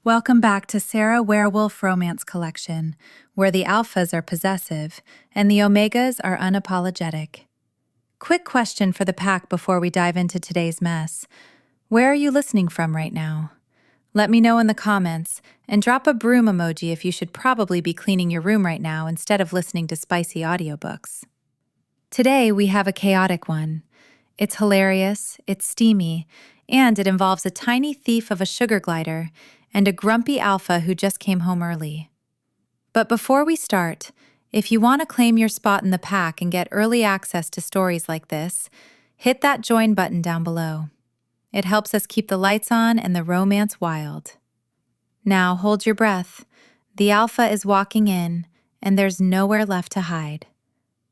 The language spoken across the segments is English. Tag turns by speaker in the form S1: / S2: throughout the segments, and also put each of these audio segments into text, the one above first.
S1: Welcome back to Sera Werewolf Romance Collection, where the alphas are possessive and the omegas are unapologetic. Quick question for the pack before we dive into today's mess. Where are you listening from right now? Let me know in the comments, and drop a broom emoji if you should probably be cleaning your room right now instead of listening to spicy audiobooks. Today we have a chaotic one. It's hilarious, it's steamy, and it involves a tiny thief of a sugar glider and a grumpy alpha who just came home early. But before we start, if you want to claim your spot in the pack and get early access to stories like this, hit that join button down below. It helps us keep the lights on and the romance wild. Now hold your breath. The alpha is walking in, and there's nowhere left to hide.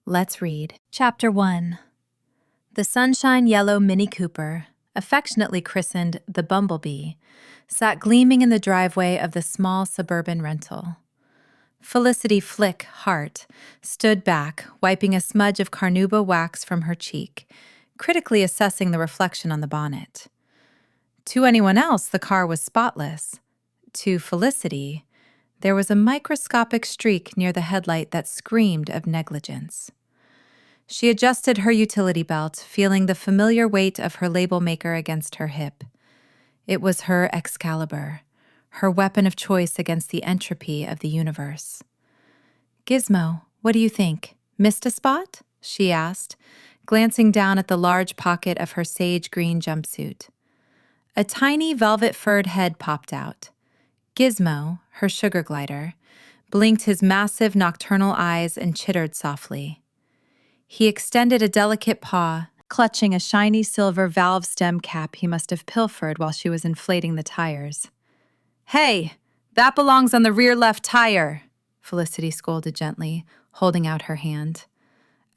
S1: Let's read. Chapter 1. The sunshine yellow Mini Cooper, affectionately christened the Bumblebee, sat gleaming in the driveway of the small suburban rental. Felicity Hart stood back, wiping a smudge of carnauba wax from her cheek, critically assessing the reflection on the bonnet. To anyone else, the car was spotless. To Felicity, there was a microscopic streak near the headlight that screamed of negligence. She adjusted her utility belt, feeling the familiar weight of her label maker against her hip. It was her Excalibur, her weapon of choice against the entropy of the universe. "Gizmo, what do you think? Missed a spot?" she asked, glancing down at the large pocket of her sage green jumpsuit. A tiny velvet-furred head popped out. Gizmo, her sugar glider, blinked his massive nocturnal eyes and chittered softly. He extended a delicate paw, clutching a shiny silver valve stem cap he must have pilfered while she was inflating the tires. "Hey, that belongs on the rear left tire," Felicity scolded gently, holding out her hand.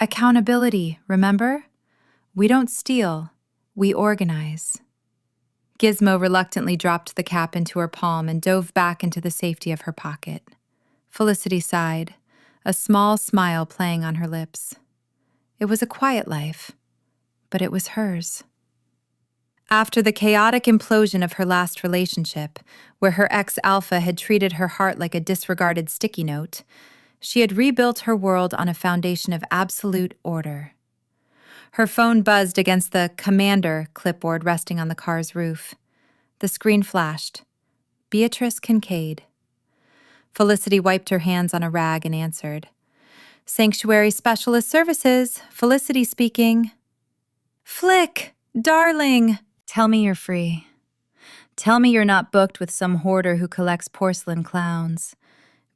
S1: "Accountability, remember? We don't steal, we organize." Gizmo reluctantly dropped the cap into her palm and dove back into the safety of her pocket. Felicity sighed, a small smile playing on her lips. It was a quiet life, but it was hers. After the chaotic implosion of her last relationship, where her ex-alpha had treated her heart like a disregarded sticky note, she had rebuilt her world on a foundation of absolute order. Her phone buzzed against the Commander clipboard resting on the car's roof. The screen flashed. Beatrice Kincaid. Felicity wiped her hands on a rag and answered. "Sanctuary Specialist Services, Felicity speaking." "Flick, darling, tell me you're free. Tell me you're not booked with some hoarder who collects porcelain clowns."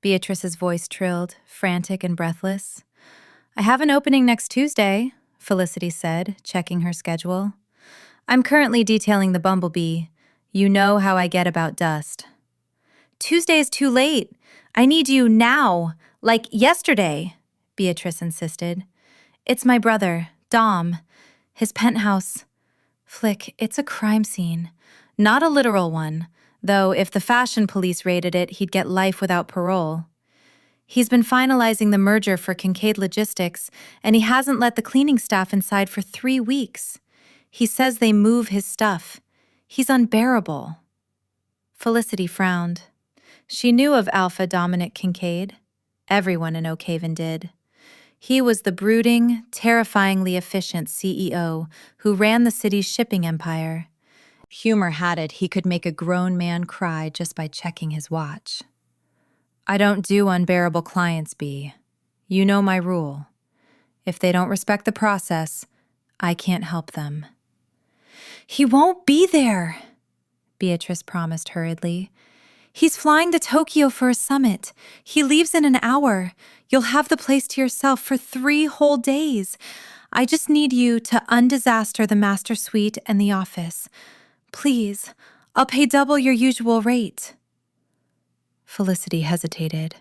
S1: Beatrice's voice trilled, frantic and breathless. "I have an opening next Tuesday," Felicity said, checking her schedule. "I'm currently detailing the Bumblebee. You know how I get about dust." "Tuesday is too late. I need you now, like yesterday," Beatrice insisted. "It's my brother, Dom. His penthouse. Flick, it's a crime scene. Not a literal one, though if the fashion police raided it, he'd get life without parole. He's been finalizing the merger for Kincaid Logistics, and he hasn't let the cleaning staff inside for 3 weeks. He says they move his stuff. He's unbearable." Felicity frowned. She knew of Alpha Dominic Kincaid. Everyone in Oak Haven did. He was the brooding, terrifyingly efficient CEO who ran the city's shipping empire. Humor had it he could make a grown man cry just by checking his watch. "I don't do unbearable clients, Bea. You know my rule. If they don't respect the process, I can't help them." "He won't be there," Beatrice promised hurriedly. "He's flying to Tokyo for a summit. He leaves in an hour. You'll have the place to yourself for 3 whole days. I just need you to undisaster the master suite and the office. Please, I'll pay double your usual rate." Felicity hesitated.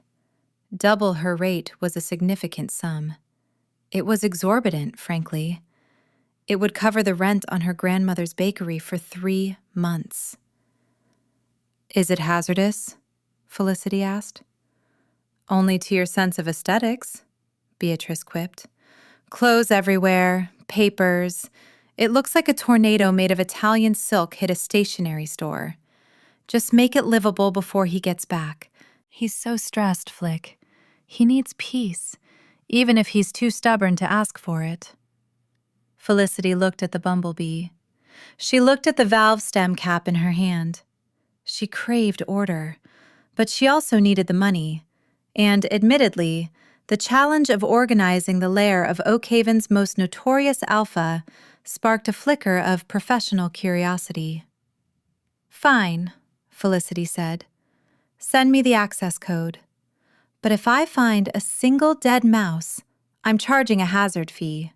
S1: Double her rate was a significant sum. It was exorbitant, frankly. It would cover the rent on her grandmother's bakery for 3 months. "Is it hazardous?" Felicity asked. "Only to your sense of aesthetics," Beatrice quipped. "Clothes everywhere, papers. It looks like a tornado made of Italian silk hit a stationery store. Just make it livable before he gets back. He's so stressed, Flick. He needs peace, even if he's too stubborn to ask for it. Felicity looked at the Bumblebee. She looked at the valve stem cap in her hand. She craved order, but she also needed the money. And, admittedly, the challenge of organizing the lair of Oakhaven's most notorious alpha sparked a flicker of professional curiosity. "Fine," Felicity said. "Send me the access code. But if I find a single dead mouse, I'm charging a hazard fee."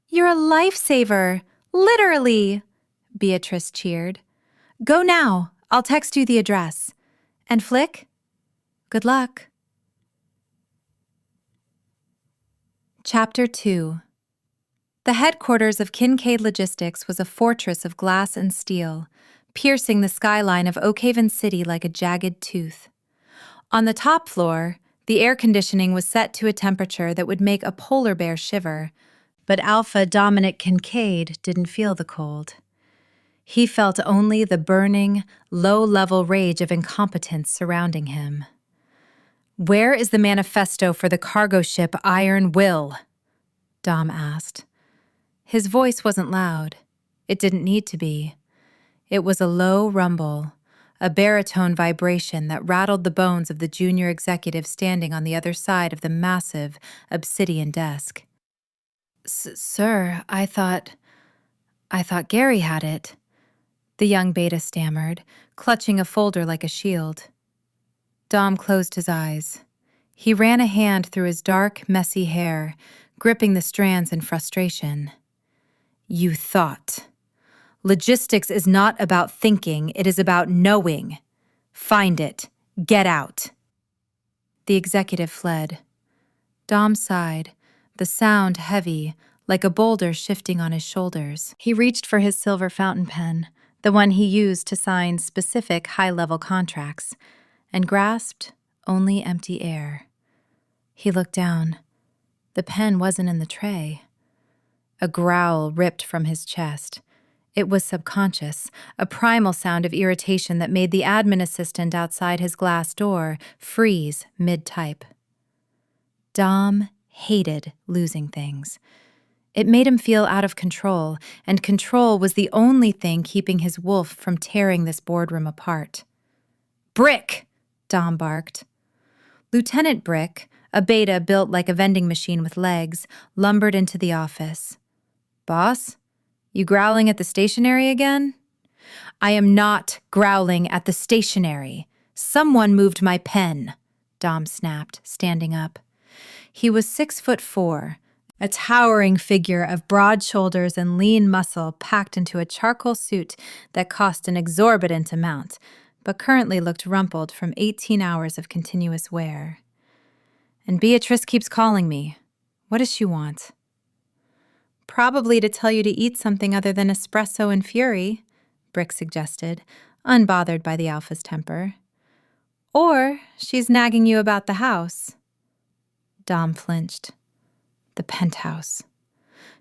S1: "You're a lifesaver! Literally!" Beatrice cheered. "Go now. I'll text you the address. And Flick, good luck." Chapter 2. The headquarters of Kincaid Logistics was a fortress of glass and steel, piercing the skyline of Oakhaven City like a jagged tooth. On the top floor, the air conditioning was set to a temperature that would make a polar bear shiver, but Alpha Dominic Kincaid didn't feel the cold. He felt only the burning, low-level rage of incompetence surrounding him. "Where is the manifesto for the cargo ship Iron Will?" Dom asked. His voice wasn't loud. It didn't need to be. It was a low rumble, a baritone vibration that rattled the bones of the junior executive standing on the other side of the massive obsidian desk. Sir, I thought Gary had it," the young beta stammered, clutching a folder like a shield. Dom closed his eyes. He ran a hand through his dark, messy hair, gripping the strands in frustration. "You thought. Logistics is not about thinking, it is about knowing. Find it. Get out." The executive fled. Dom sighed, the sound heavy, like a boulder shifting on his shoulders. He reached for his silver fountain pen, the one he used to sign specific high-level contracts, and grasped only empty air. He looked down. The pen wasn't in the tray. A growl ripped from his chest. It was subconscious, a primal sound of irritation that made the admin assistant outside his glass door freeze mid-type. Dom hated losing things. It made him feel out of control, and control was the only thing keeping his wolf from tearing this boardroom apart. "Brick!" Dom barked. Lieutenant Brick, a beta built like a vending machine with legs, lumbered into the office. "Boss, you growling at the stationery again?" "I am not growling at the stationery. Someone moved my pen," Dom snapped, standing up. He was 6'4", a towering figure of broad shoulders and lean muscle packed into a charcoal suit that cost an exorbitant amount, but currently looked rumpled from 18 hours of continuous wear. "And Beatrice keeps calling me. What does she want?" "Probably to tell you to eat something other than espresso and fury," Brick suggested, unbothered by the alpha's temper. "Or she's nagging you about the house." Dom flinched. The penthouse.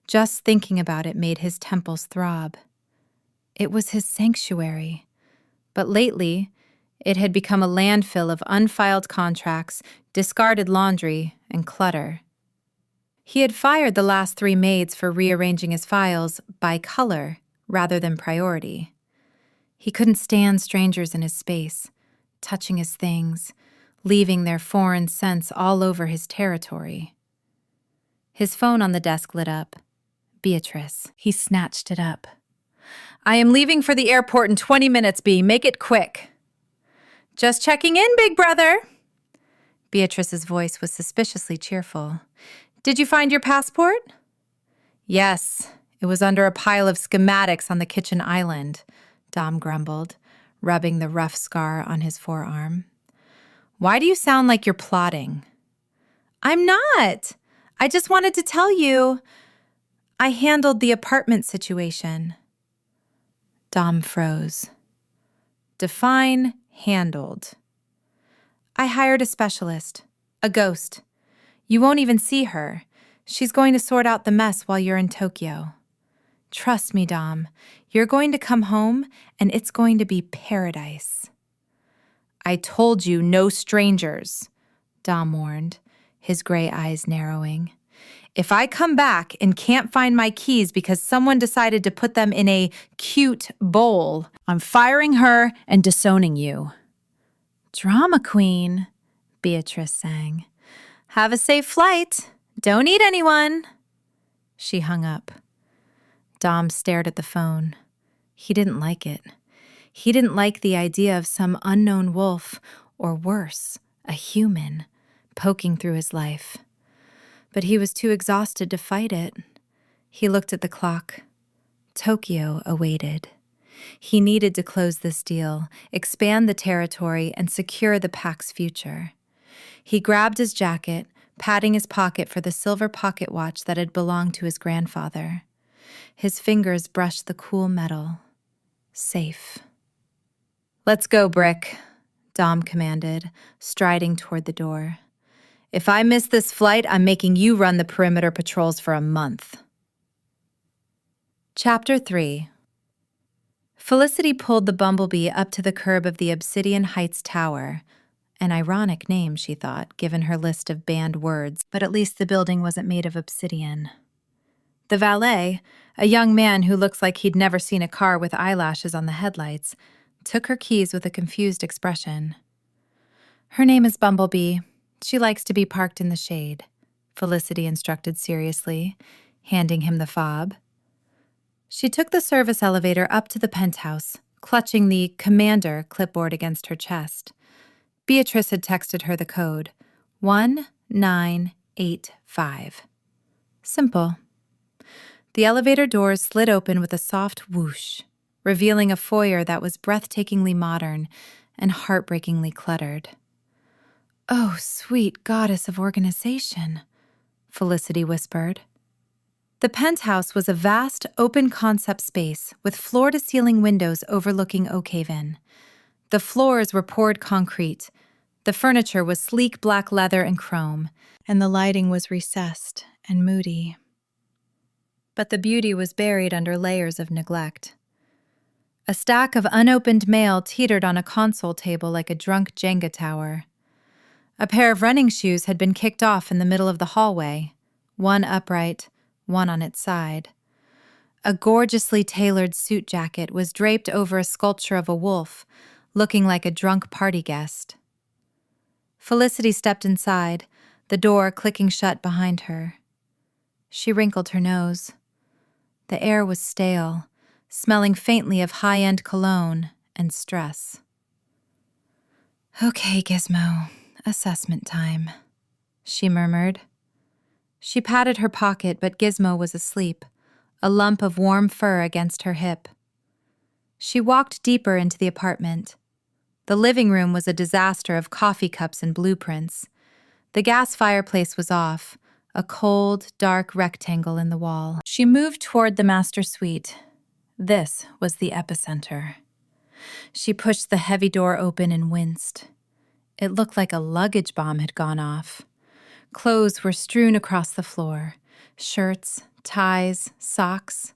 S1: Just thinking about it made his temples throb. It was his sanctuary. But lately, it had become a landfill of unfiled contracts, discarded laundry, and clutter. He had fired the last 3 maids for rearranging his files by color rather than priority. He couldn't stand strangers in his space, touching his things, leaving their foreign scents all over his territory. His phone on the desk lit up. Beatrice. He snatched it up. "I am leaving for the airport in 20 minutes, Bea. Make it quick." "Just checking in, big brother." Beatrice's voice was suspiciously cheerful. "Did you find your passport?" "Yes. It was under a pile of schematics on the kitchen island," Dom grumbled, rubbing the rough scar on his forearm. "Why do you sound like you're plotting?" "I'm not. I just wanted to tell you I handled the apartment situation." Dom froze. Define handled. "I hired a specialist, a ghost. You won't even see her. She's going to sort out the mess while you're in Tokyo." Trust me, Dom. You're going to come home, and it's going to be paradise. I told you, no strangers, Dom warned, his gray eyes narrowing. If I come back and can't find my keys because someone decided to put them in a cute bowl, I'm firing her and disowning you. Drama queen, Beatrice sang. Have a safe flight. Don't eat anyone. She hung up. Dom stared at the phone. He didn't like it. He didn't like the idea of some unknown wolf, or worse, a human, poking through his life. But he was too exhausted to fight it. He looked at the clock. Tokyo awaited. He needed to close this deal, expand the territory, and secure the pack's future. He grabbed his jacket, patting his pocket for the silver pocket watch that had belonged to his grandfather. His fingers brushed the cool metal. Safe. Let's go, Brick, Dom commanded, striding toward the door. If I miss this flight, I'm making you run the perimeter patrols for a month. Chapter 3. Felicity pulled the Bumblebee up to the curb of the Obsidian Heights Tower. An ironic name, she thought, given her list of banned words, but at least the building wasn't made of obsidian. The valet, a young man who looks like he'd never seen a car with eyelashes on the headlights, took her keys with a confused expression. Her name is Bumblebee. She likes to be parked in the shade, Felicity instructed seriously, handing him the fob. She took the service elevator up to the penthouse, clutching the Commander clipboard against her chest. Beatrice had texted her the code, 1985. Simple. The elevator doors slid open with a soft whoosh, revealing a foyer that was breathtakingly modern and heartbreakingly cluttered. Oh, sweet goddess of organization, Felicity whispered. The penthouse was a vast, open-concept space with floor-to-ceiling windows overlooking Oakhaven. The floors were poured concrete, the furniture was sleek black leather and chrome, and the lighting was recessed and moody. But the beauty was buried under layers of neglect. A stack of unopened mail teetered on a console table like a drunk Jenga tower. A pair of running shoes had been kicked off in the middle of the hallway, one upright, one on its side. A gorgeously tailored suit jacket was draped over a sculpture of a wolf, looking like a drunk party guest. Felicity stepped inside, the door clicking shut behind her. She wrinkled her nose. The air was stale, smelling faintly of high-end cologne and stress. Okay, Gizmo, assessment time, she murmured. She patted her pocket, but Gizmo was asleep, a lump of warm fur against her hip. She walked deeper into the apartment. The living room was a disaster of coffee cups and blueprints. The gas fireplace was off, a cold, dark rectangle in the wall. She moved toward the master suite. This was the epicenter. She pushed the heavy door open and winced. It looked like a luggage bomb had gone off. Clothes were strewn across the floor. Shirts, ties, socks.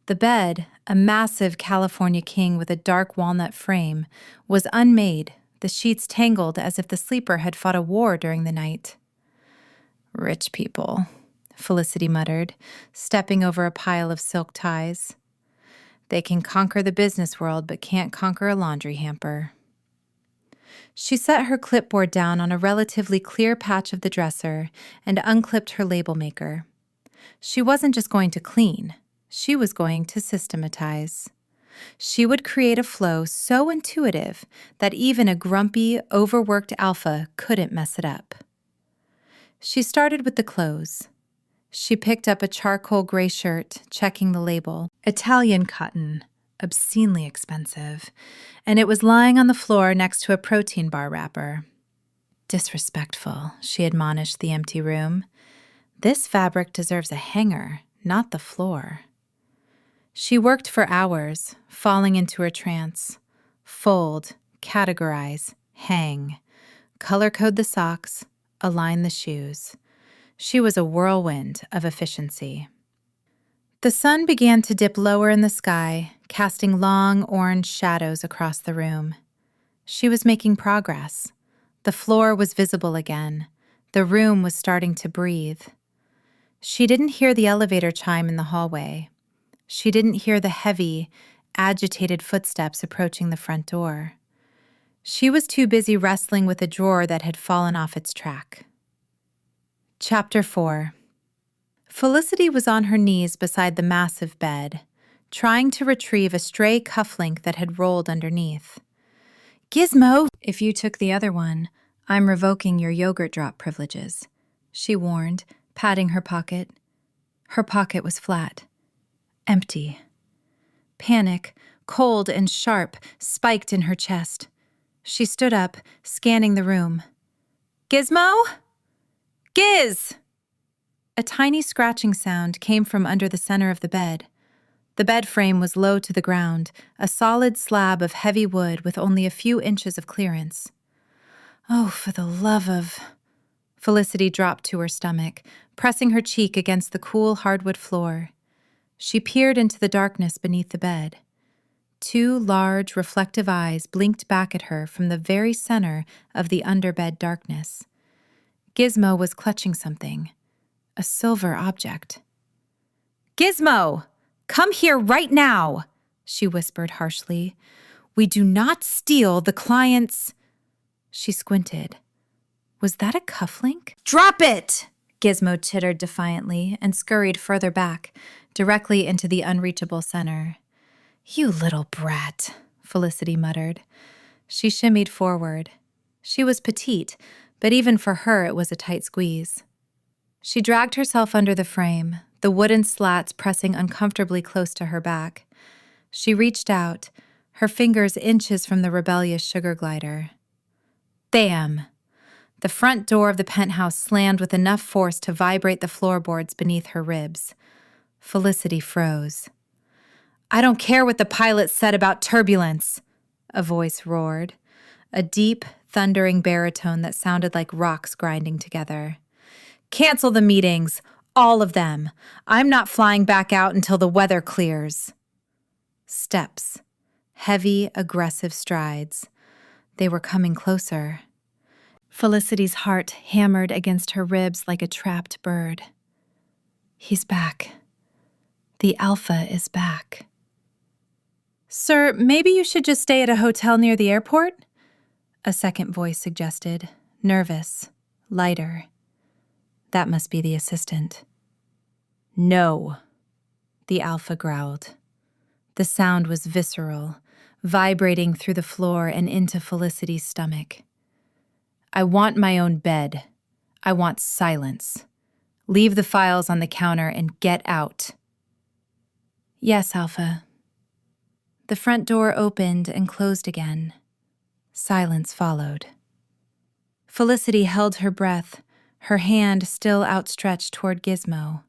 S1: The bed, a massive California king with a dark walnut frame, was unmade, the sheets tangled as if the sleeper had fought a war during the night. Rich people, Felicity muttered, stepping over a pile of silk ties. They can conquer the business world but can't conquer a laundry hamper. She set her clipboard down on a relatively clear patch of the dresser and unclipped her label maker. She wasn't just going to clean. She was going to systematize. She would create a flow so intuitive that even a grumpy, overworked alpha couldn't mess it up. She started with the clothes. She picked up a charcoal gray shirt, checking the label. Italian cotton, obscenely expensive, and it was lying on the floor next to a protein bar wrapper. Disrespectful, she admonished the empty room. This fabric deserves a hanger, not the floor. She worked for hours, falling into her trance. Fold, categorize, hang. Color code the socks, align the shoes. She was a whirlwind of efficiency. The sun began to dip lower in the sky, casting long orange shadows across the room. She was making progress. The floor was visible again. The room was starting to breathe. She didn't hear the elevator chime in the hallway. She didn't hear the heavy, agitated footsteps approaching the front door. She was too busy wrestling with a drawer that had fallen off its track. Chapter 4. Felicity was on her knees beside the massive bed, trying to retrieve a stray cufflink that had rolled underneath. "Gizmo, if you took the other one, I'm revoking your yogurt drop privileges," she warned, patting her pocket. Her pocket was flat. Empty. Panic, cold and sharp, spiked in her chest. She stood up, scanning the room. "Gizmo? Giz!" A tiny scratching sound came from under the center of the bed. The bed frame was low to the ground, a solid slab of heavy wood with only a few inches of clearance. "Oh, for the love of..." Felicity dropped to her stomach, pressing her cheek against the cool hardwood floor. She peered into the darkness beneath the bed. Two large, reflective eyes blinked back at her from the very center of the underbed darkness. Gizmo was clutching something. A silver object. "Gizmo! Come here right now!" she whispered harshly. "We do not steal the client's..." She squinted. Was that a cufflink? "Drop it!" Gizmo chittered defiantly and scurried further back, directly into the unreachable center. "You little brat," Felicity muttered. She shimmied forward. She was petite, but even for her it was a tight squeeze. She dragged herself under the frame, the wooden slats pressing uncomfortably close to her back. She reached out, her fingers inches from the rebellious sugar glider. Bam! The front door of the penthouse slammed with enough force to vibrate the floorboards beneath her ribs. Felicity froze. "I don't care what the pilot said about turbulence," a voice roared, a deep, thundering baritone that sounded like rocks grinding together. "Cancel the meetings, all of them. I'm not flying back out until the weather clears." Steps. Heavy, aggressive strides. They were coming closer. Felicity's heart hammered against her ribs like a trapped bird. He's back. The Alpha is back. "Sir, maybe you should just stay at a hotel near the airport?" A second voice suggested, nervous, lighter. That must be the assistant. "No," the Alpha growled. The sound was visceral, vibrating through the floor and into Felicity's stomach. "I want my own bed. I want silence. Leave the files on the counter and get out." "Yes, Alpha." The front door opened and closed again. Silence followed. Felicity held her breath, her hand still outstretched toward Gizmo.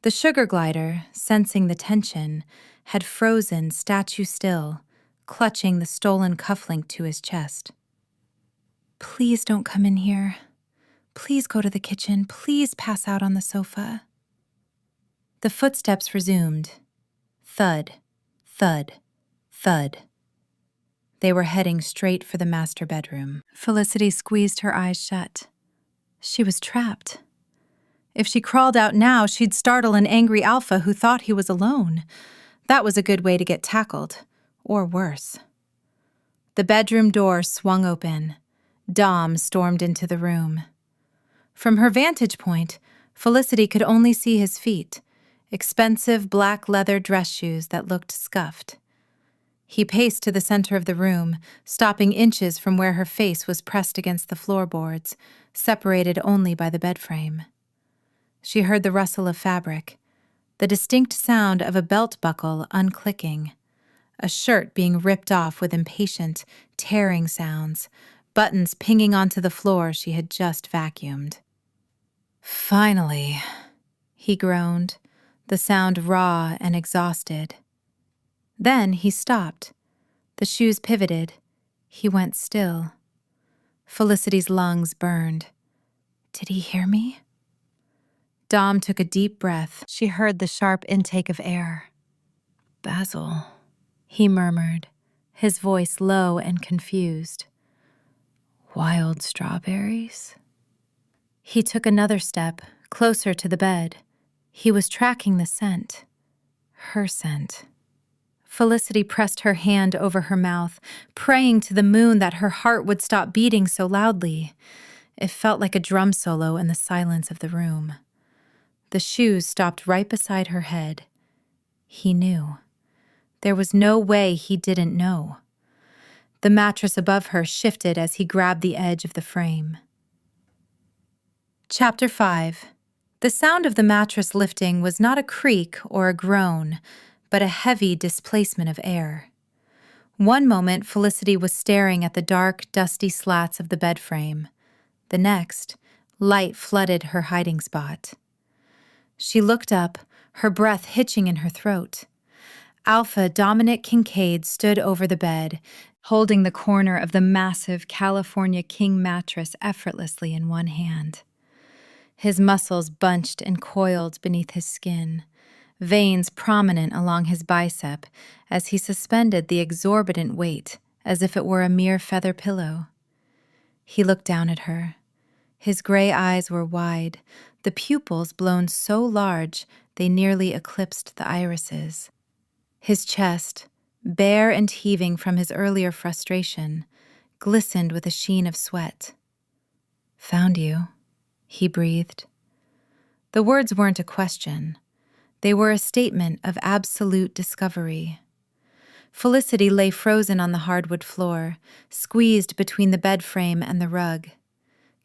S1: The sugar glider, sensing the tension, had frozen statue still, clutching the stolen cufflink to his chest. "Please don't come in here. Please go to the kitchen. Please pass out on the sofa." The footsteps resumed. Thud, thud, thud. They were heading straight for the master bedroom. Felicity squeezed her eyes shut. She was trapped. If she crawled out now, she'd startle an angry Alpha who thought he was alone. That was a good way to get tackled, or worse. The bedroom door swung open. Dom stormed into the room. From her vantage point, Felicity could only see his feet, expensive black leather dress shoes that looked scuffed. He paced to the center of the room, stopping inches from where her face was pressed against the floorboards, separated only by the bed frame. She heard the rustle of fabric, the distinct sound of a belt buckle unclicking, a shirt being ripped off with impatient, tearing sounds, buttons pinging onto the floor she had just vacuumed. "Finally," he groaned, the sound raw and exhausted. Then he stopped. The shoes pivoted. He went still. Felicity's lungs burned. Did he hear me? Dom took a deep breath. She heard the sharp intake of air. "Basil," he murmured, his voice low and confused. "Wild strawberries?" He took another step, closer to the bed. He was tracking the scent. Her scent. Felicity pressed her hand over her mouth, praying to the moon that her heart would stop beating so loudly. It felt like a drum solo in the silence of the room. The shoes stopped right beside her head. He knew. There was no way he didn't know. The mattress above her shifted as he grabbed the edge of the frame. Chapter 5. The sound of the mattress lifting was not a creak or a groan, but a heavy displacement of air. One moment, Felicity was staring at the dark, dusty slats of the bed frame. The next, light flooded her hiding spot. She looked up, her breath hitching in her throat. Alpha Dominic Kincaid stood over the bed, holding the corner of the massive California King mattress effortlessly in one hand. His muscles bunched and coiled beneath his skin, veins prominent along his bicep as he suspended the exorbitant weight as if it were a mere feather pillow. He looked down at her. His gray eyes were wide, the pupils blown so large they nearly eclipsed the irises. His chest, bare and heaving from his earlier frustration, glistened with a sheen of sweat. "Found you," he breathed. The words weren't a question. They were a statement of absolute discovery. Felicity lay frozen on the hardwood floor, squeezed between the bed frame and the rug.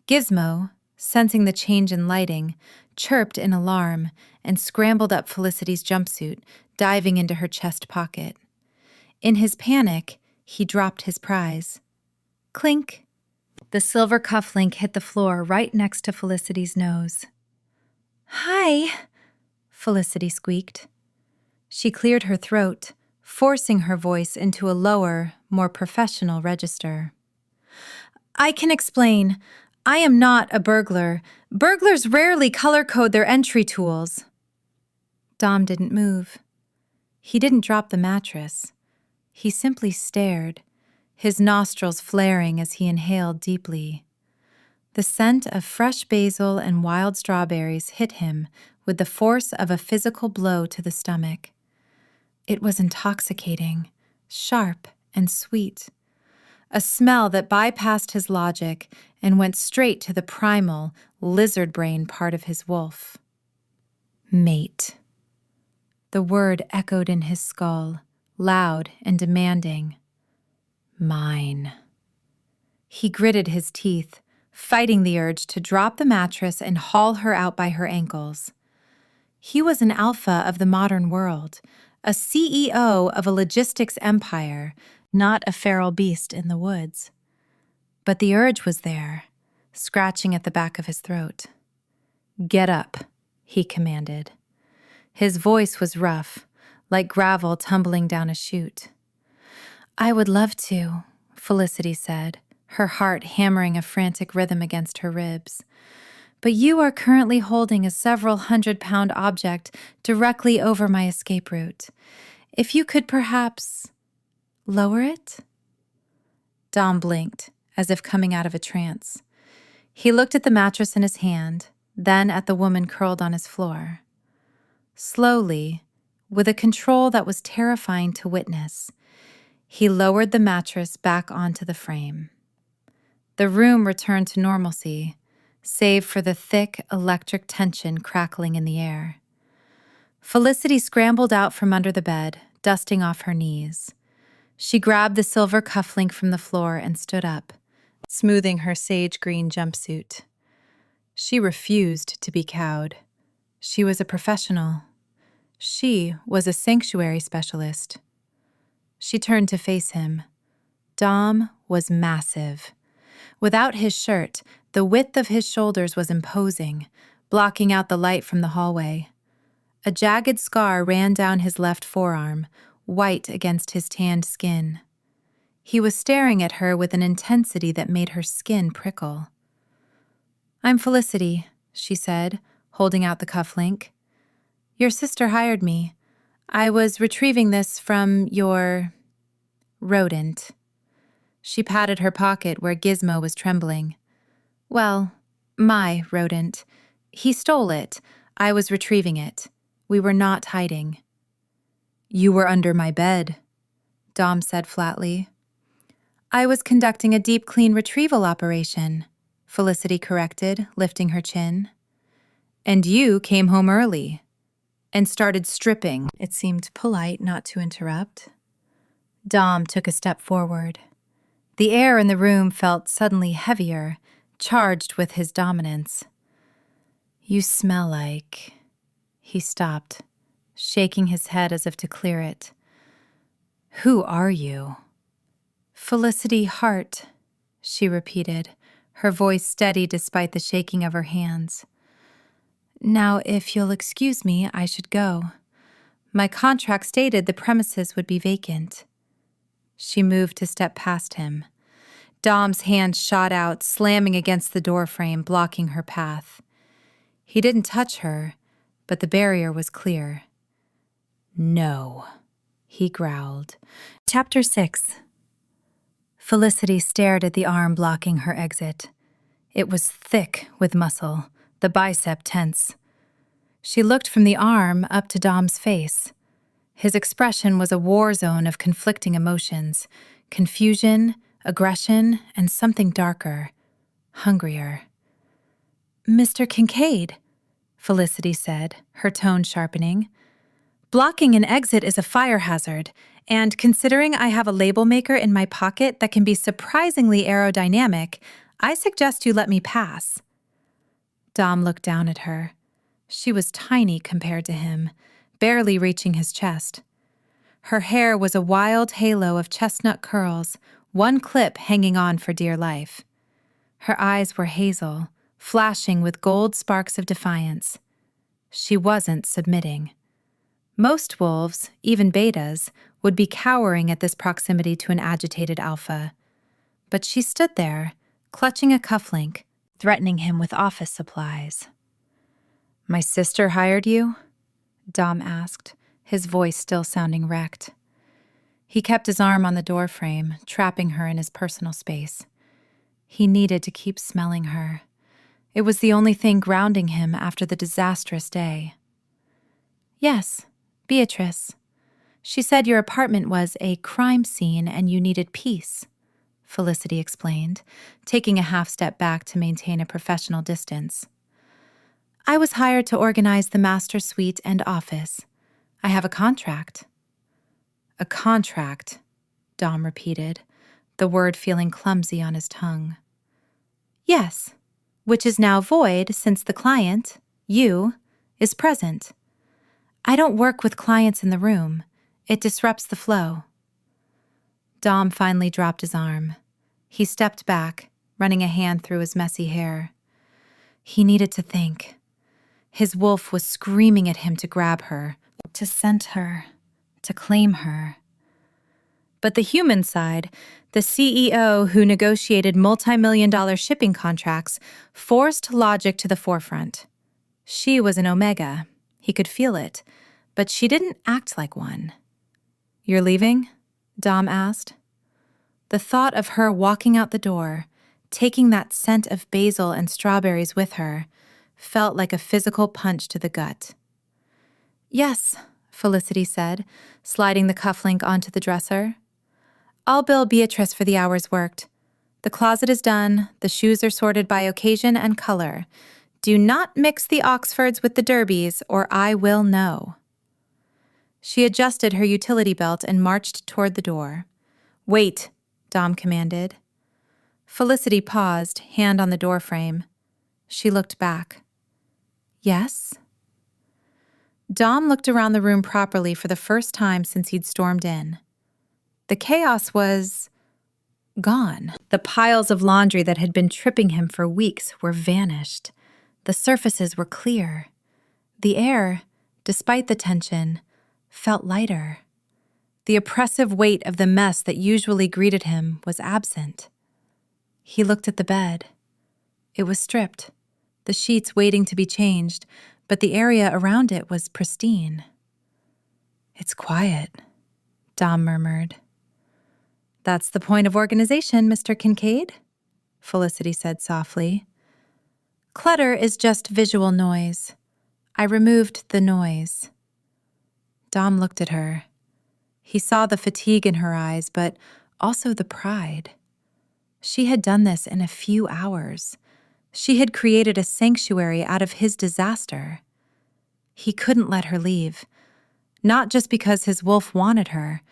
S1: Gizmo, sensing the change in lighting, chirped in alarm and scrambled up Felicity's jumpsuit, diving into her chest pocket. In his panic, he dropped his prize. Clink! The silver cufflink hit the floor right next to Felicity's nose. "Hi," Felicity squeaked. She cleared her throat, forcing her voice into a lower, more professional register. "I can explain. I am not a burglar. Burglars rarely color-code their entry tools." Dom didn't move. He didn't drop the mattress. He simply stared, his nostrils flaring as he inhaled deeply. The scent of fresh basil and wild strawberries hit him with the force of a physical blow to the stomach. It was intoxicating, sharp and sweet. A smell that bypassed his logic and went straight to the primal, lizard brain part of his wolf. Mate. The word echoed in his skull, loud and demanding. Mine. He gritted his teeth, fighting the urge to drop the mattress and haul her out by her ankles. He was an alpha of the modern world, a CEO of a logistics empire, not a feral beast in the woods. But the urge was there, scratching at the back of his throat. "Get up," he commanded. His voice was rough, like gravel tumbling down a chute. "I would love to," Felicity said, her heart hammering a frantic rhythm against her ribs. "But you are currently holding a several hundred-pound object directly over my escape route. If you could perhaps lower it?" Dom blinked, as if coming out of a trance. He looked at the mattress in his hand, then at the woman curled on his floor. Slowly, with a control that was terrifying to witness, he lowered the mattress back onto the frame. The room returned to normalcy, save for the thick electric tension crackling in the air. Felicity scrambled out from under the bed, dusting off her knees. She grabbed the silver cufflink from the floor and stood up, smoothing her sage-green jumpsuit. She refused to be cowed. She was a professional. She was a sanctuary specialist. She turned to face him. Dom was massive. Without his shirt, the width of his shoulders was imposing, blocking out the light from the hallway. A jagged scar ran down his left forearm, white against his tanned skin. He was staring at her with an intensity that made her skin prickle. "I'm Felicity," she said, holding out the cufflink. "Your sister hired me. I was retrieving this from your rodent." She patted her pocket where Gizmo was trembling. "Well, my rodent. He stole it. I was retrieving it. We were not hiding." "You were under my bed," Dom said flatly. "I was conducting a deep clean retrieval operation," Felicity corrected, lifting her chin. "And you came home early and started stripping." It seemed polite not to interrupt. Dom took a step forward. The air in the room felt suddenly heavier, charged with his dominance. "You smell like..." He stopped, shaking his head as if to clear it. "Who are you?" "Felicity Hart," she repeated, her voice steady despite the shaking of her hands. "Now, if you'll excuse me, I should go. My contract stated the premises would be vacant." She moved to step past him. Dom's hand shot out, slamming against the doorframe, blocking her path. He didn't touch her, but the barrier was clear. "No," he growled. Chapter 6. Felicity stared at the arm blocking her exit. It was thick with muscle, the bicep tense. She looked from the arm up to Dom's face. His expression was a war zone of conflicting emotions, confusion, aggression, and something darker, hungrier. "Mr. Kincaid," Felicity said, her tone sharpening. "Blocking an exit is a fire hazard, and considering I have a label maker in my pocket that can be surprisingly aerodynamic, I suggest you let me pass." Dom looked down at her. She was tiny compared to him, barely reaching his chest. Her hair was a wild halo of chestnut curls, one clip hanging on for dear life. Her eyes were hazel, flashing with gold sparks of defiance. She wasn't submitting. Most wolves, even betas, would be cowering at this proximity to an agitated alpha. But she stood there, clutching a cufflink, threatening him with office supplies. "My sister hired you?" Dom asked, his voice still sounding wrecked. He kept his arm on the doorframe, trapping her in his personal space. He needed to keep smelling her. It was the only thing grounding him after the disastrous day. "Yes, Beatrice. She said your apartment was a crime scene and you needed peace," Felicity explained, taking a half step back to maintain a professional distance. "I was hired to organize the master suite and office. I have a contract." "A contract," Dom repeated, the word feeling clumsy on his tongue. "Yes, which is now void since the client, you, is present. I don't work with clients in the room. It disrupts the flow." Dom finally dropped his arm. He stepped back, running a hand through his messy hair. He needed to think. His wolf was screaming at him to grab her, to scent her, to claim her. But the human side, the CEO who negotiated multi-million-dollar shipping contracts, forced logic to the forefront. She was an Omega. He could feel it, but she didn't act like one. "You're leaving?" Dom asked. The thought of her walking out the door, taking that scent of basil and strawberries with her, felt like a physical punch to the gut. "Yes," Felicity said, sliding the cufflink onto the dresser. "I'll bill Beatrice for the hours worked. The closet is done, the shoes are sorted by occasion and color. Do not mix the Oxfords with the Derbies, or I will know." She adjusted her utility belt and marched toward the door. "Wait," Dom commanded. Felicity paused, hand on the doorframe. She looked back. "Yes?" Dom looked around the room properly for the first time since he'd stormed in. The chaos was gone. The piles of laundry that had been tripping him for weeks were vanished. The surfaces were clear. The air, despite the tension, felt lighter. The oppressive weight of the mess that usually greeted him was absent. He looked at the bed. It was stripped, the sheets waiting to be changed, but the area around it was pristine. "It's quiet," Dom murmured. "That's the point of organization, Mr. Kincaid," Felicity said softly. "Clutter is just visual noise. I removed the noise." Dom looked at her. He saw the fatigue in her eyes, but also the pride. She had done this in a few hours. She had created a sanctuary out of his disaster. He couldn't let her leave, not just because his wolf wanted her,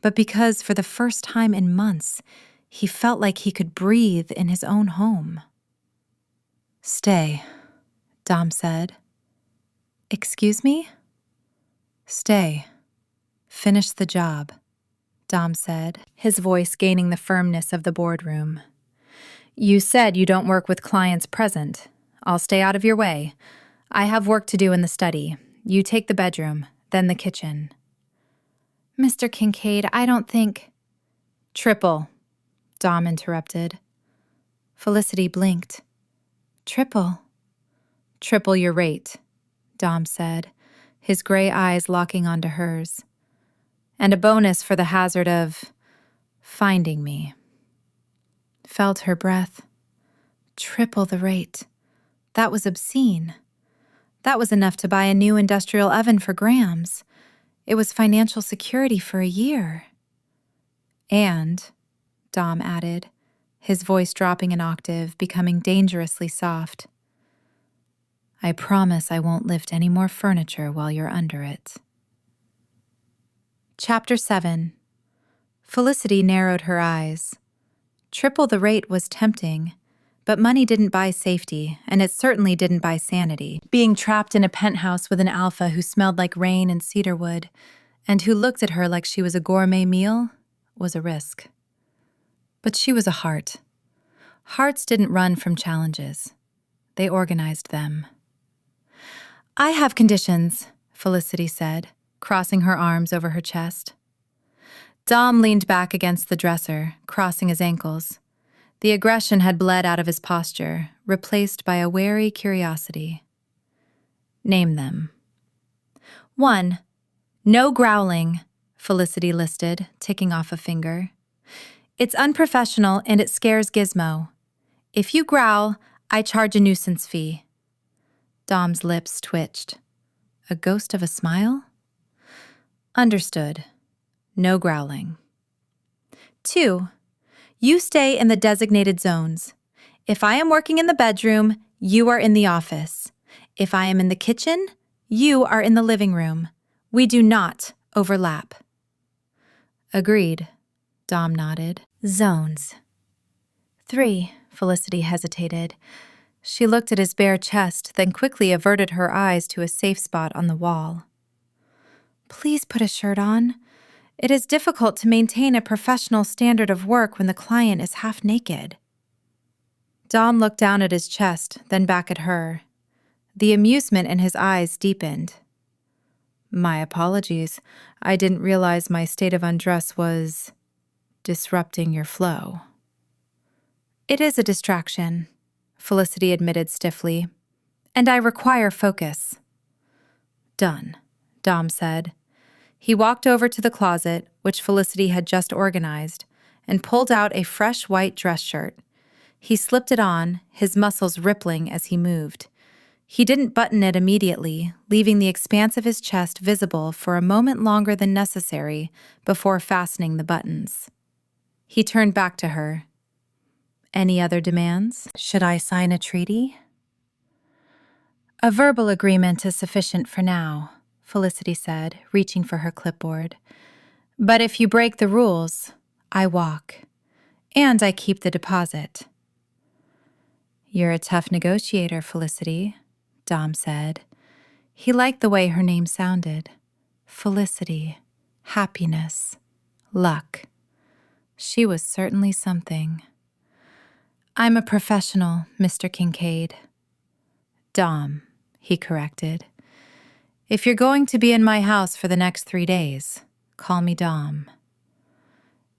S1: but because for the first time in months, he felt like he could breathe in his own home. "Stay," Dom said. "Excuse me?" "Stay. Finish the job," Dom said, his voice gaining the firmness of the boardroom. "You said you don't work with clients present. I'll stay out of your way. I have work to do in the study. You take the bedroom, then the kitchen." "Mr. Kincaid, I don't think—" "Triple," Dom interrupted. Felicity blinked. "Triple?" "Triple your rate," Dom said, his gray eyes locking onto hers. "And a bonus for the hazard of finding me." Felt her breath. Triple the rate. That was obscene. That was enough to buy a new industrial oven for Grams. It was financial security for a year. "And," Dom added, his voice dropping an octave, becoming dangerously soft, "I promise I won't lift any more furniture while you're under it." Chapter 7. Felicity narrowed her eyes. Triple the rate was tempting, but money didn't buy safety, and it certainly didn't buy sanity. Being trapped in a penthouse with an alpha who smelled like rain and cedarwood, and who looked at her like she was a gourmet meal, was a risk. But she was a heart. Hearts didn't run from challenges. They organized them. "I have conditions," Felicity said, crossing her arms over her chest. Dom leaned back against the dresser, crossing his ankles. The aggression had bled out of his posture, replaced by a wary curiosity. "Name them." 1. No growling, Felicity listed, ticking off a finger. "It's unprofessional and it scares Gizmo. If you growl, I charge a nuisance fee." Dom's lips twitched. A ghost of a smile? "Understood. No growling." 2. You stay in the designated zones. If I am working in the bedroom, you are in the office. If I am in the kitchen, you are in the living room. We do not overlap." "Agreed," Dom nodded. "Zones." 3. Felicity hesitated. She looked at his bare chest, then quickly averted her eyes to a safe spot on the wall. "Please put a shirt on. It is difficult to maintain a professional standard of work when the client is half naked." Dom looked down at his chest, then back at her. The amusement in his eyes deepened. "My apologies. I didn't realize my state of undress was disrupting your flow." "It is a distraction," Felicity admitted stiffly, "and I require focus." "Done," Dom said. He walked over to the closet, which Felicity had just organized, and pulled out a fresh white dress shirt. He slipped it on, his muscles rippling as he moved. He didn't button it immediately, leaving the expanse of his chest visible for a moment longer than necessary before fastening the buttons. He turned back to her. "Any other demands? Should I sign a treaty?" "A verbal agreement is sufficient for now," Felicity said, reaching for her clipboard. "But if you break the rules, I walk. And I keep the deposit." "You're a tough negotiator, Felicity," Dom said. He liked the way her name sounded. Felicity, happiness, luck. She was certainly something. "I'm a professional, Mr. Kincaid." "Dom," he corrected. "If you're going to be in my house for the next 3 days, call me Dom."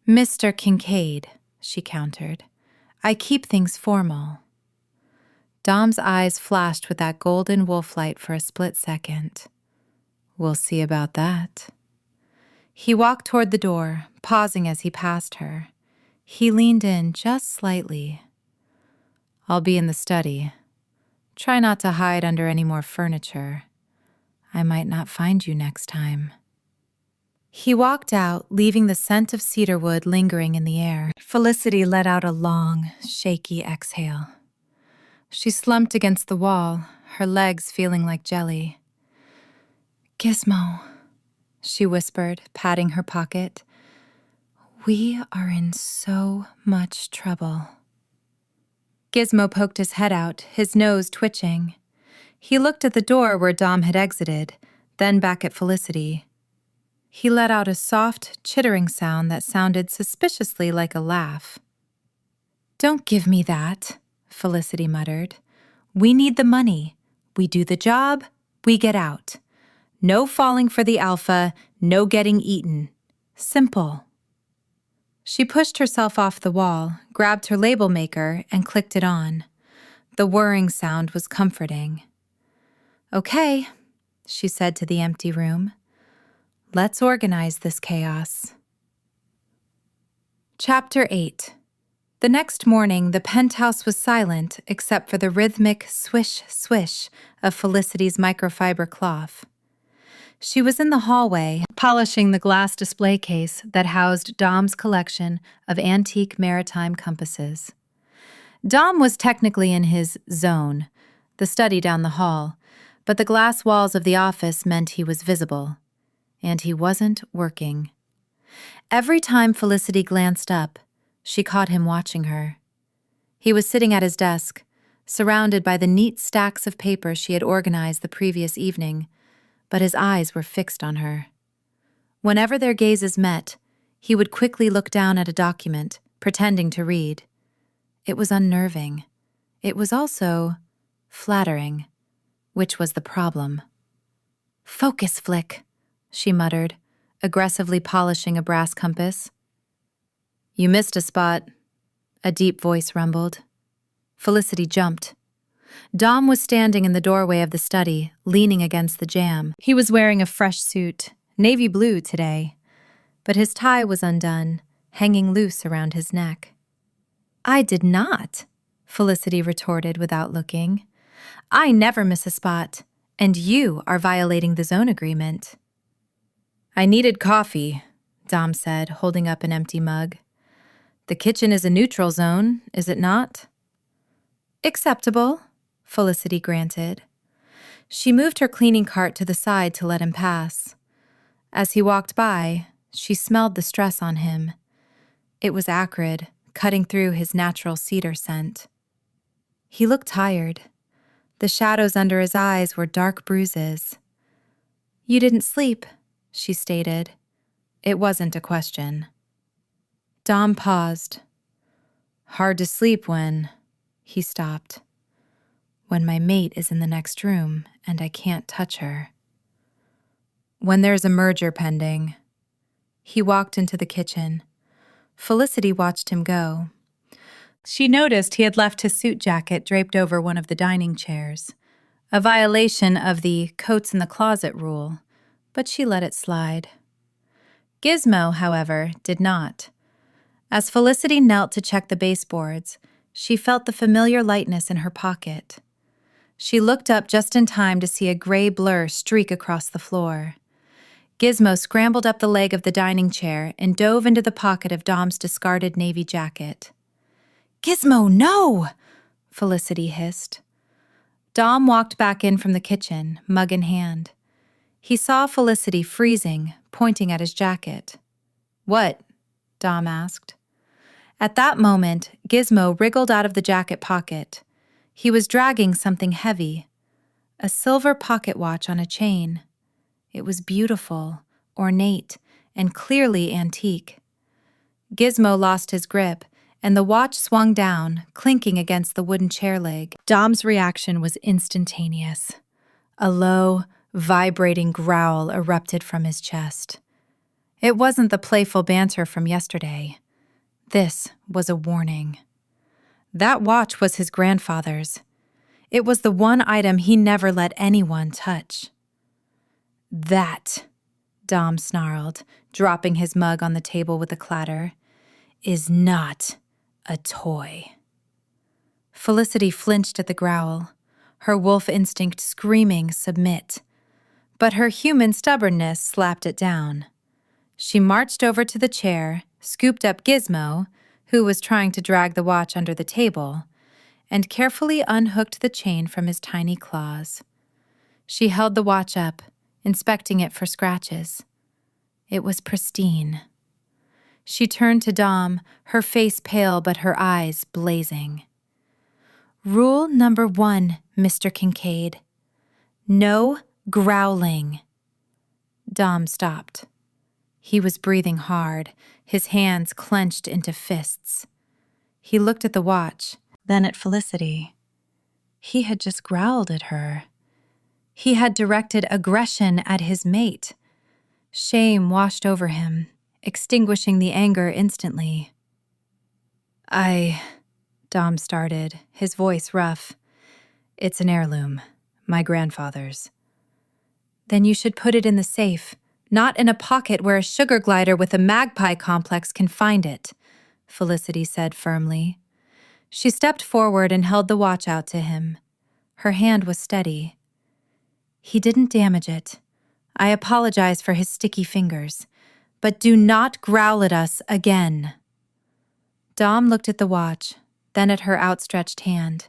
S1: "Mr. Kincaid," she countered. "I keep things formal." Dom's eyes flashed with that golden wolf light for a split second. We'll see about that. He walked toward the door, pausing as he passed her. He leaned in just slightly. I'll be in the study. Try not to hide under any more furniture. I might not find you next time. He walked out, leaving the scent of cedarwood lingering in the air. Felicity let out a long, shaky exhale. She slumped against the wall, her legs feeling like jelly. Gizmo, she whispered, patting her pocket. We are in so much trouble. Gizmo poked his head out, his nose twitching. He looked at the door where Dom had exited, then back at Felicity. He let out a soft, chittering sound that sounded suspiciously like a laugh. Don't give me that, Felicity muttered. We need the money. We do the job, we get out. No falling for the alpha, no getting eaten. Simple. She pushed herself off the wall, grabbed her label maker, and clicked it on. The whirring sound was comforting. Okay, she said to the empty room. Let's organize this chaos. Chapter 8. The next morning, the penthouse was silent except for the rhythmic swish-swish of Felicity's microfiber cloth. She was in the hallway, polishing the glass display case that housed Dom's collection of antique maritime compasses. Dom was technically in his zone, the study down the hall, but the glass walls of the office meant he was visible. And he wasn't working. Every time Felicity glanced up, she caught him watching her. He was sitting at his desk, surrounded by the neat stacks of papers she had organized the previous evening, but his eyes were fixed on her. Whenever their gazes met, he would quickly look down at a document, pretending to read. It was unnerving. It was also flattering, which was the problem. Focus, Flick, she muttered, aggressively polishing a brass compass. You missed a spot, a deep voice rumbled. Felicity jumped. Dom was standing in the doorway of the study, leaning against the jamb. He was wearing a fresh suit, navy blue today, but his tie was undone, hanging loose around his neck. I did not, Felicity retorted without looking. I never miss a spot, and you are violating the zone agreement. I needed coffee, Dom said, holding up an empty mug. The kitchen is a neutral zone, is it not? Acceptable, Felicity granted. She moved her cleaning cart to the side to let him pass. As he walked by, she smelled the stress on him. It was acrid, cutting through his natural cedar scent. He looked tired. The shadows under his eyes were dark bruises. You didn't sleep, she stated. It wasn't a question. Dom paused. Hard to sleep when... He stopped. When my mate is in the next room and I can't touch her. When there's a merger pending. He walked into the kitchen. Felicity watched him go. She noticed he had left his suit jacket draped over one of the dining chairs, a violation of the coats in the closet rule, but she let it slide. Gizmo, however, did not. As Felicity knelt to check the baseboards, she felt the familiar lightness in her pocket. She looked up just in time to see a gray blur streak across the floor. Gizmo scrambled up the leg of the dining chair and dove into the pocket of Dom's discarded navy jacket. Gizmo, no! Felicity hissed. Dom walked back in from the kitchen, mug in hand. He saw Felicity freezing, pointing at his jacket. What? Dom asked. At that moment, Gizmo wriggled out of the jacket pocket. He was dragging something heavy, a silver pocket watch on a chain. It was beautiful, ornate, and clearly antique. Gizmo lost his grip, and the watch swung down, clinking against the wooden chair leg. Dom's reaction was instantaneous. A low, vibrating growl erupted from his chest. It wasn't the playful banter from yesterday. This was a warning. That watch was his grandfather's. It was the one item he never let anyone touch. "That," Dom snarled, dropping his mug on the table with a clatter, "is not a toy." Felicity flinched at the growl, her wolf instinct screaming submit. But her human stubbornness slapped it down. She marched over to the chair, scooped up Gizmo, who was trying to drag the watch under the table, and carefully unhooked the chain from his tiny claws. She held the watch up, inspecting it for scratches. It was pristine. She turned to Dom, her face pale but her eyes blazing. "Rule number 1, Mr. Kincaid. No growling." Dom stopped. He was breathing hard, his hands clenched into fists. He looked at the watch, then at Felicity. He had just growled at her. He had directed aggression at his mate. Shame washed over him, extinguishing the anger instantly. Dom started, his voice rough. "It's an heirloom, my grandfather's." "Then you should put it in the safe, not in a pocket where a sugar glider with a magpie complex can find it," Felicity said firmly. She stepped forward and held the watch out to him. Her hand was steady. "He didn't damage it. I apologize for his sticky fingers, but do not growl at us again." Dom looked at the watch, then at her outstretched hand.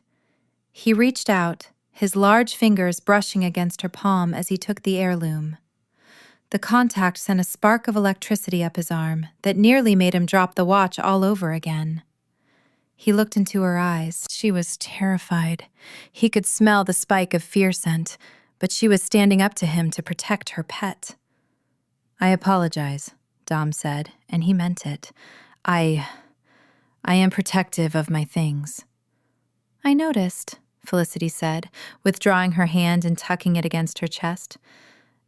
S1: He reached out, his large fingers brushing against her palm as he took the heirloom. The contact sent a spark of electricity up his arm that nearly made him drop the watch all over again. He looked into her eyes. She was terrified. He could smell the spike of fear scent, but she was standing up to him to protect her pet. "I apologize," Dom said, and he meant it. I am protective of my things." "I noticed," Felicity said, withdrawing her hand and tucking it against her chest.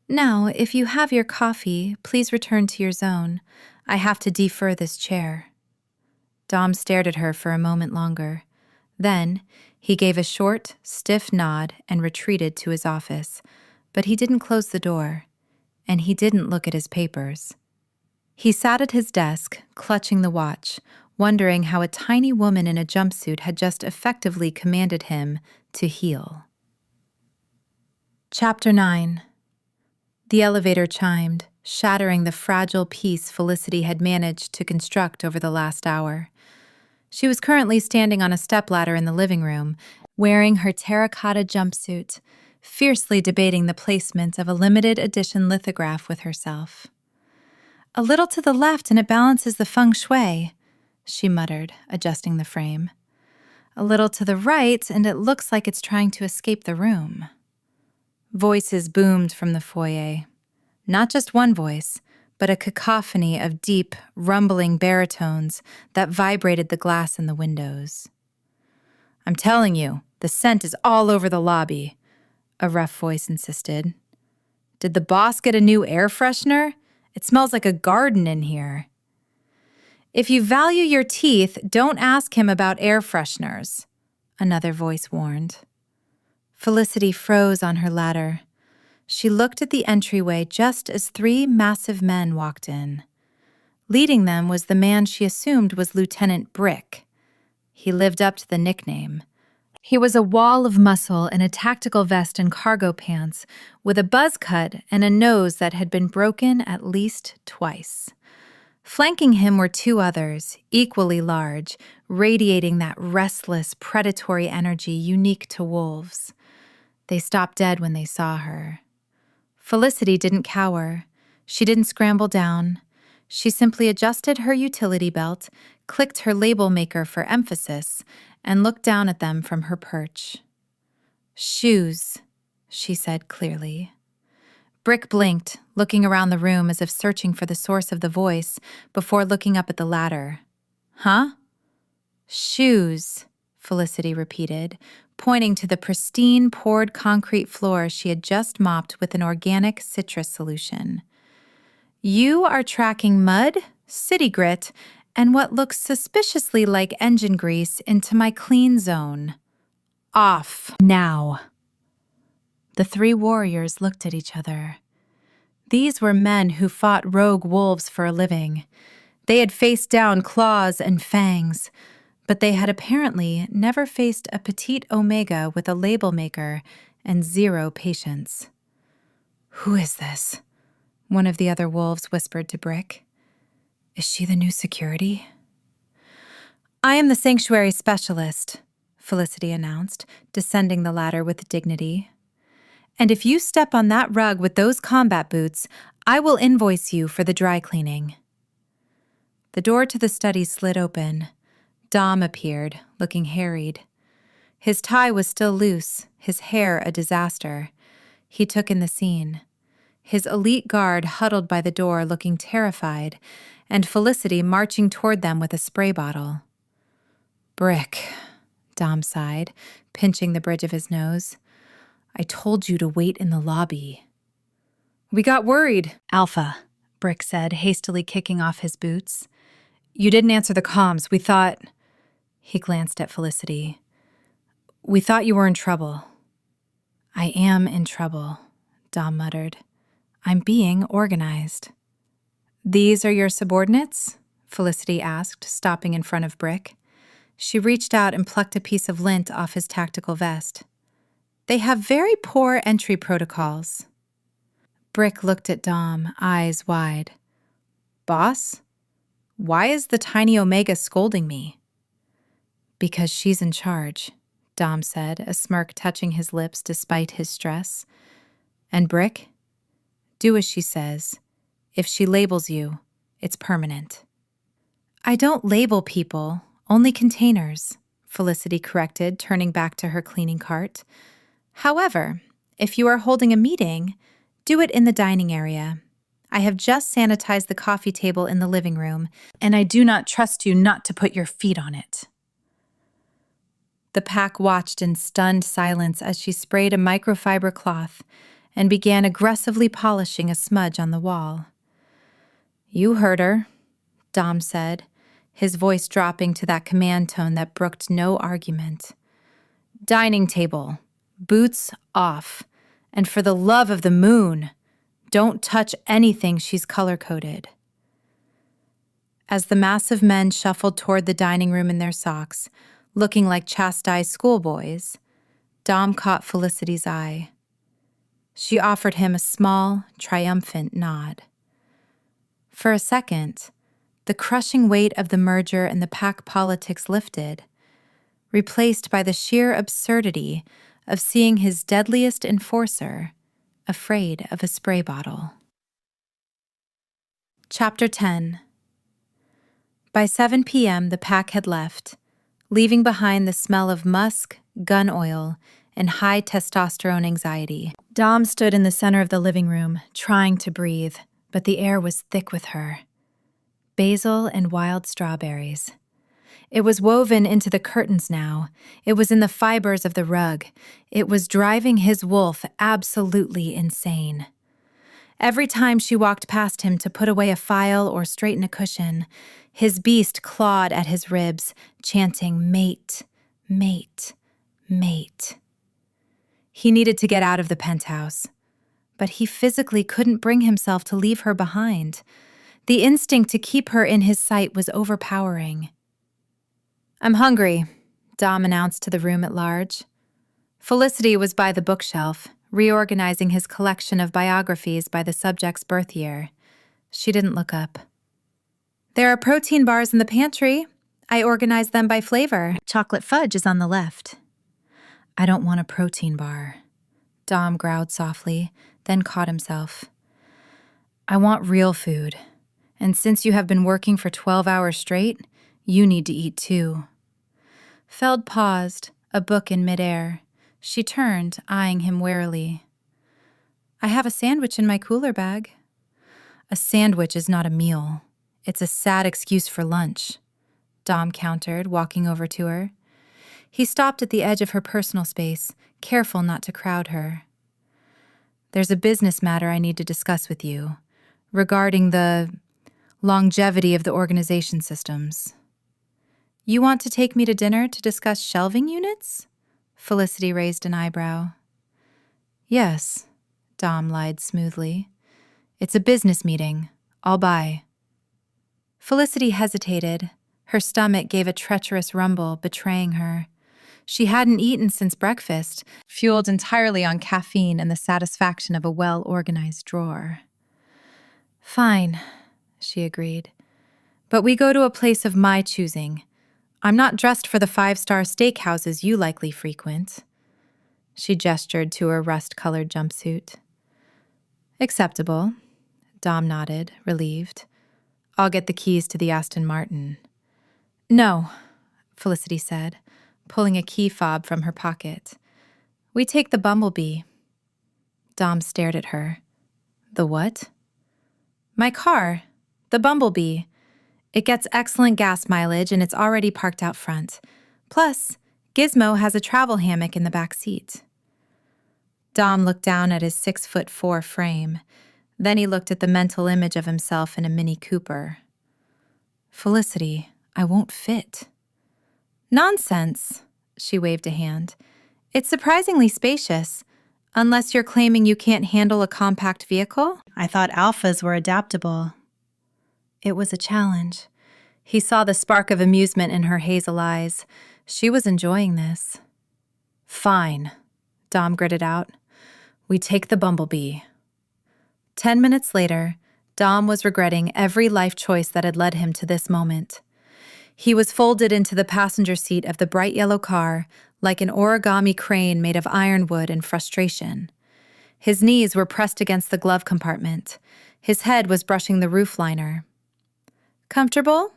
S1: "Now, if you have your coffee, please return to your zone. I have to defer this chair." Dom stared at her for a moment longer. Then, he gave a short, stiff nod and retreated to his office, but he didn't close the door, and he didn't look at his papers. He sat at his desk, clutching the watch, wondering how a tiny woman in a jumpsuit had just effectively commanded him to heal. Chapter 9. The elevator chimed, shattering the fragile peace Felicity had managed to construct over the last hour. She was currently standing on a stepladder in the living room, wearing her terracotta jumpsuit, fiercely debating the placement of a limited edition lithograph with herself. "A little to the left and it balances the feng shui," she muttered, adjusting the frame. "A little to the right and it looks like it's trying to escape the room." Voices boomed from the foyer. Not just one voice, but a cacophony of deep, rumbling baritones that vibrated the glass in the windows. "I'm telling you, the scent is all over the lobby," a rough voice insisted. "Did the boss get a new air freshener? It smells like a garden in here." "If you value your teeth, don't ask him about air fresheners," another voice warned. Felicity froze on her ladder. She looked at the entryway just as 3 massive men walked in. Leading them was the man she assumed was Lieutenant Brick. He lived up to the nickname. He was a wall of muscle in a tactical vest and cargo pants, with a buzz cut and a nose that had been broken at least twice. Flanking him were 2 others, equally large, radiating that restless, predatory energy unique to wolves. They stopped dead when they saw her. Felicity didn't cower. She didn't scramble down. She simply adjusted her utility belt, clicked her label maker for emphasis, and looked down at them from her perch. "Shoes," she said clearly. Brick blinked, looking around the room as if searching for the source of the voice before looking up at the ladder. "Huh?" "Shoes," Felicity repeated, pointing to the pristine poured concrete floor she had just mopped with an organic citrus solution. "You are tracking mud, city grit, and what looks suspiciously like engine grease into my clean zone. off now." The three warriors looked at each other. These were men who fought rogue wolves for a living. They had faced down claws and fangs, but they had apparently never faced a petite omega with a label maker and zero patience. "Who is this?" one of the other wolves whispered to Brick. "Is she the new security?" "I am the sanctuary specialist," Felicity announced, descending the ladder with dignity. "And if you step on that rug with those combat boots, I will invoice you for the dry cleaning." The door to the study slid open. Dom appeared, looking harried. His tie was still loose, his hair a disaster. He took in the scene. His elite guard huddled by the door looking terrified, and Felicity marching toward them with a spray bottle. "Brick," Dom sighed, pinching the bridge of his nose. "I told you to wait in the lobby." "We got worried." "Alpha," Brick said, hastily kicking off his boots. "You didn't answer the comms. We thought—" He glanced at Felicity. "We thought you were in trouble." "I am in trouble," Dom muttered. "I'm being organized." "These are your subordinates?" Felicity asked, stopping in front of Brick. She reached out and plucked a piece of lint off his tactical vest. "They have very poor entry protocols." Brick looked at Dom, eyes wide. "Boss? Why is the tiny Omega scolding me?" "Because she's in charge," Dom said, a smirk touching his lips despite his stress. "And Brick? Do as she says. If she labels you, it's permanent." "I don't label people, only containers," Felicity corrected, turning back to her cleaning cart. "However, if you are holding a meeting, do it in the dining area. I have just sanitized the coffee table in the living room, and I do not trust you not to put your feet on it." The pack watched in stunned silence as she sprayed a microfiber cloth and began aggressively polishing a smudge on the wall. "You heard her," Dom said, his voice dropping to that command tone that brooked no argument. "Dining table, boots off, and for the love of the moon, don't touch anything she's color-coded." As the massive men shuffled toward the dining room in their socks, looking like chastised schoolboys, Dom caught Felicity's eye. She offered him a small, triumphant nod. For a second, the crushing weight of the merger and the pack politics lifted, replaced by the sheer absurdity of seeing his deadliest enforcer afraid of a spray bottle. Chapter 10. By 7 p.m., the pack had left, leaving behind the smell of musk, gun oil, and high testosterone anxiety. Dom stood in the center of the living room, trying to breathe, but the air was thick with her. Basil and wild strawberries. It was woven into the curtains now. It was in the fibers of the rug. It was driving his wolf absolutely insane. Every time she walked past him to put away a file or straighten a cushion, his beast clawed at his ribs, chanting, "Mate, mate, mate." He needed to get out of the penthouse, but he physically couldn't bring himself to leave her behind. The instinct to keep her in his sight was overpowering. "I'm hungry," Dom announced to the room at large. Felicity was by the bookshelf, reorganizing his collection of biographies by the subject's birth year. She didn't look up. "There are protein bars in the pantry. I organized them by flavor. Chocolate fudge is on the left." "I don't want a protein bar," Dom growled softly, then caught himself. "I want real food. And since you have been working for 12 hours straight, you need to eat too." Feld paused, a book in midair. She turned, eyeing him warily. "I have a sandwich in my cooler bag." "A sandwich is not a meal. It's a sad excuse for lunch," Dom countered, walking over to her. He stopped at the edge of her personal space, careful not to crowd her. "There's a business matter I need to discuss with you, regarding the longevity of the organization systems." "You want to take me to dinner to discuss shelving units?" Felicity raised an eyebrow. Yes, Dom lied smoothly. It's a business meeting. I'll buy. Felicity hesitated. Her stomach gave a treacherous rumble, betraying her. She hadn't eaten since breakfast, fueled entirely on caffeine and the satisfaction of a well-organized drawer. Fine, she agreed. But we go to a place of my choosing. I'm not dressed for the 5-star steakhouses you likely frequent. She gestured to her rust-colored jumpsuit. Acceptable. Dom nodded, relieved. I'll get the keys to the Aston Martin. No, Felicity said, pulling a key fob from her pocket. We take the Bumblebee. Dom stared at her. The what? My car. The Bumblebee. It gets excellent gas mileage and it's already parked out front. Plus, Gizmo has a travel hammock in the back seat. Dom looked down at his 6'4" frame. Then he looked at the mental image of himself in a Mini Cooper. Felicity, I won't fit. Nonsense, she waved a hand. It's surprisingly spacious, unless you're claiming you can't handle a compact vehicle. I thought alphas were adaptable. It was a challenge. He saw the spark of amusement in her hazel eyes. She was enjoying this. Fine, Dom gritted out. We take the Bumblebee. 10 minutes later, Dom was regretting every life choice that had led him to this moment. He was folded into the passenger seat of the bright yellow car like an origami crane made of ironwood in frustration. His knees were pressed against the glove compartment. His head was brushing the roof liner. Comfortable?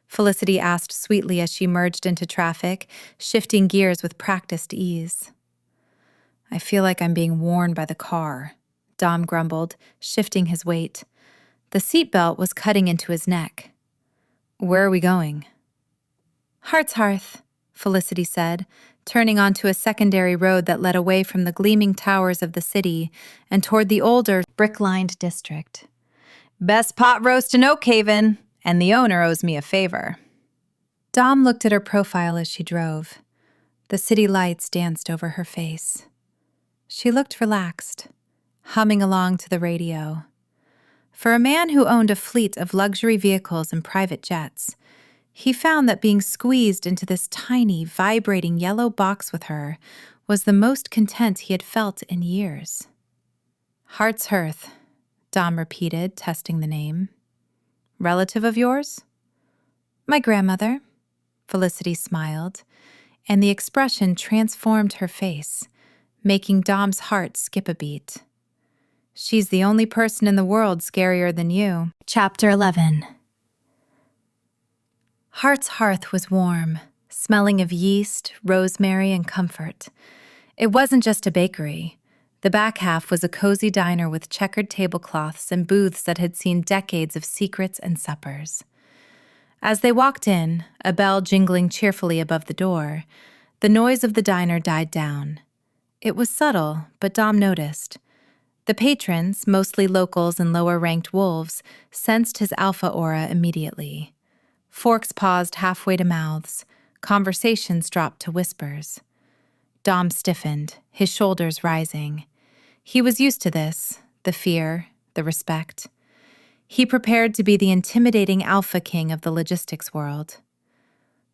S1: Felicity asked sweetly as she merged into traffic, shifting gears with practiced ease. I feel like I'm being worn by the car, Dom grumbled, shifting his weight. The seatbelt was cutting into his neck. Where are we going? Heart's Hearth, Felicity said, turning onto a secondary road that led away from the gleaming towers of the city and toward the older, brick-lined district. Best pot roast in Oak Haven, and the owner owes me a favor. Dom looked at her profile as she drove. The city lights danced over her face. She looked relaxed, humming along to the radio. For a man who owned a fleet of luxury vehicles and private jets, he found that being squeezed into this tiny, vibrating yellow box with her was the most content he had felt in years. Heart's Hearth, Dom repeated, testing the name. Relative of yours? My grandmother, Felicity smiled, and the expression transformed her face, making Dom's heart skip a beat. She's the only person in the world scarier than you. Chapter 11. Heart's Hearth was warm, smelling of yeast, rosemary, and comfort. It wasn't just a bakery. The back half was a cozy diner with checkered tablecloths and booths that had seen decades of secrets and suppers. As they walked in, a bell jingling cheerfully above the door, the noise of the diner died down. It was subtle, but Dom noticed. The patrons, mostly locals and lower-ranked wolves, sensed his alpha aura immediately. Forks paused halfway to mouths. Conversations dropped to whispers. Dom stiffened, his shoulders rising. He was used to this, the fear, the respect. He prepared to be the intimidating alpha king of the logistics world.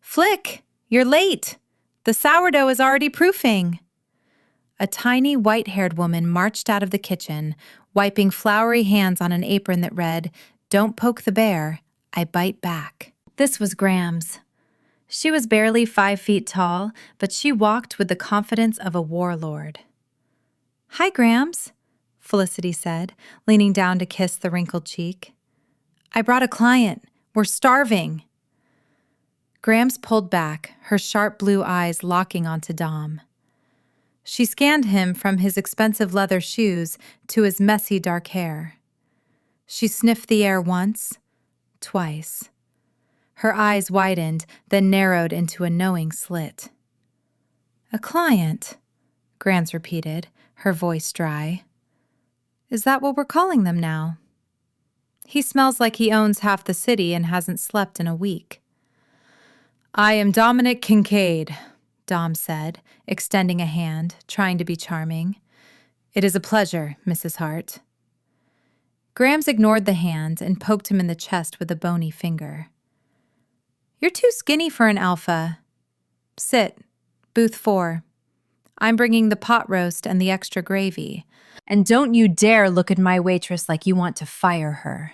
S1: Flick, you're late. The sourdough is already proofing. A tiny, white-haired woman marched out of the kitchen, wiping floury hands on an apron that read, Don't poke the bear, I bite back. This was Grams. She was barely 5 feet tall, but she walked with the confidence of a warlord. Hi, Grams, Felicity said, leaning down to kiss the wrinkled cheek. I brought a client. We're starving. Grams pulled back, her sharp blue eyes locking onto Dom. She scanned him from his expensive leather shoes to his messy dark hair. She sniffed the air once, twice. Her eyes widened, then narrowed into a knowing slit. A client, Grams repeated, her voice dry. Is that what we're calling them now? He smells like he owns half the city and hasn't slept in a week. I am Dominic Kincaid, Dom said, extending a hand, trying to be charming. "It is a pleasure, Mrs. Hart." Grams ignored the hand and poked him in the chest with a bony finger. "You're too skinny for an alpha. Sit. Booth 4. I'm bringing the pot roast and the extra gravy. And don't you dare look at my waitress like you want to fire her."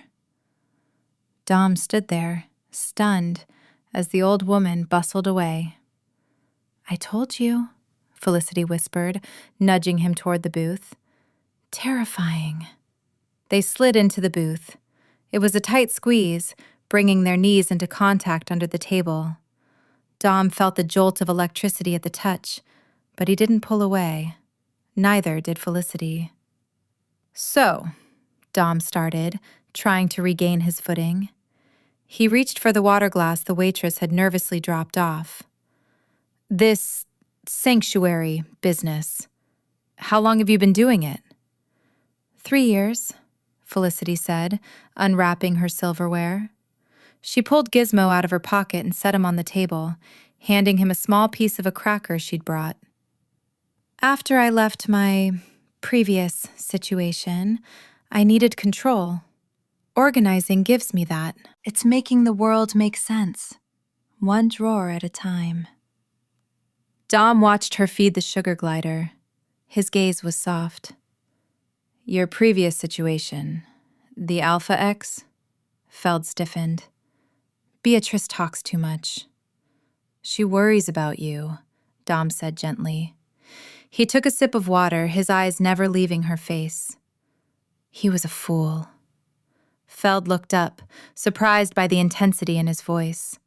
S1: Dom stood there, stunned, as the old woman bustled away. "I told you," Felicity whispered, nudging him toward the booth. "Terrifying." They slid into the booth. It was a tight squeeze, bringing their knees into contact under the table. Dom felt the jolt of electricity at the touch, but he didn't pull away. Neither did Felicity. "So," Dom started, trying to regain his footing. He reached for the water glass the waitress had nervously dropped off. "This sanctuary business, how long have you been doing it?" 3 years, Felicity said, unwrapping her silverware. She pulled Gizmo out of her pocket and set him on the table, handing him a small piece of a cracker she'd brought. "After I left my previous situation, I needed control. Organizing gives me that. It's making the world make sense, one drawer at a time." Dom watched her feed the sugar glider. His gaze was soft. "Your previous situation, the Alpha X?" Feld stiffened. "Beatrice talks too much." "She worries about you," Dom said gently. He took a sip of water, his eyes never leaving her face. He was a fool. Feld looked up, surprised by the intensity in his voice.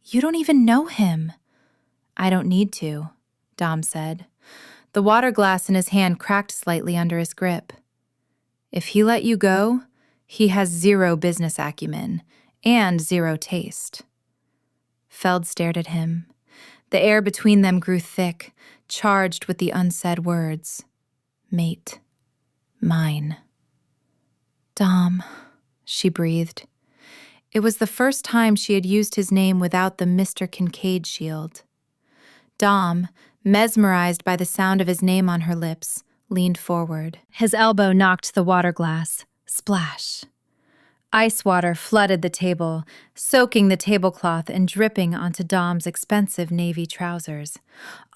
S1: "You don't even know him." "I don't need to," Dom said. The water glass in his hand cracked slightly under his grip. "If he let you go, he has 0 business acumen and 0 taste." Feld stared at him. The air between them grew thick, charged with the unsaid words. "Mate. Mine." "Dom," she breathed. It was the first time she had used his name without the Mr. Kincaid shield. Dom, mesmerized by the sound of his name on her lips, leaned forward. His elbow knocked the water glass. Splash. Ice water flooded the table, soaking the tablecloth and dripping onto Dom's expensive navy trousers.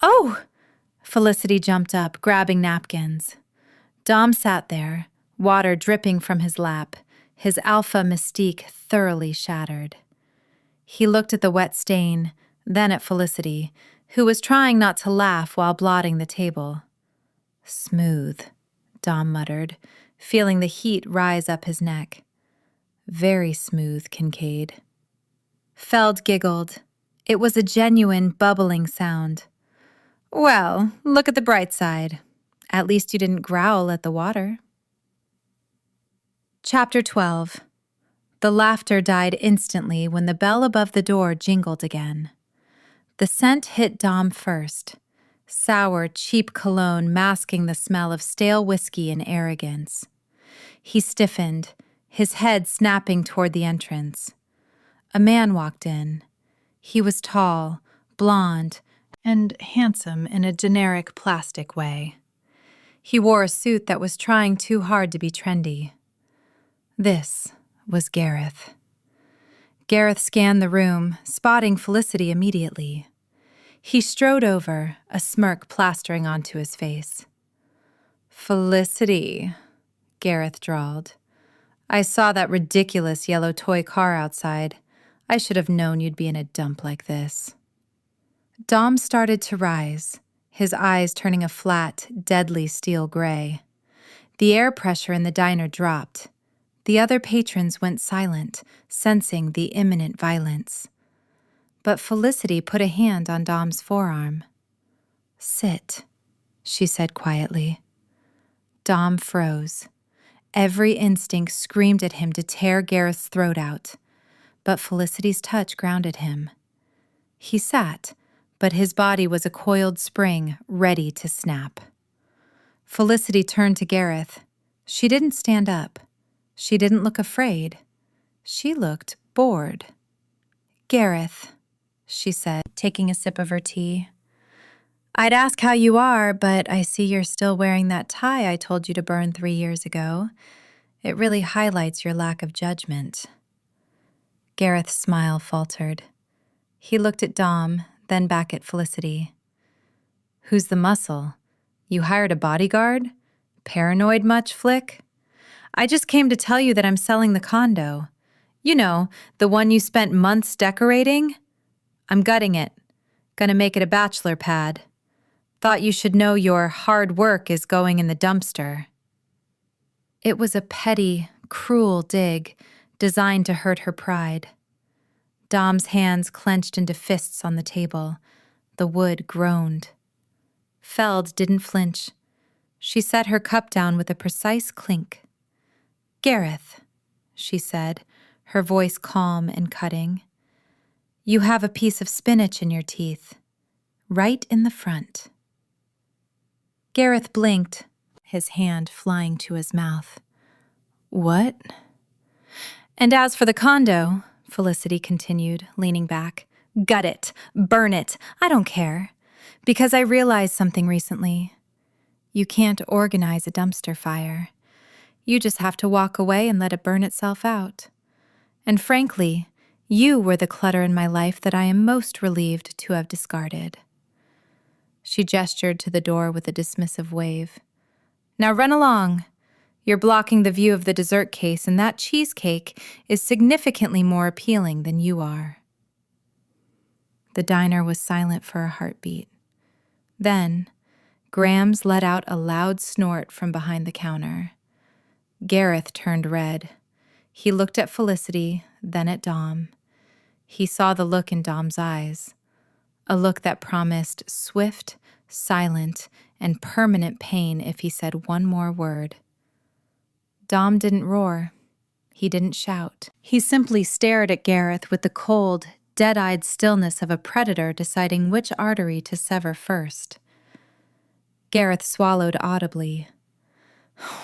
S1: "Oh!" Felicity jumped up, grabbing napkins. Dom sat there, water dripping from his lap, his alpha mystique thoroughly shattered. He looked at the wet stain, then at Felicity, who was trying not to laugh while blotting the table. "Smooth," Dom muttered, feeling the heat rise up his neck. "Very smooth, Kincaid." Feld giggled. It was a genuine, bubbling sound. "Well, look at the bright side. At least you didn't growl at the water." Chapter 12. The laughter died instantly when the bell above the door jingled again. The scent hit Dom first. Sour, cheap cologne masking the smell of stale whiskey and arrogance. He stiffened, his head snapping toward the entrance. A man walked in. He was tall, blonde, and handsome in a generic plastic way. He wore a suit that was trying too hard to be trendy. This was Gareth. Gareth scanned the room, spotting Felicity immediately. He strode over, a smirk plastering onto his face. "Felicity," Gareth drawled. "I saw that ridiculous yellow toy car outside. I should have known you'd be in a dump like this." Dom started to rise, his eyes turning a flat, deadly steel gray. The air pressure in the diner dropped. The other patrons went silent, sensing the imminent violence. But Felicity put a hand on Dom's forearm. "Sit," she said quietly. Dom froze. Every instinct screamed at him to tear Gareth's throat out, but Felicity's touch grounded him. He sat, but his body was a coiled spring, ready to snap. Felicity turned to Gareth. She didn't stand up. She didn't look afraid. She looked bored. "Gareth," she said, taking a sip of her tea. I'd ask how you are, but I see you're still wearing that tie I told you to burn 3 years ago. It really highlights your lack of judgment. Gareth's smile faltered. He looked at Dom, then back at Felicity. Who's the muscle? You hired a bodyguard? Paranoid much, Flick? I just came to tell you that I'm selling the condo. You know, the one you spent months decorating? I'm gutting it. Gonna make it a bachelor pad. Thought you should know your hard work is going in the dumpster. It was a petty, cruel dig designed to hurt her pride. Dom's hands clenched into fists on the table. The wood groaned. Feld didn't flinch. She set her cup down with a precise clink. Gareth, she said, her voice calm and cutting. You have a piece of spinach in your teeth, right in the front. Gareth blinked, his hand flying to his mouth. What? And as for the condo, Felicity continued, leaning back, gut it, burn it, I don't care. Because I realized something recently. You can't organize a dumpster fire. You just have to walk away and let it burn itself out. And frankly, you were the clutter in my life that I am most relieved to have discarded. She gestured to the door with a dismissive wave. Now run along. You're blocking the view of the dessert case, and that cheesecake is significantly more appealing than you are. The diner was silent for a heartbeat. Then, Grams let out a loud snort from behind the counter. Gareth turned red. He looked at Felicity, then at Dom. He saw the look in Dom's eyes, a look that promised swift, silent, and permanent pain if he said one more word. Dom didn't roar. He didn't shout. He simply stared at Gareth with the cold, dead-eyed stillness of a predator deciding which artery to sever first. Gareth swallowed audibly.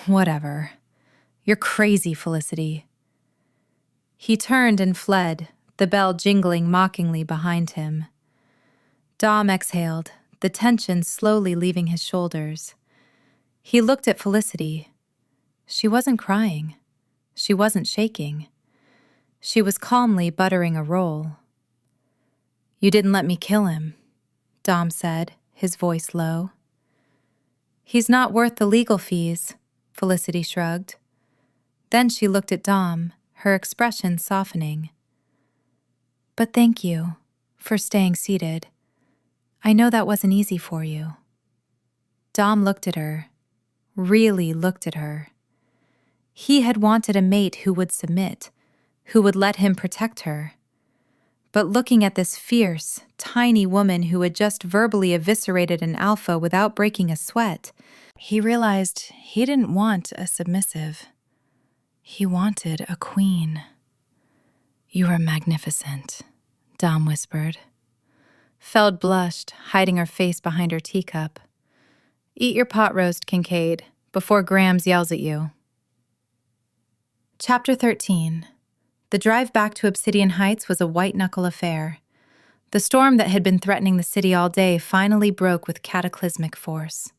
S1: Whatever. You're crazy, Felicity. He turned and fled, the bell jingling mockingly behind him. Dom exhaled, the tension slowly leaving his shoulders. He looked at Felicity. She wasn't crying. She wasn't shaking. She was calmly buttering a roll. You didn't let me kill him, Dom said, his voice low. He's not worth the legal fees, Felicity shrugged. Then she looked at Dom, her expression softening. But thank you for staying seated. I know that wasn't easy for you. Dom looked at her, really looked at her. He had wanted a mate who would submit, who would let him protect her. But looking at this fierce, tiny woman who had just verbally eviscerated an alpha without breaking a sweat, he realized he didn't want a submissive. He wanted a queen. You are magnificent, Dom whispered. Feld blushed, hiding her face behind her teacup. Eat your pot roast, Kincaid, before Grams yells at you. Chapter 13. The drive back to Obsidian Heights was a white-knuckle affair. The storm that had been threatening the city all day finally broke with cataclysmic force.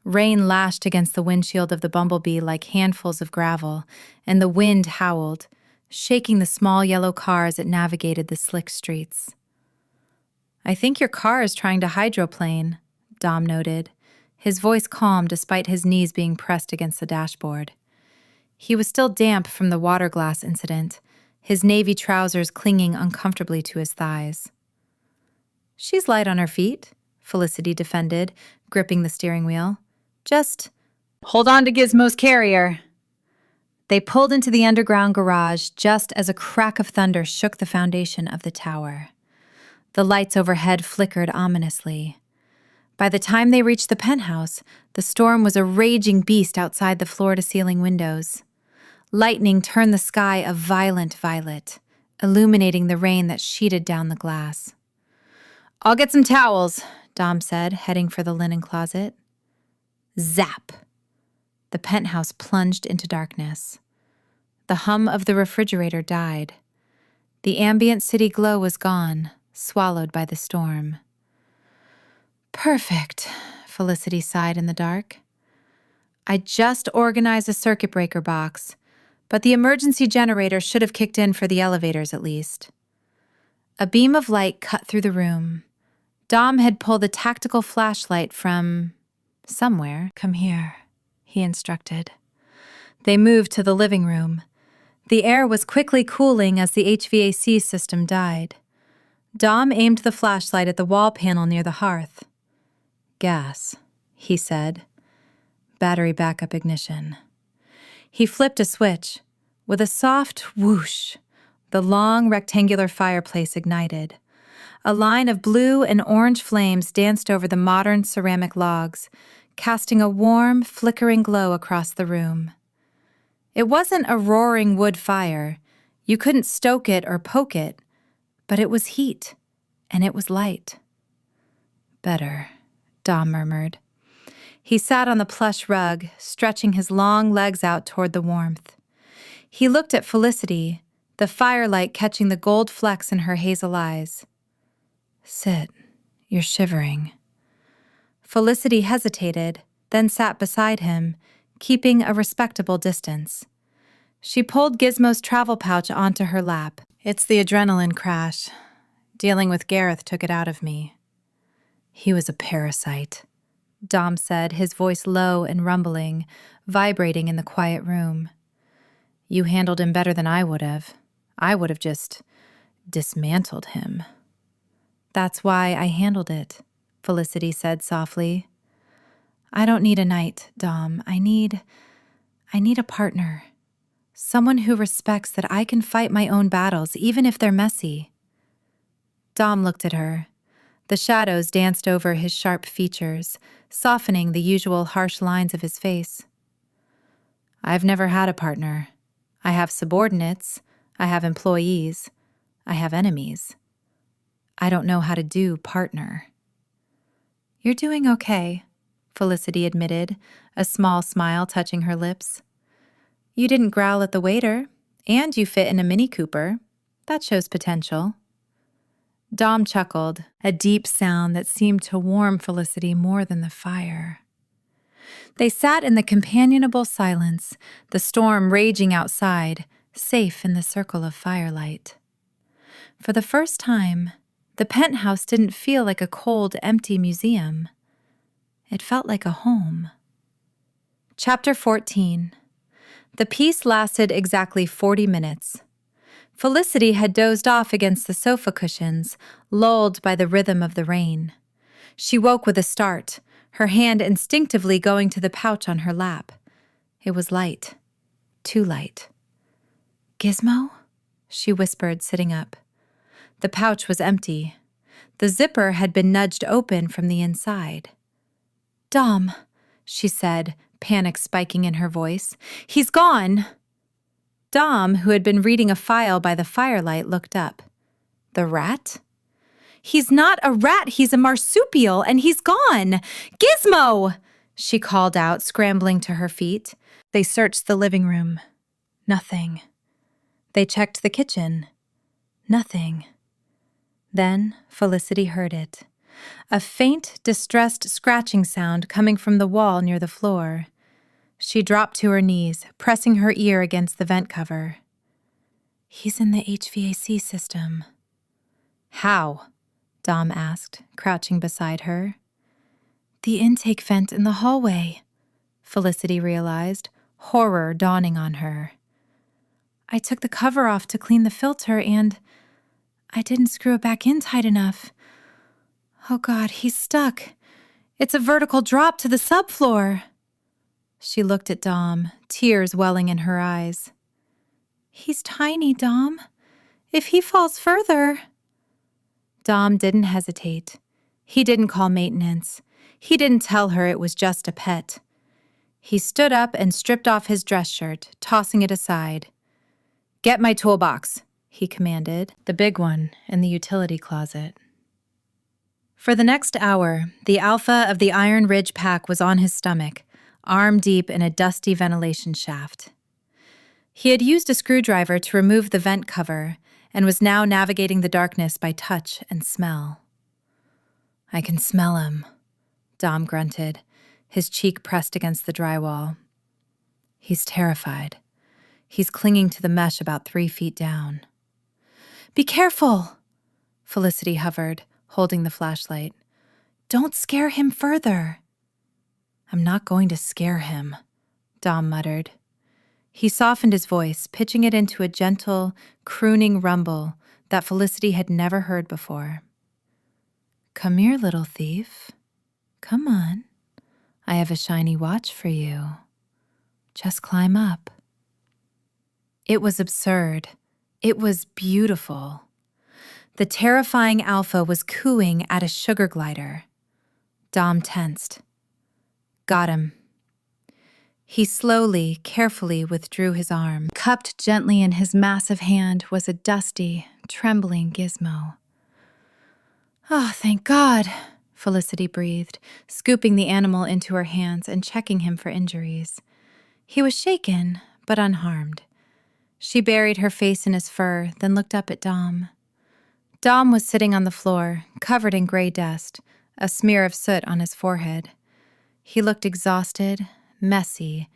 S1: Rain lashed against the windshield of the Bumblebee like handfuls of gravel, and the wind howled, shaking the small yellow car as it navigated the slick streets. I think your car is trying to hydroplane, Dom noted, his voice calm despite his knees being pressed against the dashboard. He was still damp from the water glass incident, his navy trousers clinging uncomfortably to his thighs. She's light on her feet, Felicity defended, gripping the steering wheel. Just hold on to Gizmo's carrier. They pulled into the underground garage just as a crack of thunder shook the foundation of the tower. The lights overhead flickered ominously. By the time they reached the penthouse, the storm was a raging beast outside the floor-to-ceiling windows. Lightning turned the sky a violent violet, illuminating the rain that sheeted down the glass. I'll get some towels, Dom said, heading for the linen closet. Zap! The penthouse plunged into darkness. The hum of the refrigerator died. The ambient city glow was gone, swallowed by the storm. Perfect, Felicity sighed in the dark. I just organized a circuit breaker box, but the emergency generator should have kicked in for the elevators at least. A beam of light cut through the room. Dom had pulled a tactical flashlight from somewhere. Come here, he instructed. They moved to the living room. The air was quickly cooling as the HVAC system died. Dom aimed the flashlight at the wall panel near the hearth. Gas, he said. Battery backup ignition. He flipped a switch. With a soft whoosh, the long rectangular fireplace ignited. A line of blue and orange flames danced over the modern ceramic logs, casting a warm, flickering glow across the room. It wasn't a roaring wood fire. You couldn't stoke it or poke it, but it was heat, and it was light. Better, Dom murmured. He sat on the plush rug, stretching his long legs out toward the warmth. He looked at Felicity, the firelight catching the gold flecks in her hazel eyes. Sit, you're shivering. Felicity hesitated, then sat beside him, keeping a respectable distance. She pulled Gizmo's travel pouch onto her lap. It's the adrenaline crash. Dealing with Gareth took it out of me. He was a parasite, Dom said, his voice low and rumbling, vibrating in the quiet room. You handled him better than I would have. I would have just dismantled him. That's why I handled it, Felicity said softly. I don't need a knight, Dom. I need a partner. Someone who respects that I can fight my own battles, even if they're messy. Dom looked at her. The shadows danced over his sharp features, softening the usual harsh lines of his face. I've never had a partner. I have subordinates. I have employees. I have enemies. I don't know how to do partner. You're doing okay, Felicity admitted, a small smile touching her lips. You didn't growl at the waiter, and you fit in a Mini Cooper. That shows potential. Dom chuckled, a deep sound that seemed to warm Felicity more than the fire. They sat in the companionable silence, the storm raging outside, safe in the circle of firelight. For the first time, the penthouse didn't feel like a cold, empty museum. It felt like a home. Chapter 14. The piece lasted exactly 40 minutes. Felicity had dozed off against the sofa cushions, lulled by the rhythm of the rain. She woke with a start, her hand instinctively going to the pouch on her lap. It was light. Too light. Gizmo? She whispered, sitting up. The pouch was empty. The zipper had been nudged open from the inside. Dom, she said, panic spiking in her voice. He's gone! Dom, who had been reading a file by the firelight, looked up. The rat? He's not a rat, he's a marsupial, and he's gone! Gizmo! She called out, scrambling to her feet. They searched the living room. Nothing. They checked the kitchen. Nothing. Then Felicity heard it. A faint, distressed scratching sound coming from the wall near the floor. She dropped to her knees, pressing her ear against the vent cover. He's in the HVAC system. How? Dom asked, crouching beside her. The intake vent in the hallway, Felicity realized, horror dawning on her. I took the cover off to clean the filter and I didn't screw it back in tight enough. Oh God, he's stuck. It's a vertical drop to the subfloor. She looked at Dom, tears welling in her eyes. He's tiny, Dom. If he falls further... Dom didn't hesitate. He didn't call maintenance. He didn't tell her it was just a pet. He stood up and stripped off his dress shirt, tossing it aside. Get my toolbox, he commanded, the big one in the utility closet. For the next hour, the alpha of the Iron Ridge pack was on his stomach, arm deep in a dusty ventilation shaft. He had used a screwdriver to remove the vent cover and was now navigating the darkness by touch and smell. I can smell him, Dom grunted, his cheek pressed against the drywall. He's terrified. He's clinging to the mesh about 3 feet down. Be careful! Felicity hovered, holding the flashlight. Don't scare him further. I'm not going to scare him, Dom muttered. He softened his voice, pitching it into a gentle, crooning rumble that Felicity had never heard before. Come here, little thief. Come on. I have a shiny watch for you. Just climb up. It was absurd. It was beautiful. The terrifying alpha was cooing at a sugar glider. Dom tensed. Got him. He slowly, carefully withdrew his arm. Cupped gently in his massive hand was a dusty, trembling Gizmo. Oh, thank God, Felicity breathed, scooping the animal into her hands and checking him for injuries. He was shaken, but unharmed. She buried her face in his fur, then looked up at Dom. Dom was sitting on the floor, covered in gray dust, a smear of soot on his forehead. He looked exhausted, messy,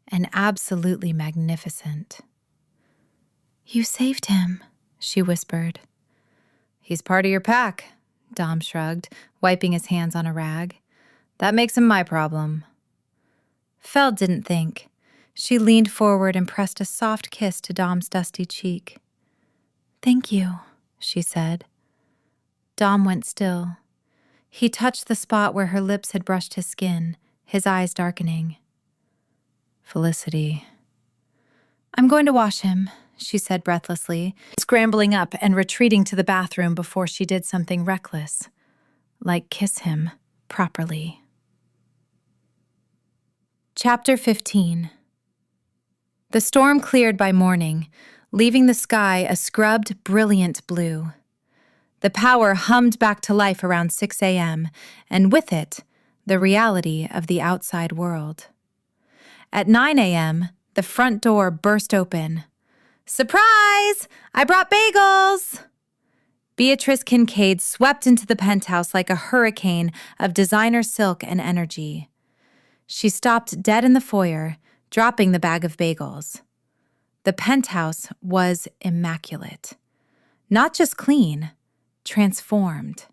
S1: and absolutely magnificent. You saved him, she whispered. He's part of your pack, Dom shrugged, wiping his hands on a rag. That makes him my problem. Feld didn't think. She leaned forward and pressed a soft kiss to Dom's dusty cheek. Thank you, she said. Dom went still. He touched the spot where her lips had brushed his skin, his eyes darkening. Felicity. I'm going to wash him, she said breathlessly, scrambling up and retreating to the bathroom before she did something reckless, like kiss him properly. Chapter 15. The storm cleared by morning, leaving the sky a scrubbed, brilliant blue. The power hummed back to life around 6 a.m., and with it, the reality of the outside world. At 9 a.m., the front door burst open. Surprise! I brought bagels! Beatrice Kincaid swept into the penthouse like a hurricane of designer silk and energy. She stopped dead in the foyer, dropping the bag of bagels. The penthouse was immaculate. Not just clean, transformed.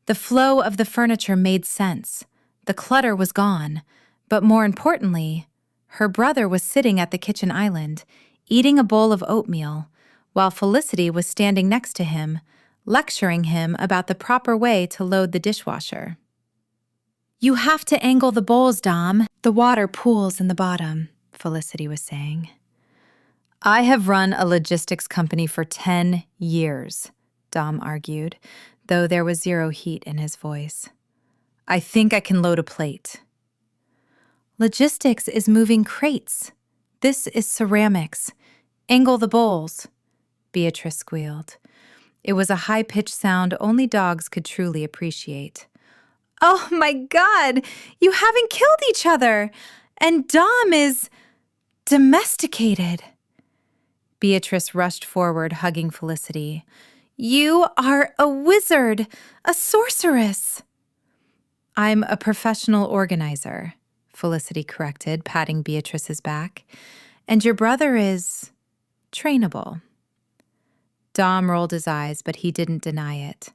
S1: The flow of the furniture made sense. The clutter was gone. But more importantly, her brother was sitting at the kitchen island, eating a bowl of oatmeal, while Felicity was standing next to him, lecturing him about the proper way to load the dishwasher. You have to angle the bowls, Dom. The water pools in the bottom, Felicity was saying. I have run a logistics company for 10 years, Dom argued, though there was zero heat in his voice. I think I can load a plate. Logistics is moving crates. This is ceramics. Angle the bowls, Beatrice squealed. It was a high-pitched sound only dogs could truly appreciate. Oh my God, you haven't killed each other, and Dom is domesticated. Beatrice rushed forward, hugging Felicity. You are a wizard, a sorceress. I'm a professional organizer, Felicity corrected, patting Beatrice's back. And your brother is trainable. Dom rolled his eyes, but he didn't deny it.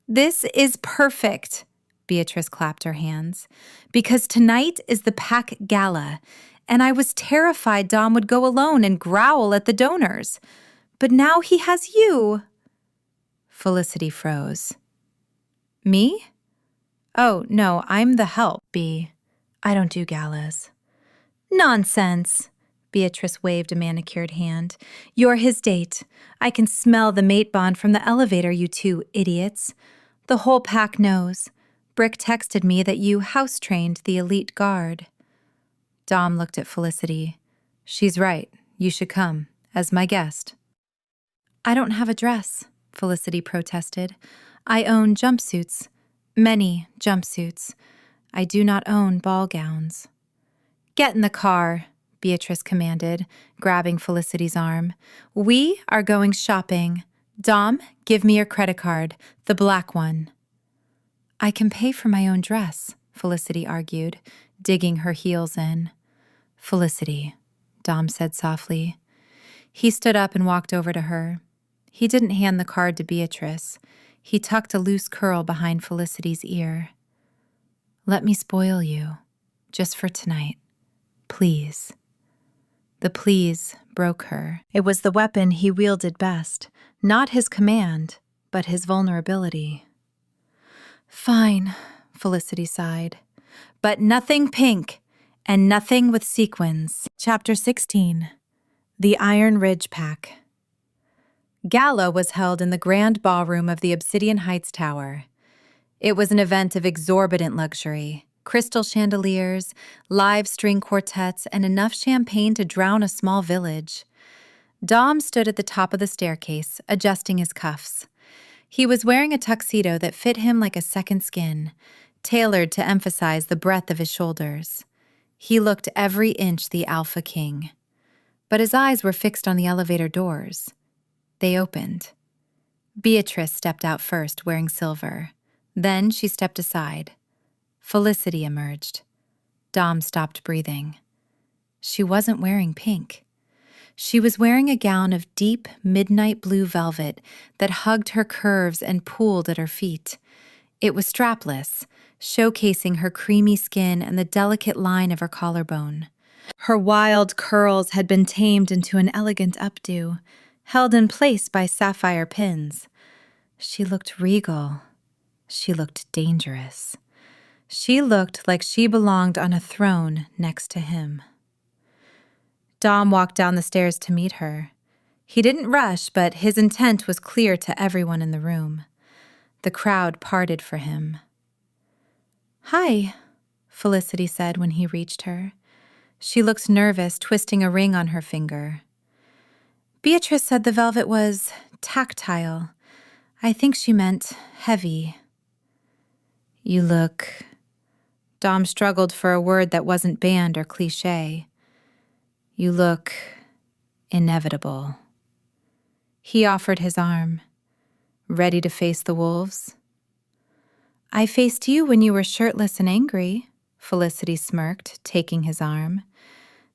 S1: This is perfect, Beatrice clapped her hands, because tonight is the pack gala, and I was terrified Dom would go alone and growl at the donors. But now he has you. Felicity froze. Me? Oh, no, I'm the help, Bea. I don't do galas. Nonsense. Beatrice waved a manicured hand. You're his date. I can smell the mate bond from the elevator, you two idiots. The whole pack knows. Brick texted me that you house-trained the elite guard. Dom looked at Felicity. She's right. You should come, as my guest. I don't have a dress, Felicity protested. I own jumpsuits. Many jumpsuits. I do not own ball gowns. Get in the car, Beatrice commanded, grabbing Felicity's arm. We are going shopping. Dom, give me your credit card, the black one. I can pay for my own dress, Felicity argued, digging her heels in. Felicity, Dom said softly. He stood up and walked over to her. He didn't hand the card to Beatrice. He tucked a loose curl behind Felicity's ear. Let me spoil you, just for tonight. Please. The please broke her. It was the weapon he wielded best, not his command, but his vulnerability. Fine, Felicity sighed. But nothing pink, and nothing with sequins. Chapter 16. The Iron Ridge Pack. Gala was held in the grand ballroom of the Obsidian Heights Tower. It was an event of exorbitant luxury. Crystal chandeliers, live string quartets, and enough champagne to drown a small village. Dom stood at the top of the staircase, adjusting his cuffs. He was wearing a tuxedo that fit him like a second skin, tailored to emphasize the breadth of his shoulders. He looked every inch the alpha king. But his eyes were fixed on the elevator doors. They opened. Beatrice stepped out first, wearing silver. Then she stepped aside. Felicity emerged. Dom stopped breathing. She wasn't wearing pink. She was wearing a gown of deep midnight blue velvet that hugged her curves and pooled at her feet. It was strapless, showcasing her creamy skin and the delicate line of her collarbone. Her wild curls had been tamed into an elegant updo, held in place by sapphire pins. She looked regal. She looked dangerous. She looked like she belonged on a throne next to him. Dom walked down the stairs to meet her. He didn't rush, but his intent was clear to everyone in the room. The crowd parted for him. Hi, Felicity said when he reached her. She looked nervous, twisting a ring on her finger. Beatrice said the velvet was tactile. I think she meant heavy. You look... Dom struggled for a word that wasn't banned or cliché. You look inevitable. He offered his arm. Ready to face the wolves? I faced you when you were shirtless and angry, Felicity smirked, taking his arm.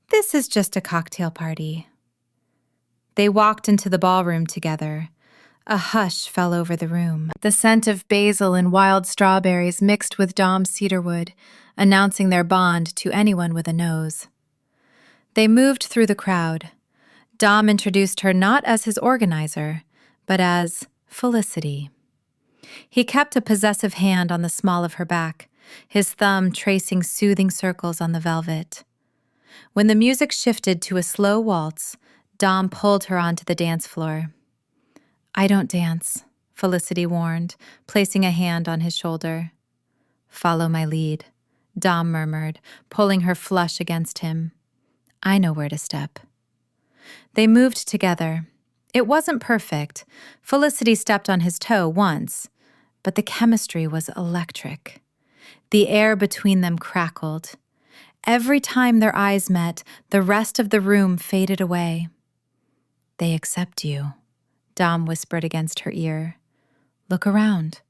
S1: This is just a cocktail party. They walked into the ballroom together. A hush fell over the room. The scent of basil and wild strawberries mixed with Dom's cedarwood, announcing their bond to anyone with a nose. They moved through the crowd. Dom introduced her not as his organizer, but as Felicity. He kept a possessive hand on the small of her back, his thumb tracing soothing circles on the velvet. When the music shifted to a slow waltz, Dom pulled her onto the dance floor. I don't dance, Felicity warned, placing a hand on his shoulder. Follow my lead, Dom murmured, pulling her flush against him. I know where to step. They moved together. It wasn't perfect. Felicity stepped on his toe once, but the chemistry was electric. The air between them crackled. Every time their eyes met, the rest of the room faded away. They accept you, Dom whispered against her ear. Look around.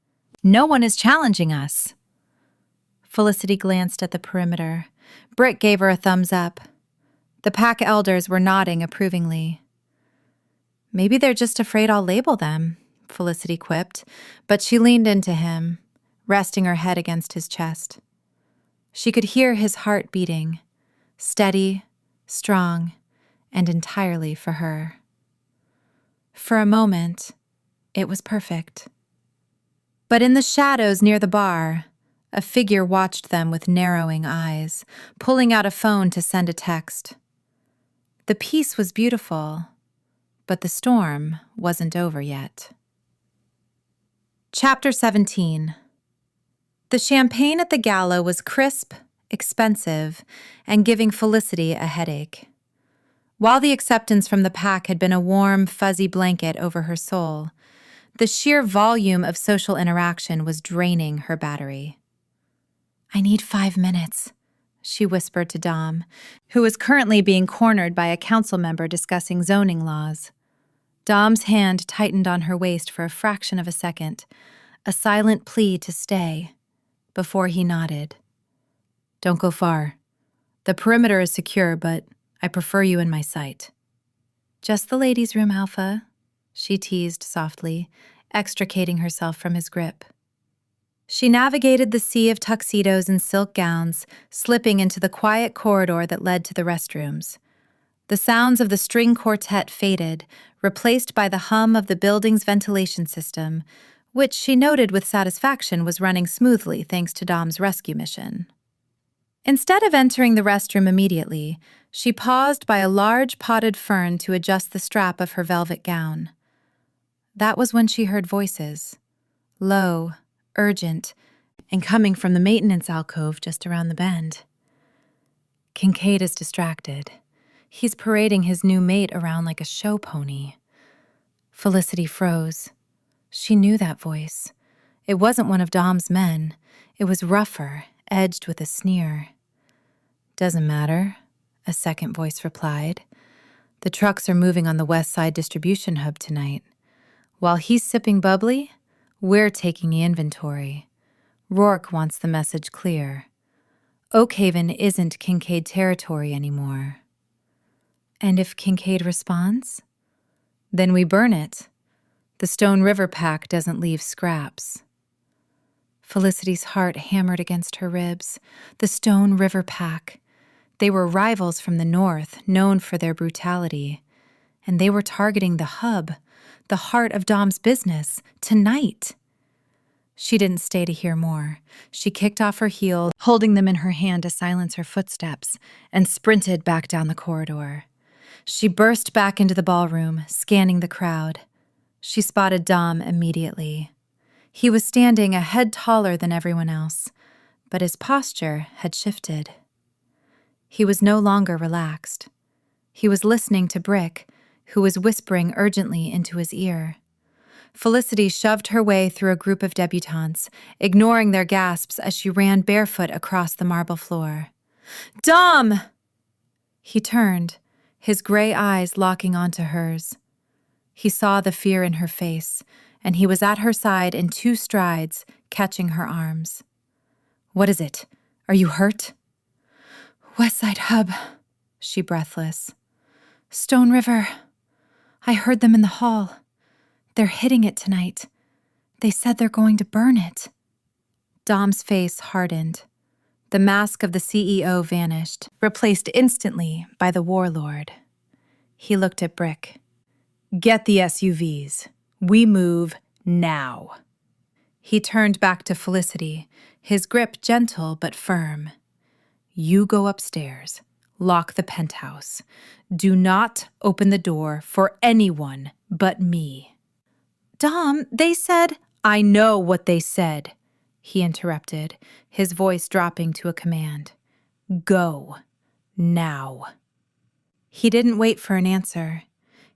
S1: No one is challenging us. Felicity glanced at the perimeter. Britt gave her a thumbs up. The pack elders were nodding approvingly. Maybe they're just afraid I'll label them, Felicity quipped, but she leaned into him, resting her head against his chest. She could hear his heart beating, steady, strong, and entirely for her. For a moment, it was perfect. But in the shadows near the bar, a figure watched them with narrowing eyes, pulling out a phone to send a text. The piece was beautiful, but the storm wasn't over yet. Chapter 17. The champagne at the gala was crisp, expensive, and giving Felicity a headache. While the acceptance from the pack had been a warm, fuzzy blanket over her soul, the sheer volume of social interaction was draining her battery. I need 5 minutes, she whispered to Dom, who was currently being cornered by a council member discussing zoning laws. Dom's hand tightened on her waist for a fraction of a second, a silent plea to stay, before he nodded. Don't go far. The perimeter is secure, but I prefer you in my sight. Just the ladies' room, Alpha, she teased softly, extricating herself from his grip. She navigated the sea of tuxedos and silk gowns, slipping into the quiet corridor that led to the restrooms. The sounds of the string quartet faded, replaced by the hum of the building's ventilation system, which she noted with satisfaction was running smoothly thanks to Dom's rescue mission. Instead of entering the restroom immediately, she paused by a large potted fern to adjust the strap of her velvet gown. That was when she heard voices, low, urgent, and coming from the maintenance alcove just around the bend. Kincaid is distracted. He's parading his new mate around like a show pony. Felicity froze. She knew that voice. It wasn't one of Dom's men. It was rougher, edged with a sneer. Doesn't matter, a second voice replied. The trucks are moving on the West Side distribution hub tonight. While he's sipping bubbly, we're taking the inventory. Rourke wants the message clear. Oakhaven isn't Kincaid territory anymore. And if Kincaid responds? Then we burn it. The Stone River pack doesn't leave scraps. Felicity's heart hammered against her ribs. The Stone River pack. They were rivals from the north, known for their brutality. And they were targeting the hub, the heart of Dom's business, tonight. She didn't stay to hear more. She kicked off her heels, holding them in her hand to silence her footsteps, and sprinted back down the corridor. She burst back into the ballroom, scanning the crowd. She spotted Dom immediately. He was standing a head taller than everyone else, but his posture had shifted. He was no longer relaxed. He was listening to Brick, who was whispering urgently into his ear. Felicity shoved her way through a group of debutantes, ignoring their gasps as she ran barefoot across the marble floor. "Dom!" He turned, his gray eyes locking onto hers. He saw the fear in her face, and he was at her side in 2 strides, catching her arms. "What is it? Are you hurt?" "West Side Hub," she breathless. "Stone River. I heard them in the hall. They're hitting it tonight. They said they're going to burn it." Dom's face hardened. The mask of the CEO vanished, replaced instantly by the warlord. He looked at Brick. "Get the SUVs. We move now." He turned back to Felicity, his grip gentle but firm. "You go upstairs. Lock the penthouse. Do not open the door for anyone but me." "Dom, they said—" "I know what they said," he interrupted, his voice dropping to a command. "Go. Now." He didn't wait for an answer.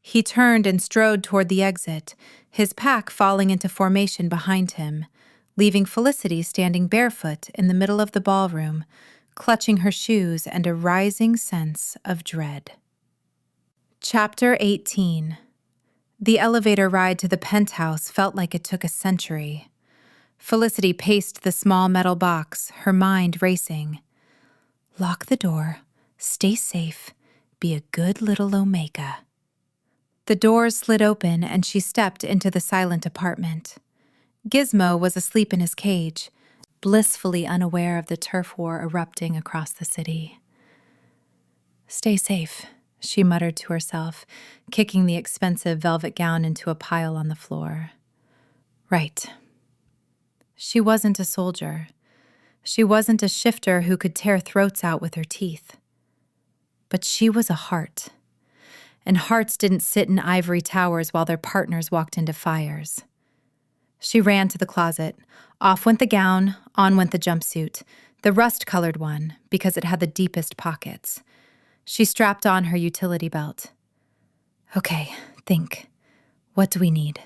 S1: He turned and strode toward the exit, his pack falling into formation behind him, leaving Felicity standing barefoot in the middle of the ballroom, clutching her shoes and a rising sense of dread. Chapter 18. The elevator ride to the penthouse felt like it took a century. Felicity paced the small metal box, her mind racing. Lock the door, stay safe, be a good little Omega. The doors slid open and she stepped into the silent apartment. Gizmo was asleep in his cage, blissfully unaware of the turf war erupting across the city. "Stay safe," she muttered to herself, kicking the expensive velvet gown into a pile on the floor. Right. She wasn't a soldier. She wasn't a shifter who could tear throats out with her teeth. But she was a heart. And hearts didn't sit in ivory towers while their partners walked into fires. She ran to the closet. Off went the gown, on went the jumpsuit, the rust-colored one because it had the deepest pockets. She strapped on her utility belt. "Okay, think. What do we need?"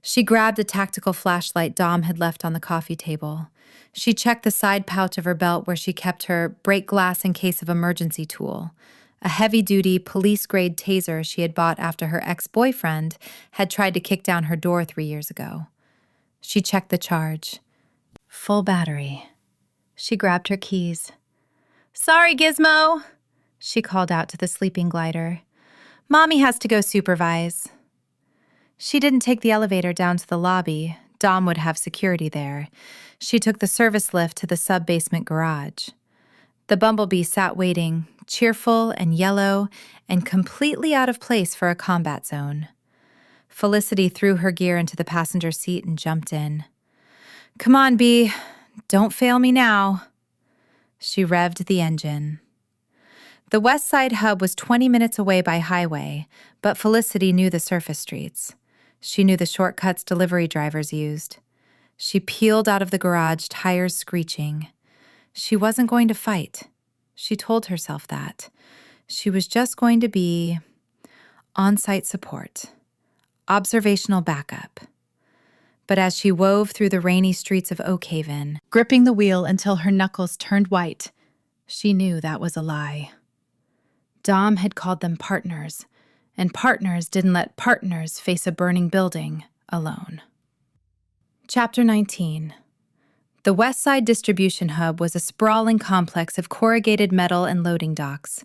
S1: She grabbed a tactical flashlight Dom had left on the coffee table. She checked the side pouch of her belt where she kept her break glass in case of emergency tool, a heavy-duty, police-grade taser she had bought after her ex-boyfriend had tried to kick down her door 3 years ago. She checked the charge. Full battery. She grabbed her keys. "Sorry, Gizmo," she called out to the sleeping glider. "Mommy has to go supervise." She didn't take the elevator down to the lobby. Dom would have security there. She took the service lift to the sub-basement garage. The Bumblebee sat waiting, cheerful and yellow and completely out of place for a combat zone. Felicity threw her gear into the passenger seat and jumped in. "Come on, Bee. Don't fail me now." She revved the engine. The West Side hub was 20 minutes away by highway, but Felicity knew the surface streets. She knew the shortcuts delivery drivers used. She peeled out of the garage, tires screeching. She wasn't going to fight. She told herself that. She was just going to be on-site support, observational backup. But as she wove through the rainy streets of Oakhaven, gripping the wheel until her knuckles turned white, she knew that was a lie. Dom had called them partners, and partners didn't let partners face a burning building alone. Chapter 19. The West Side Distribution Hub was a sprawling complex of corrugated metal and loading docks.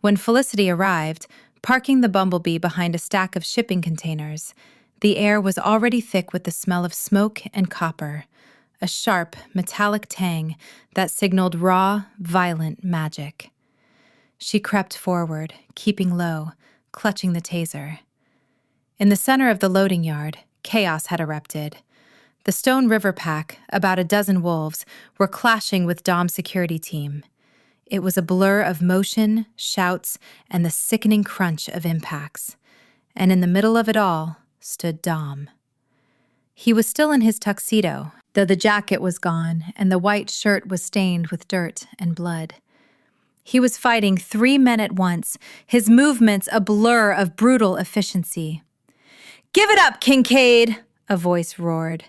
S1: When Felicity arrived, parking the Bumblebee behind a stack of shipping containers, the air was already thick with the smell of smoke and copper, a sharp, metallic tang that signaled raw, violent magic. She crept forward, keeping low, clutching the taser. In the center of the loading yard, chaos had erupted. The Stone River Pack, about a dozen wolves, were clashing with Dom's security team. It was a blur of motion, shouts, and the sickening crunch of impacts. And in the middle of it all stood Dom. He was still in his tuxedo, though the jacket was gone and the white shirt was stained with dirt and blood. He was fighting 3 men at once, his movements a blur of brutal efficiency. "Give it up, Kincaid!" a voice roared.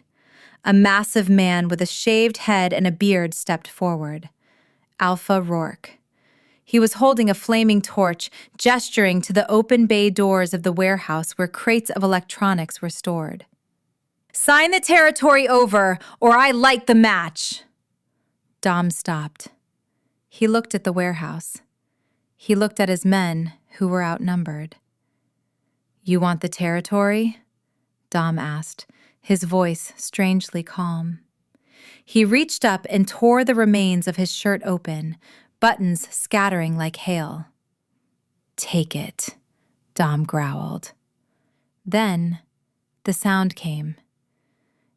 S1: A massive man with a shaved head and a beard stepped forward. Alpha Rourke. He was holding a flaming torch, gesturing to the open bay doors of the warehouse where crates of electronics were stored. "Sign the territory over, or I light the match!" Dom stopped. He looked at the warehouse. He looked at his men, who were outnumbered. "You want the territory?" Dom asked, his voice strangely calm. He reached up and tore the remains of his shirt open, buttons scattering like hail. "Take it," Dom growled. Then the sound came.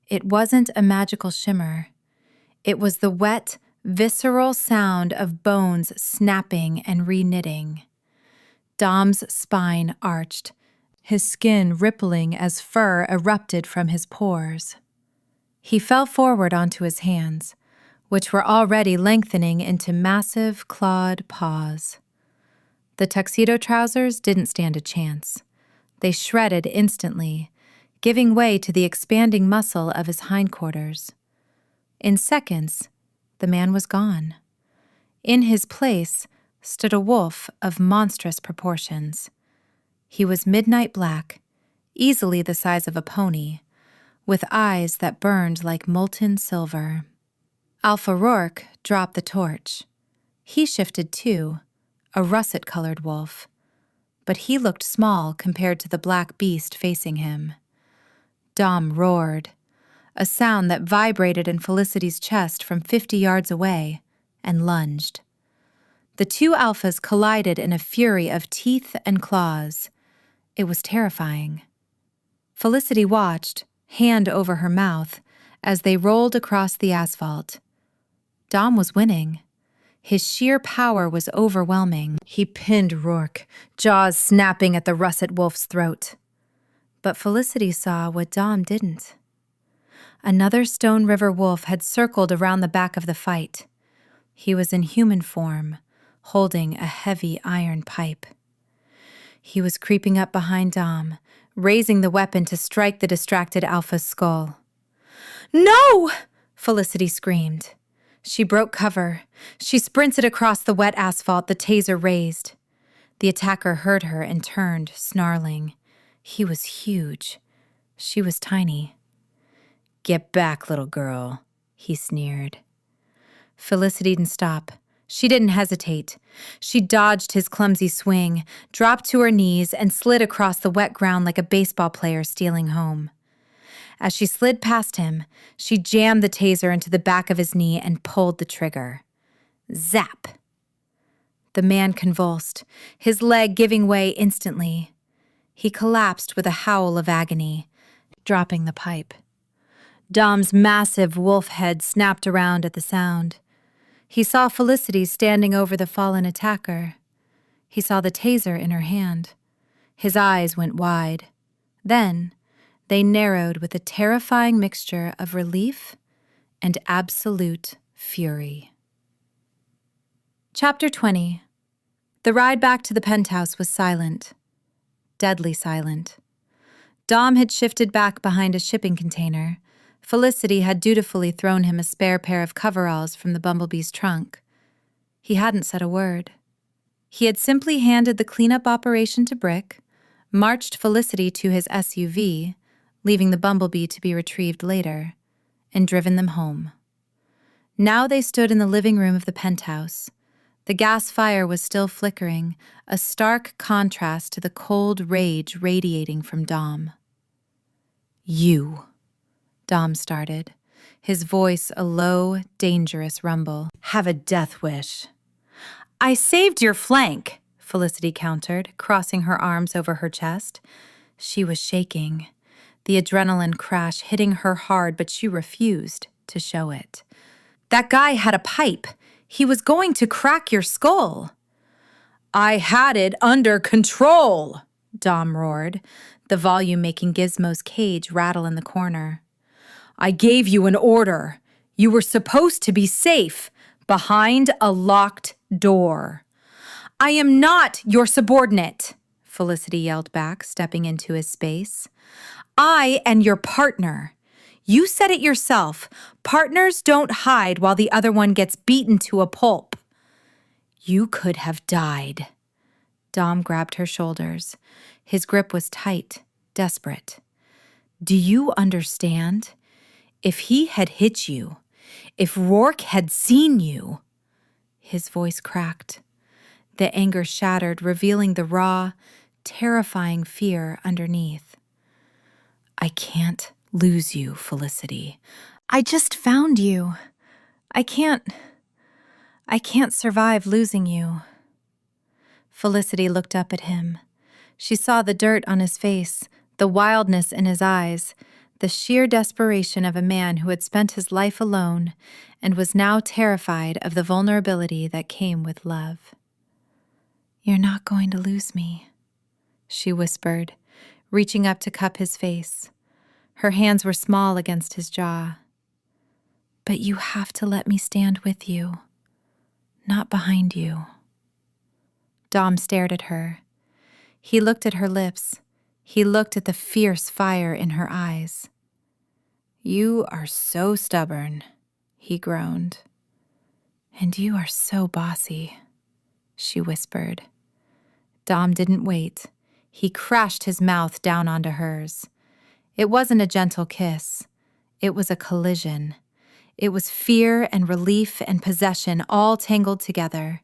S1: It wasn't a magical shimmer. It was the wet, visceral sound of bones snapping and reknitting. Dom's spine arched, his skin rippling as fur erupted from his pores. He fell forward onto his hands, which were already lengthening into massive, clawed paws. The tuxedo trousers didn't stand a chance. They shredded instantly, giving way to the expanding muscle of his hindquarters. In seconds, the man was gone. In his place stood a wolf of monstrous proportions. He was midnight black, easily the size of a pony, with eyes that burned like molten silver. Alpha Rourke dropped the torch. He shifted too, a russet-colored wolf, but he looked small compared to the black beast facing him. Dom roared, a sound that vibrated in Felicity's chest from 50 yards away, and lunged. The two alphas collided in a fury of teeth and claws. It was terrifying. Felicity watched, hand over her mouth, as they rolled across the asphalt. Dom was winning. His sheer power was overwhelming. He pinned Rourke, jaws snapping at the russet wolf's throat. But Felicity saw what Dom didn't. Another Stone River wolf had circled around the back of the fight. He was in human form, holding a heavy iron pipe. He was creeping up behind Dom, raising the weapon to strike the distracted alpha's skull. "No!" Felicity screamed. She broke cover. She sprinted across the wet asphalt, the taser raised. The attacker heard her and turned, snarling. He was huge. She was tiny. "Get back, little girl," he sneered. Felicity didn't stop. She didn't hesitate. She dodged his clumsy swing, dropped to her knees, and slid across the wet ground like a baseball player stealing home. As she slid past him, she jammed the taser into the back of his knee and pulled the trigger. Zap! The man convulsed, his leg giving way instantly. He collapsed with a howl of agony, dropping the pipe. Dom's massive wolf head snapped around at the sound. He saw Felicity standing over the fallen attacker. He saw the taser in her hand. His eyes went wide. Then, they narrowed with a terrifying mixture of relief and absolute fury. Chapter 20. The ride back to the penthouse was silent. Deadly silent. Dom had shifted back behind a shipping container. Felicity had dutifully thrown him a spare pair of coveralls from the Bumblebee's trunk. He hadn't said a word. He had simply handed the cleanup operation to Brick, marched Felicity to his SUV, leaving the Bumblebee to be retrieved later, and driven them home. Now they stood in the living room of the penthouse. The gas fire was still flickering, a stark contrast to the cold rage radiating from Dom. "You," Dom started, his voice a low, dangerous rumble, "have a death wish." "I saved your flank," Felicity countered, crossing her arms over her chest. She was shaking, the adrenaline crash hitting her hard, but she refused to show it. "That guy had a pipe. He was going to crack your skull." "I had it under control," Dom roared, the volume making Gizmo's cage rattle in the corner. "I gave you an order. You were supposed to be safe, behind a locked door." "I am not your subordinate," Felicity yelled back, stepping into his space. "I am your partner. You said it yourself. Partners don't hide while the other one gets beaten to a pulp." "You could have died." Dom grabbed her shoulders. His grip was tight, desperate. "Do you understand? If he had hit you, if Rourke had seen you—" His voice cracked. The anger shattered, revealing the raw, terrifying fear underneath. "I can't lose you, Felicity. I just found you. I can't survive losing you." Felicity looked up at him. She saw the dirt on his face, the wildness in his eyes, the sheer desperation of a man who had spent his life alone and was now terrified of the vulnerability that came with love. "You're not going to lose me," she whispered, reaching up to cup his face. Her hands were small against his jaw. "But you have to let me stand with you, not behind you." Dom stared at her. He looked at her lips. He looked at the fierce fire in her eyes. "You are so stubborn," he groaned. "And you are so bossy," she whispered. Dom didn't wait. He crashed his mouth down onto hers. It wasn't a gentle kiss. It was a collision. It was fear and relief and possession all tangled together.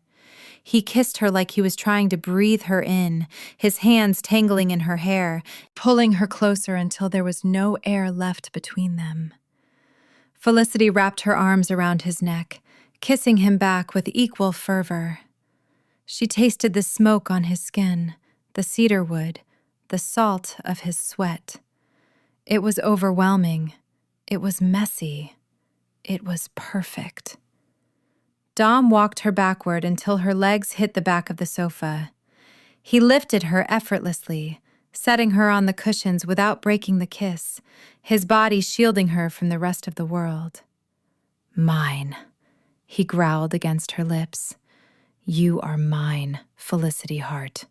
S1: He kissed her like he was trying to breathe her in, his hands tangling in her hair, pulling her closer until there was no air left between them. Felicity wrapped her arms around his neck, kissing him back with equal fervor. She tasted the smoke on his skin, the cedar wood, the salt of his sweat. It was overwhelming. It was messy. It was perfect. Dom walked her backward until her legs hit the back of the sofa. He lifted her effortlessly, setting her on the cushions without breaking the kiss, his body shielding her from the rest of the world. "Mine," he growled against her lips. "You are mine, Felicity Hart.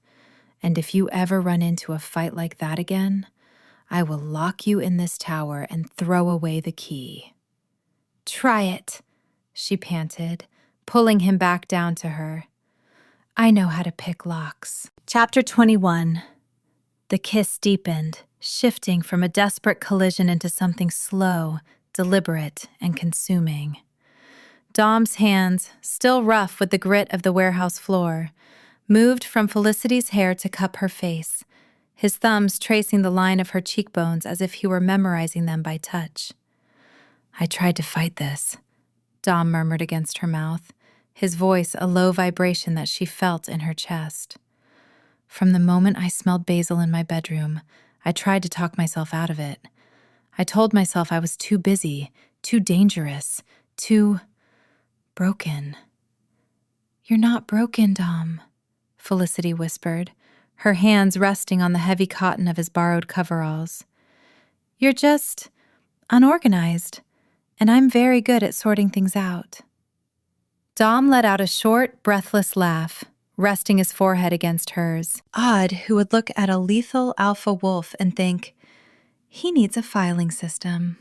S1: And if you ever run into a fight like that again, I will lock you in this tower and throw away the key." "Try it," she panted, pulling him back down to her. "I know how to pick locks." Chapter 21. The kiss deepened, shifting from a desperate collision into something slow, deliberate, and consuming. Dom's hands, still rough with the grit of the warehouse floor, moved from Felicity's hair to cup her face, his thumbs tracing the line of her cheekbones as if he were memorizing them by touch. "I tried to fight this," Dom murmured against her mouth, his voice a low vibration that she felt in her chest. "From the moment I smelled basil in my bedroom, I tried to talk myself out of it. I told myself I was too busy, too dangerous, too broken." "You're not broken, Dom," Felicity whispered, her hands resting on the heavy cotton of his borrowed coveralls. "You're just unorganized, and I'm very good at sorting things out." Dom let out a short, breathless laugh, resting his forehead against hers. Odd who would look at a lethal alpha wolf and think, he needs a filing system.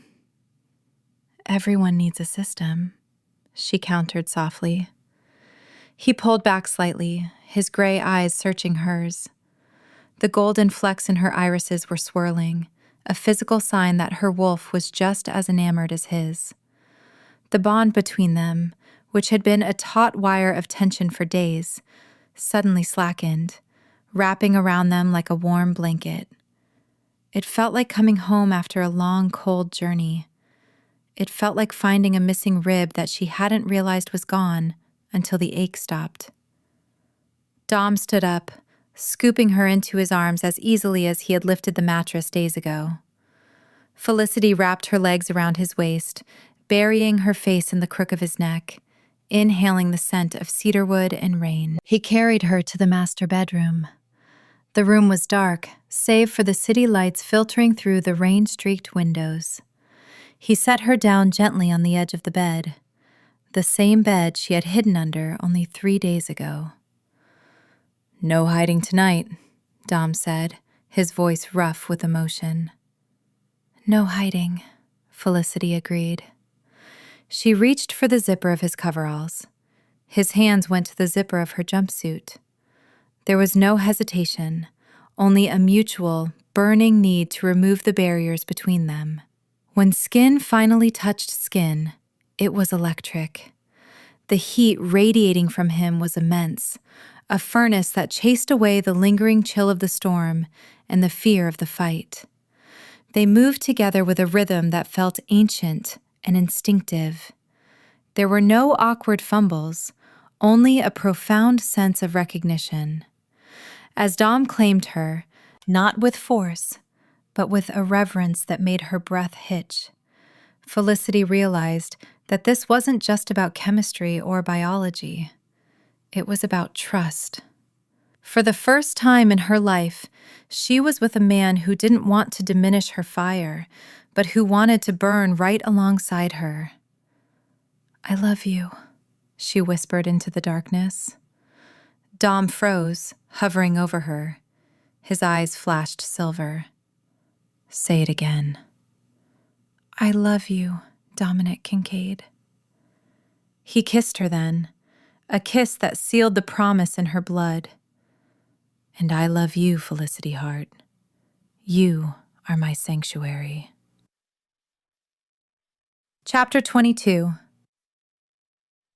S1: "Everyone needs a system," she countered softly. He pulled back slightly, his gray eyes searching hers. The golden flecks in her irises were swirling, a physical sign that her wolf was just as enamored as his. The bond between them, which had been a taut wire of tension for days, suddenly slackened, wrapping around them like a warm blanket. It felt like coming home after a long, cold journey. It felt like finding a missing rib that she hadn't realized was gone until the ache stopped. Dom stood up, scooping her into his arms as easily as he had lifted the mattress days ago. Felicity wrapped her legs around his waist, burying her face in the crook of his neck, inhaling the scent of cedarwood and rain. He carried her to the master bedroom. The room was dark, save for the city lights filtering through the rain-streaked windows. He set her down gently on the edge of the bed, the same bed she had hidden under only 3 days ago. "No hiding tonight," Dom said, his voice rough with emotion. "No hiding," Felicity agreed. She reached for the zipper of his coveralls. His hands went to the zipper of her jumpsuit. There was no hesitation, only a mutual, burning need to remove the barriers between them. When skin finally touched skin, it was electric. The heat radiating from him was immense, a furnace that chased away the lingering chill of the storm and the fear of the fight. They moved together with a rhythm that felt ancient and instinctive. There were no awkward fumbles, only a profound sense of recognition. As Dom claimed her, not with force, but with a reverence that made her breath hitch, Felicity realized that this wasn't just about chemistry or biology. It was about trust. For the first time in her life, she was with a man who didn't want to diminish her fire, but who wanted to burn right alongside her. "I love you," she whispered into the darkness. Dom froze, hovering over her. His eyes flashed silver. "Say it again." "I love you, Dominic Kincaid." He kissed her then, a kiss that sealed the promise in her blood. "And I love you, Felicity Hart. You are my sanctuary." Chapter 22.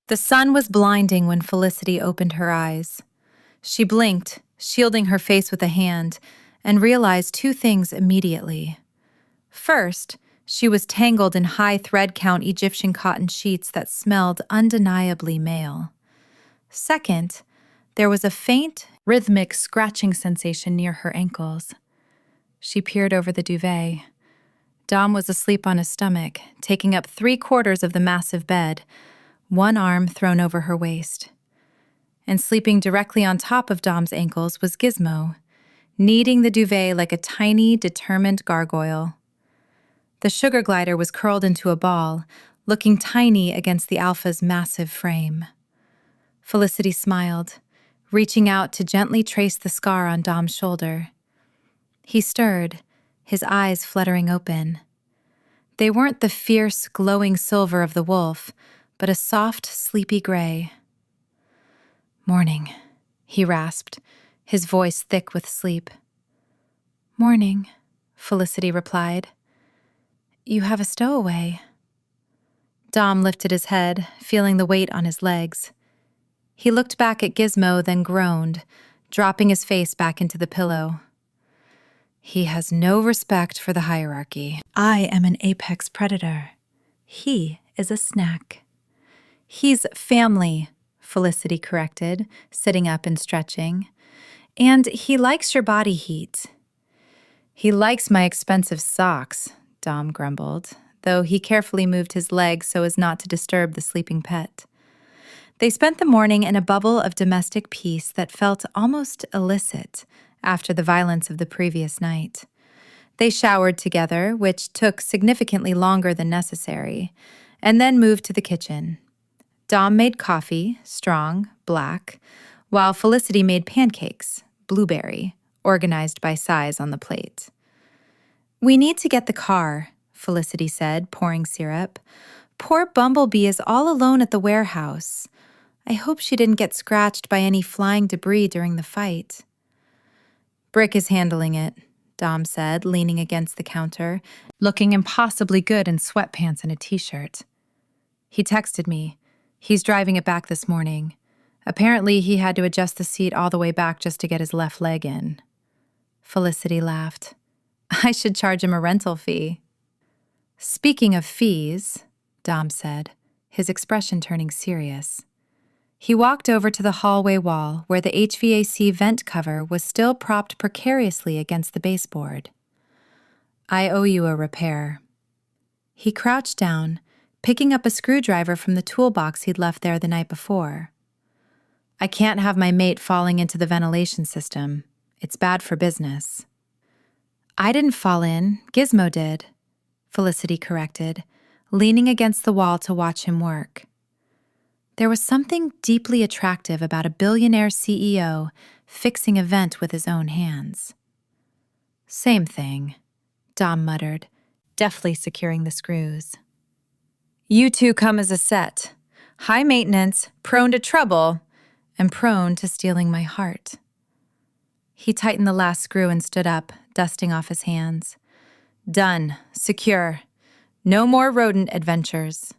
S1: The sun was blinding when Felicity opened her eyes. She blinked, shielding her face with a hand, and realized 2 things immediately. First, she was tangled in high thread count Egyptian cotton sheets that smelled undeniably male. Second, there was a faint, rhythmic scratching sensation near her ankles. She peered over the duvet. Dom was asleep on his stomach, taking up 3/4 of the massive bed, one arm thrown over her waist. And sleeping directly on top of Dom's ankles was Gizmo, kneading the duvet like a tiny, determined gargoyle. The sugar glider was curled into a ball, looking tiny against the alpha's massive frame. Felicity smiled, reaching out to gently trace the scar on Dom's shoulder. He stirred, his eyes fluttering open. They weren't the fierce, glowing silver of the wolf, but a soft, sleepy gray. "Morning," he rasped, his voice thick with sleep. "Morning," Felicity replied. "You have a stowaway." Dom lifted his head, feeling the weight on his legs. He looked back at Gizmo, then groaned, dropping his face back into the pillow. He has no respect for the hierarchy. I am an apex predator. He is a snack. He's family, Felicity corrected, sitting up and stretching. And he likes your body heat. He likes my expensive socks, Dom grumbled, though he carefully moved his legs so as not to disturb the sleeping pet. They spent the morning in a bubble of domestic peace that felt almost illicit after the violence of the previous night. They showered together, which took significantly longer than necessary, and then moved to the kitchen. Dom made coffee, strong, black, while Felicity made pancakes, blueberry, organized by size on the plate. We need to get the car, Felicity said, pouring syrup. Poor Bumblebee is all alone at the warehouse. I hope she didn't get scratched by any flying debris during the fight. Brick is handling it, Dom said, leaning against the counter, looking impossibly good in sweatpants and a t-shirt. He texted me. He's driving it back this morning. Apparently, he had to adjust the seat all the way back just to get his left leg in. Felicity laughed. I should charge him a rental fee. Speaking of fees, Dom said, his expression turning serious. He walked over to the hallway wall where the HVAC vent cover was still propped precariously against the baseboard. I owe you a repair. He crouched down, picking up a screwdriver from the toolbox he'd left there the night before. I can't have my mate falling into the ventilation system. It's bad for business. I didn't fall in, Gizmo did, Felicity corrected, leaning against the wall to watch him work. There was something deeply attractive about a billionaire CEO fixing a vent with his own hands. Same thing, Dom muttered, deftly securing the screws. You two come as a set. High maintenance, prone to trouble, and prone to stealing my heart. He tightened the last screw and stood up, dusting off his hands. Done. Secure. No more rodent adventures.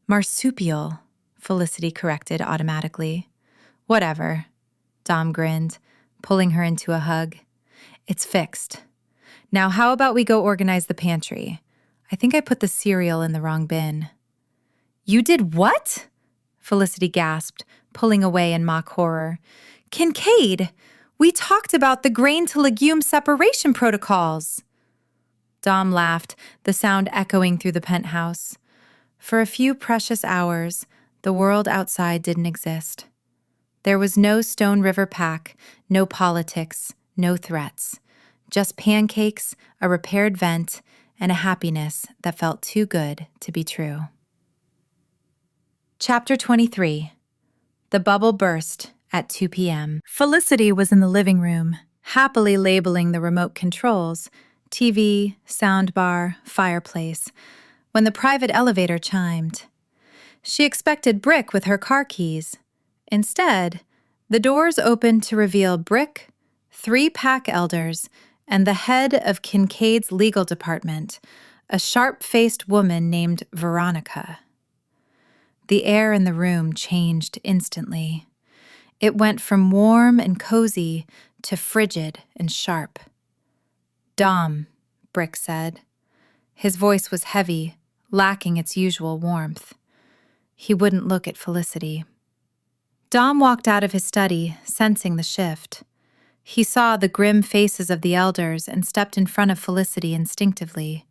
S1: Marsupial, Felicity corrected automatically. Whatever. Dom grinned, pulling her into a hug. It's fixed. Now how about we go organize the pantry? I think I put the cereal in the wrong bin. You did what? Felicity gasped, pulling away in mock horror. Kincaid! We talked about the grain-to-legume separation protocols. Dom laughed, the sound echoing through the penthouse. For a few precious hours, the world outside didn't exist. There was no Stone River pack, no politics, no threats. Just pancakes, a repaired vent, and a happiness that felt too good to be true. Chapter 23. The bubble burst at 2 p.m. Felicity was in the living room, happily labeling the remote controls, TV, soundbar, fireplace, when the private elevator chimed. She expected Brick with her car keys. Instead, the doors opened to reveal Brick, 3 pack elders, and the head of Kincaid's legal department, a sharp-faced woman named Veronica. The air in the room changed instantly. It went from warm and cozy to frigid and sharp. Dom, Brick said. His voice was heavy, lacking its usual warmth. He wouldn't look at Felicity. Dom walked out of his study, sensing the shift. He saw the grim faces of the elders and stepped in front of Felicity instinctively.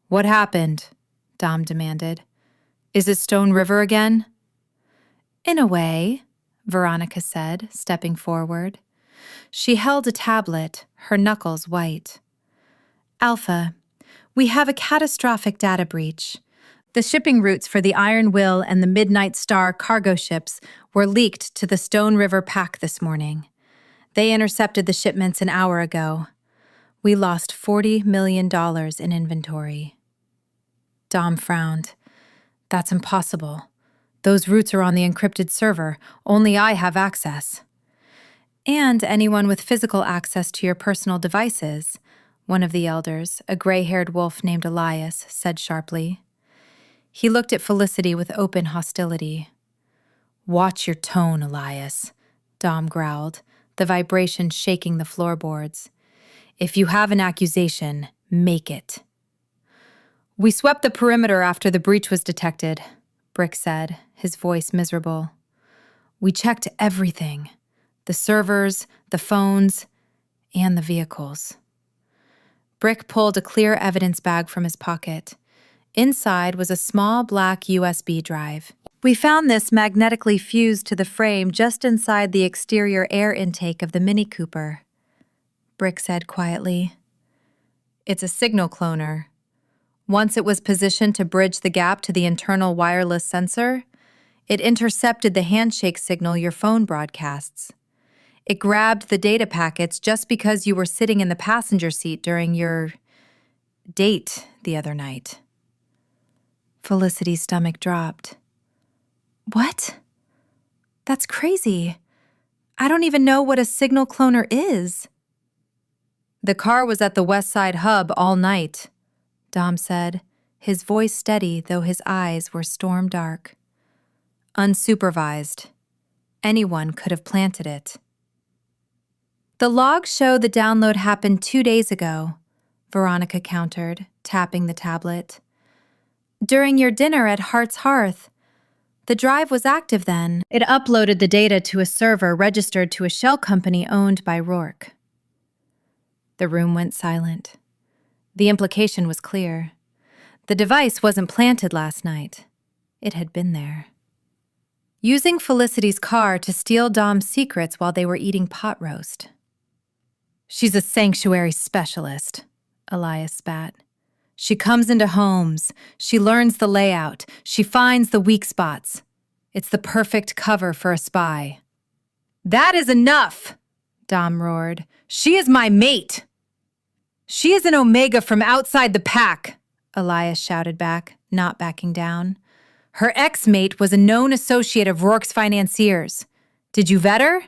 S1: What happened? Dom demanded. Is it Stone River again? In a way, Veronica said, stepping forward. She held a tablet, her knuckles white. Alpha, we have a catastrophic data breach. The shipping routes for the Iron Will and the Midnight Star cargo ships were leaked to the Stone River Pack this morning. They intercepted the shipments an hour ago. We lost $40 million in inventory. Dom frowned. That's impossible. Those routes are on the encrypted server. Only I have access. And anyone with physical access to your personal devices, one of the elders, a gray-haired wolf named Elias, said sharply. He looked at Felicity with open hostility. "Watch your tone, Elias," Dom growled, the vibration shaking the floorboards. "If you have an accusation, make it." "We swept the perimeter after the breach was detected," Brick said, his voice miserable. "We checked everything. The servers, the phones, and the vehicles." Brick pulled a clear evidence bag from his pocket. Inside was a small black USB drive. "We found this magnetically fused to the frame just inside the exterior air intake of the Mini Cooper," Brick said quietly. "It's a signal cloner. Once it was positioned to bridge the gap to the internal wireless sensor, it intercepted the handshake signal your phone broadcasts. It grabbed the data packets just because you were sitting in the passenger seat during your date the other night." Felicity's stomach dropped. "What? That's crazy. I don't even know what a signal cloner is." "The car was at the West Side hub all night," Dom said, his voice steady though his eyes were storm dark. "Unsupervised. Anyone could have planted it." "The logs show the download happened 2 days ago," Veronica countered, tapping the tablet. "During your dinner at Hart's Hearth. The drive was active then. It uploaded the data to a server registered to a shell company owned by Rourke." The room went silent. The implication was clear. The device wasn't planted last night. It had been there. Using Felicity's car to steal Dom's secrets while they were eating pot roast. "She's a sanctuary specialist," Elias spat. "She comes into homes. She learns the layout. She finds the weak spots. It's the perfect cover for a spy." "That is enough!" Dom roared. "She is my mate!" "She is an Omega from outside the pack," Elias shouted back, not backing down. "Her ex-mate was a known associate of Rourke's financiers. Did you vet her?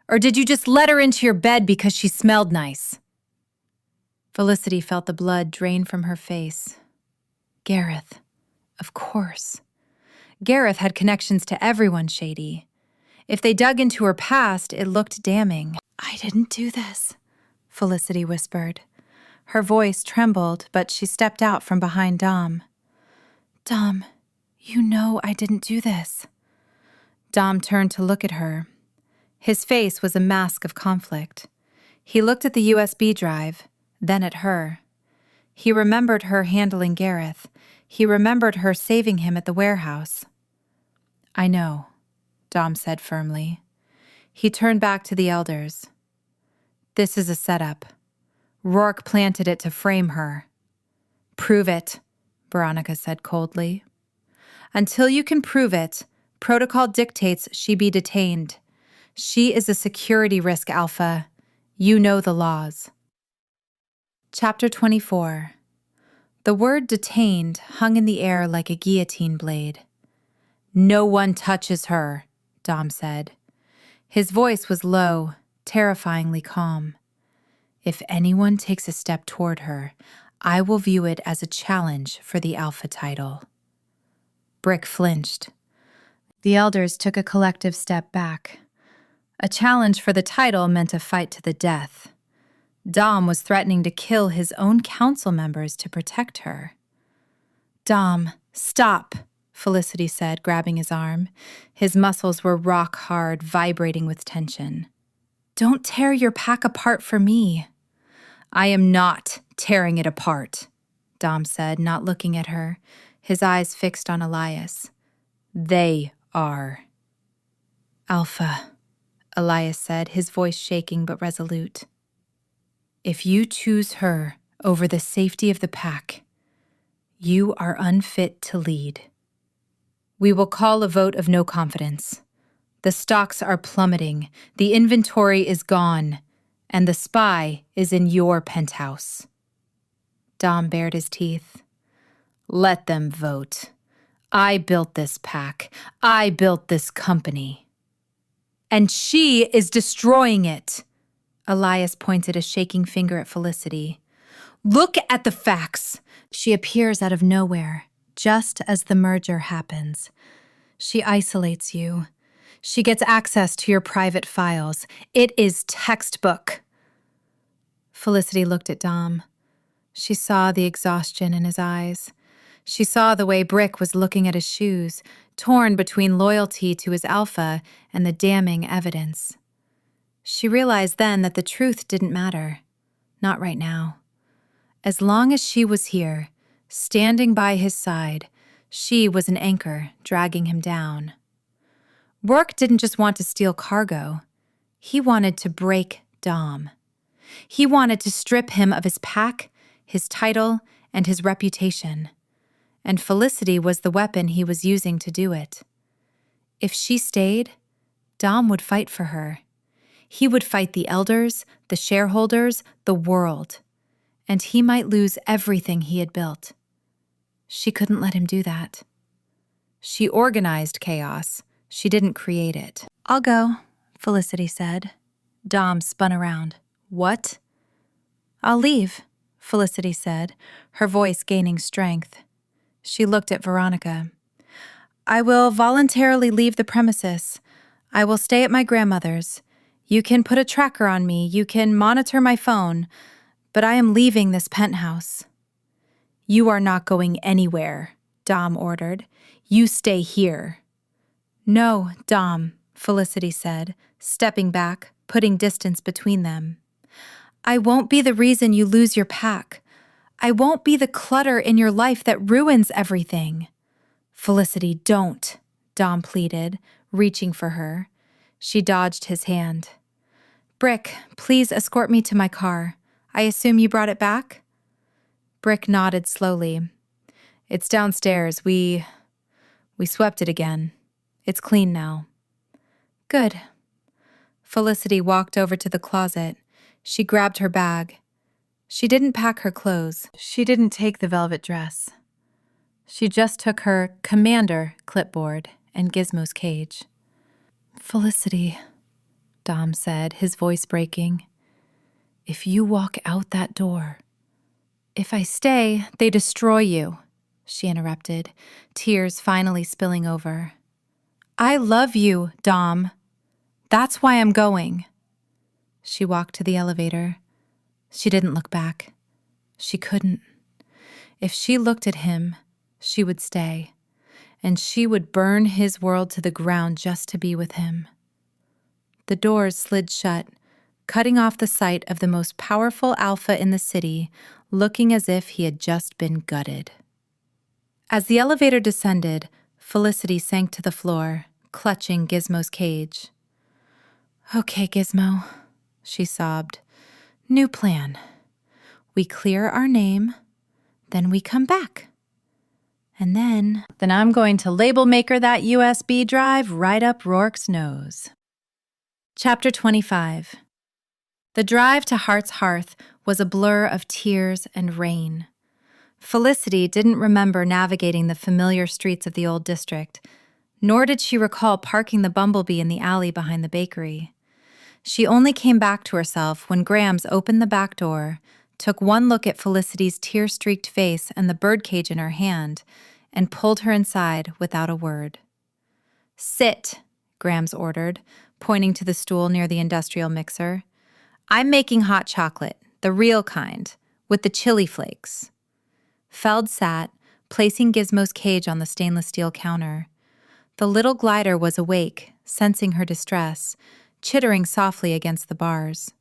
S1: Or did you just let her into your bed because she smelled nice?" Felicity felt the blood drain from her face. Gareth. Of course. Gareth had connections to everyone shady. If they dug into her past, it looked damning. "I didn't do this," Felicity whispered. Her voice trembled, but she stepped out from behind Dom. "Dom, you know I didn't do this." Dom turned to look at her. His face was a mask of conflict. He looked at the USB drive, then at her. He remembered her handling Gareth. He remembered her saving him at the warehouse. "I know," Dom said firmly. He turned back to the elders. "This is a setup. Rourke planted it to frame her." "Prove it," Veronica said coldly. "Until you can prove it, protocol dictates she be detained. She is a security risk, Alpha. You know the laws." Chapter 24. The word detained hung in the air like a guillotine blade. "No one touches her," Dom said. His voice was low, terrifyingly calm. "If anyone takes a step toward her, I will view it as a challenge for the Alpha title." Brick flinched. The elders took a collective step back. A challenge for the title meant a fight to the death. Dom was threatening to kill his own council members to protect her. "Dom, stop," Felicity said, grabbing his arm. His muscles were rock hard, vibrating with tension. "Don't tear your pack apart for me." "I am not tearing it apart," Dom said, not looking at her, his eyes fixed on Elias. "They are." "Alpha," Elias said, his voice shaking but resolute. "If you choose her over the safety of the pack, you are unfit to lead. We will call a vote of no confidence. The stocks are plummeting, the inventory is gone, and the spy is in your penthouse." Dom bared his teeth. "Let them vote. I built this pack. I built this company." "And she is destroying it." Elias pointed a shaking finger at Felicity. "Look at the facts." She appears out of nowhere, just as the merger happens. She isolates you. She gets access to your private files. It is textbook. Felicity looked at Dom. She saw the exhaustion in his eyes. She saw the way Brick was looking at his shoes, torn between loyalty to his alpha and the damning evidence. She realized then that the truth didn't matter. Not right now. As long as she was here, standing by his side, she was an anchor dragging him down. Rourke didn't just want to steal cargo. He wanted to break Dom. He wanted to strip him of his pack, his title, and his reputation. And Felicity was the weapon he was using to do it. If she stayed, Dom would fight for her. He would fight the elders, the shareholders, the world. And he might lose everything he had built. She couldn't let him do that. She organized chaos. She didn't create it. "I'll go," Felicity said. Dom spun around. "What?" "I'll leave," Felicity said, her voice gaining strength. She looked at Veronica. "I will voluntarily leave the premises. I will stay at my grandmother's. You can put a tracker on me. You can monitor my phone. But I am leaving this penthouse." "You are not going anywhere," Dom ordered. "You stay here." "No, Dom," Felicity said, stepping back, putting distance between them. "I won't be the reason you lose your pack. I won't be the clutter in your life that ruins everything." "Felicity, don't," Dom pleaded, reaching for her. She dodged his hand. "Brick, please escort me to my car. I assume you brought it back?" Brick nodded slowly. "It's downstairs. We swept it again. It's clean now." "Good." Felicity walked over to the closet. She grabbed her bag. She didn't pack her clothes. She didn't take the velvet dress. She just took her commander clipboard and Gizmo's cage. "Felicity," Dom said, his voice breaking. "If you walk out that door—" "If I stay, they destroy you," she interrupted, tears finally spilling over. "I love you, Dom. That's why I'm going." She walked to the elevator. She didn't look back. She couldn't. If she looked at him, she would stay, and she would burn his world to the ground just to be with him. The doors slid shut, cutting off the sight of the most powerful alpha in the city, looking as if he had just been gutted. As the elevator descended, Felicity sank to the floor, clutching Gizmo's cage. "Okay, Gizmo," she sobbed. "New plan. We clear our name, then we come back. And then I'm going to label maker that USB drive right up Rourke's nose." Chapter 25. The drive to Hart's Hearth was a blur of tears and rain. Felicity didn't remember navigating the familiar streets of the old district, nor did she recall parking the Bumblebee in the alley behind the bakery. She only came back to herself when Grams opened the back door, took one look at Felicity's tear-streaked face and the birdcage in her hand, and pulled her inside without a word. "Sit," Grams ordered, pointing to the stool near the industrial mixer. "I'm making hot chocolate, the real kind, with the chili flakes." Feld sat, placing Gizmo's cage on the stainless steel counter. The little glider was awake, sensing her distress, chittering softly against the bars.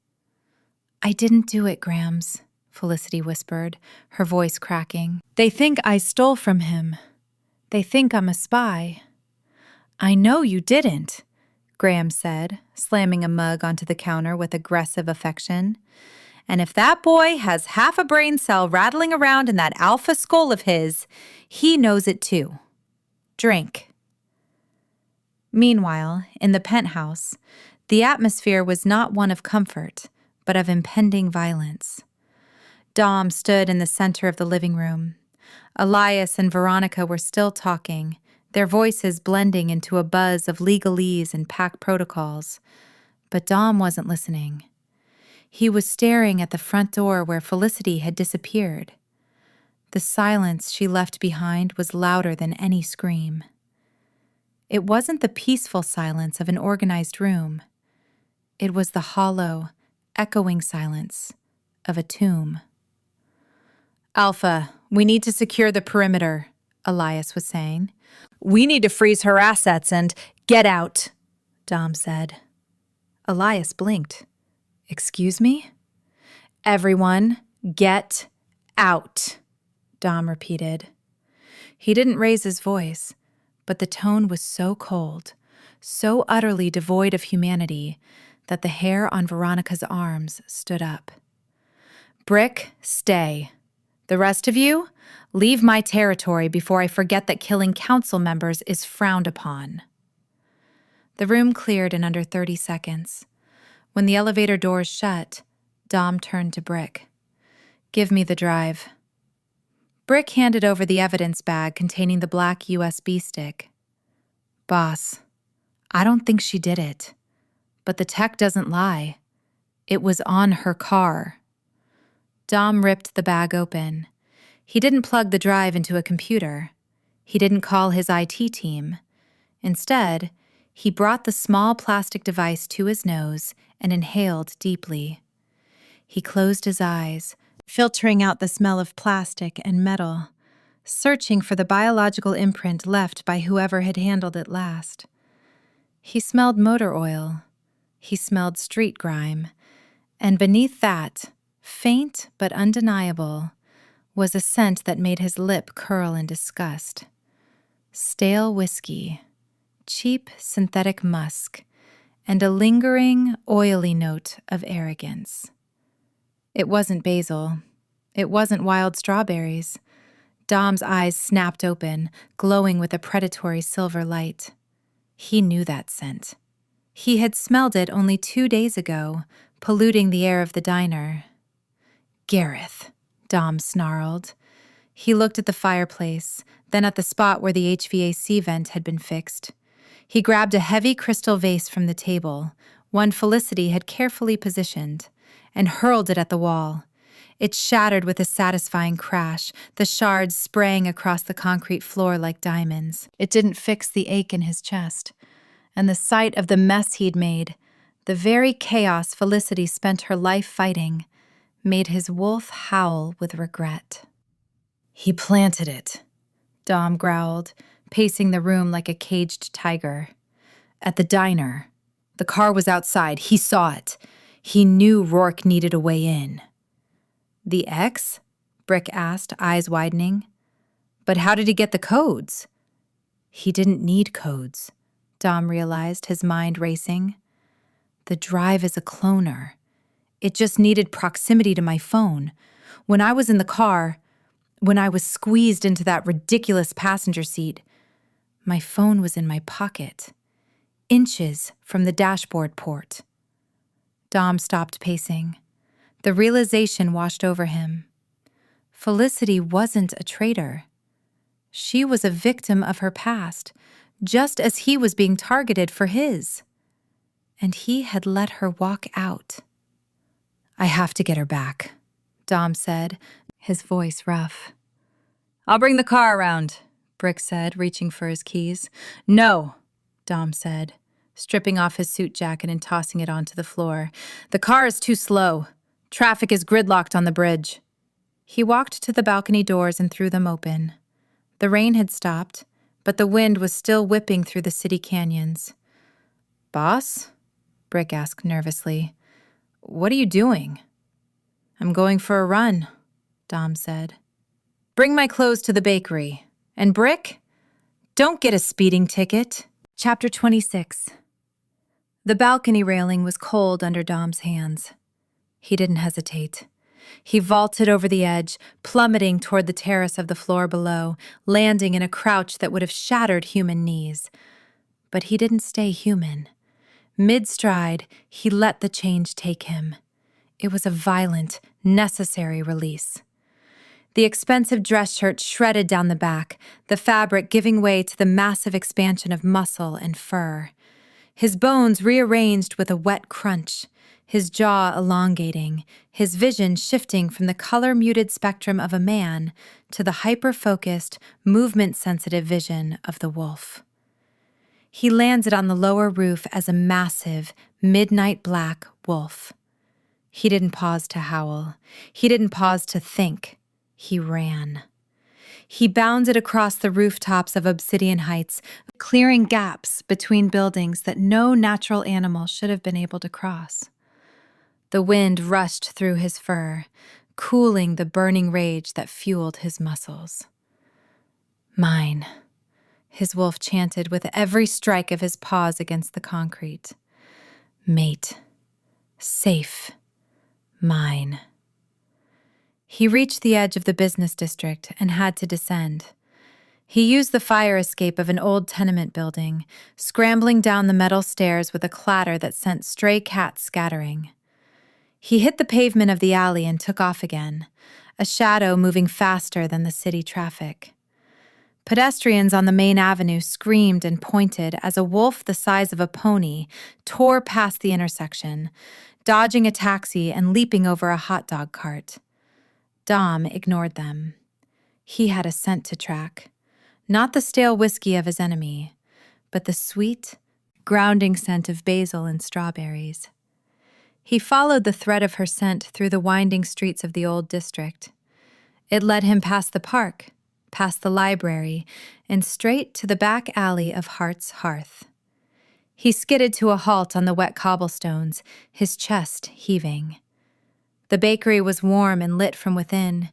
S1: "I didn't do it, Grams," Felicity whispered, her voice cracking. "They think I stole from him. They think I'm a spy." "I know you didn't," Graham said, slamming a mug onto the counter with aggressive affection. "And if that boy has half a brain cell rattling around in that alpha skull of his, he knows it too. Drink." Meanwhile, in the penthouse, the atmosphere was not one of comfort, but of impending violence. Dom stood in the center of the living room. Elias and Veronica were still talking, their voices blending into a buzz of legalese and pack protocols. But Dom wasn't listening. He was staring at the front door where Felicity had disappeared. The silence she left behind was louder than any scream. It wasn't the peaceful silence of an organized room. It was the hollow, echoing silence of a tomb. "Alpha, we need to secure the perimeter," Elias was saying. "We need to freeze her assets and get out," Dom said. Elias blinked. "Excuse me?" "Everyone, get out," Dom repeated. He didn't raise his voice, but the tone was so cold, so utterly devoid of humanity, that the hair on Veronica's arms stood up. "Brick, stay. The rest of you, leave my territory before I forget that killing council members is frowned upon." The room cleared in under 30 seconds. When the elevator doors shut, Dom turned to Brick. "Give me the drive." Brick handed over the evidence bag containing the black USB stick. "Boss, I don't think she did it. But the tech doesn't lie. It was on her car." Dom ripped the bag open. He didn't plug the drive into a computer. He didn't call his IT team. Instead, he brought the small plastic device to his nose and inhaled deeply. He closed his eyes, filtering out the smell of plastic and metal, searching for the biological imprint left by whoever had handled it last. He smelled motor oil. He smelled street grime. And beneath that, faint but undeniable, was a scent that made his lip curl in disgust. Stale whiskey, cheap synthetic musk, and a lingering, oily note of arrogance. It wasn't basil. It wasn't wild strawberries. Dom's eyes snapped open, glowing with a predatory silver light. He knew that scent. He had smelled it only 2 days ago, polluting the air of the diner. "Gareth," Dom snarled. He looked at the fireplace, then at the spot where the HVAC vent had been fixed. He grabbed a heavy crystal vase from the table, one Felicity had carefully positioned, and hurled it at the wall. It shattered with a satisfying crash, the shards spraying across the concrete floor like diamonds. It didn't fix the ache in his chest, and the sight of the mess he'd made, the very chaos Felicity spent her life fighting, made his wolf howl with regret. "He planted it," Dom growled, pacing the room like a caged tiger. "At the diner. The car was outside. He saw it. He knew Rourke needed a way in." "The X?" Brick asked, eyes widening. "But how did he get the codes?" "He didn't need codes," Dom realized, his mind racing. "The drive is a cloner. It just needed proximity to my phone. When I was in the car, when I was squeezed into that ridiculous passenger seat, my phone was in my pocket, inches from the dashboard port." Dom stopped pacing. The realization washed over him. Felicity wasn't a traitor. She was a victim of her past, just as he was being targeted for his. And he had let her walk out. "I have to get her back," Dom said, his voice rough. "I'll bring the car around," Brick said, reaching for his keys. "No," Dom said, stripping off his suit jacket and tossing it onto the floor. "The car is too slow. Traffic is gridlocked on the bridge." He walked to the balcony doors and threw them open. The rain had stopped, but the wind was still whipping through the city canyons. "Boss?" Brick asked nervously. "What are you doing?" "I'm going for a run," Dom said. "Bring my clothes to the bakery. And Brick, don't get a speeding ticket." Chapter 26. The balcony railing was cold under Dom's hands. He didn't hesitate. He vaulted over the edge, plummeting toward the terrace of the floor below, landing in a crouch that would have shattered human knees. But he didn't stay human. Mid-stride, he let the change take him. It was a violent, necessary release. The expensive dress shirt shredded down the back, the fabric giving way to the massive expansion of muscle and fur. His bones rearranged with a wet crunch, his jaw elongating, his vision shifting from the color-muted spectrum of a man to the hyper-focused, movement-sensitive vision of the wolf. He landed on the lower roof as a massive, midnight black wolf. He didn't pause to howl. He didn't pause to think. He ran. He bounded across the rooftops of Obsidian Heights, clearing gaps between buildings that no natural animal should have been able to cross. The wind rushed through his fur, cooling the burning rage that fueled his muscles. Mine, his wolf chanted with every strike of his paws against the concrete. Mate. Safe. Mine. He reached the edge of the business district and had to descend. He used the fire escape of an old tenement building, scrambling down the metal stairs with a clatter that sent stray cats scattering. He hit the pavement of the alley and took off again, a shadow moving faster than the city traffic. Pedestrians on the main avenue screamed and pointed as a wolf the size of a pony tore past the intersection, dodging a taxi and leaping over a hot dog cart. Dom ignored them. He had a scent to track, not the stale whiskey of his enemy, but the sweet, grounding scent of basil and strawberries. He followed the thread of her scent through the winding streets of the old district. It led him past the park, past the library, and straight to the back alley of Hart's Hearth. He skidded to a halt on the wet cobblestones, his chest heaving. The bakery was warm and lit from within.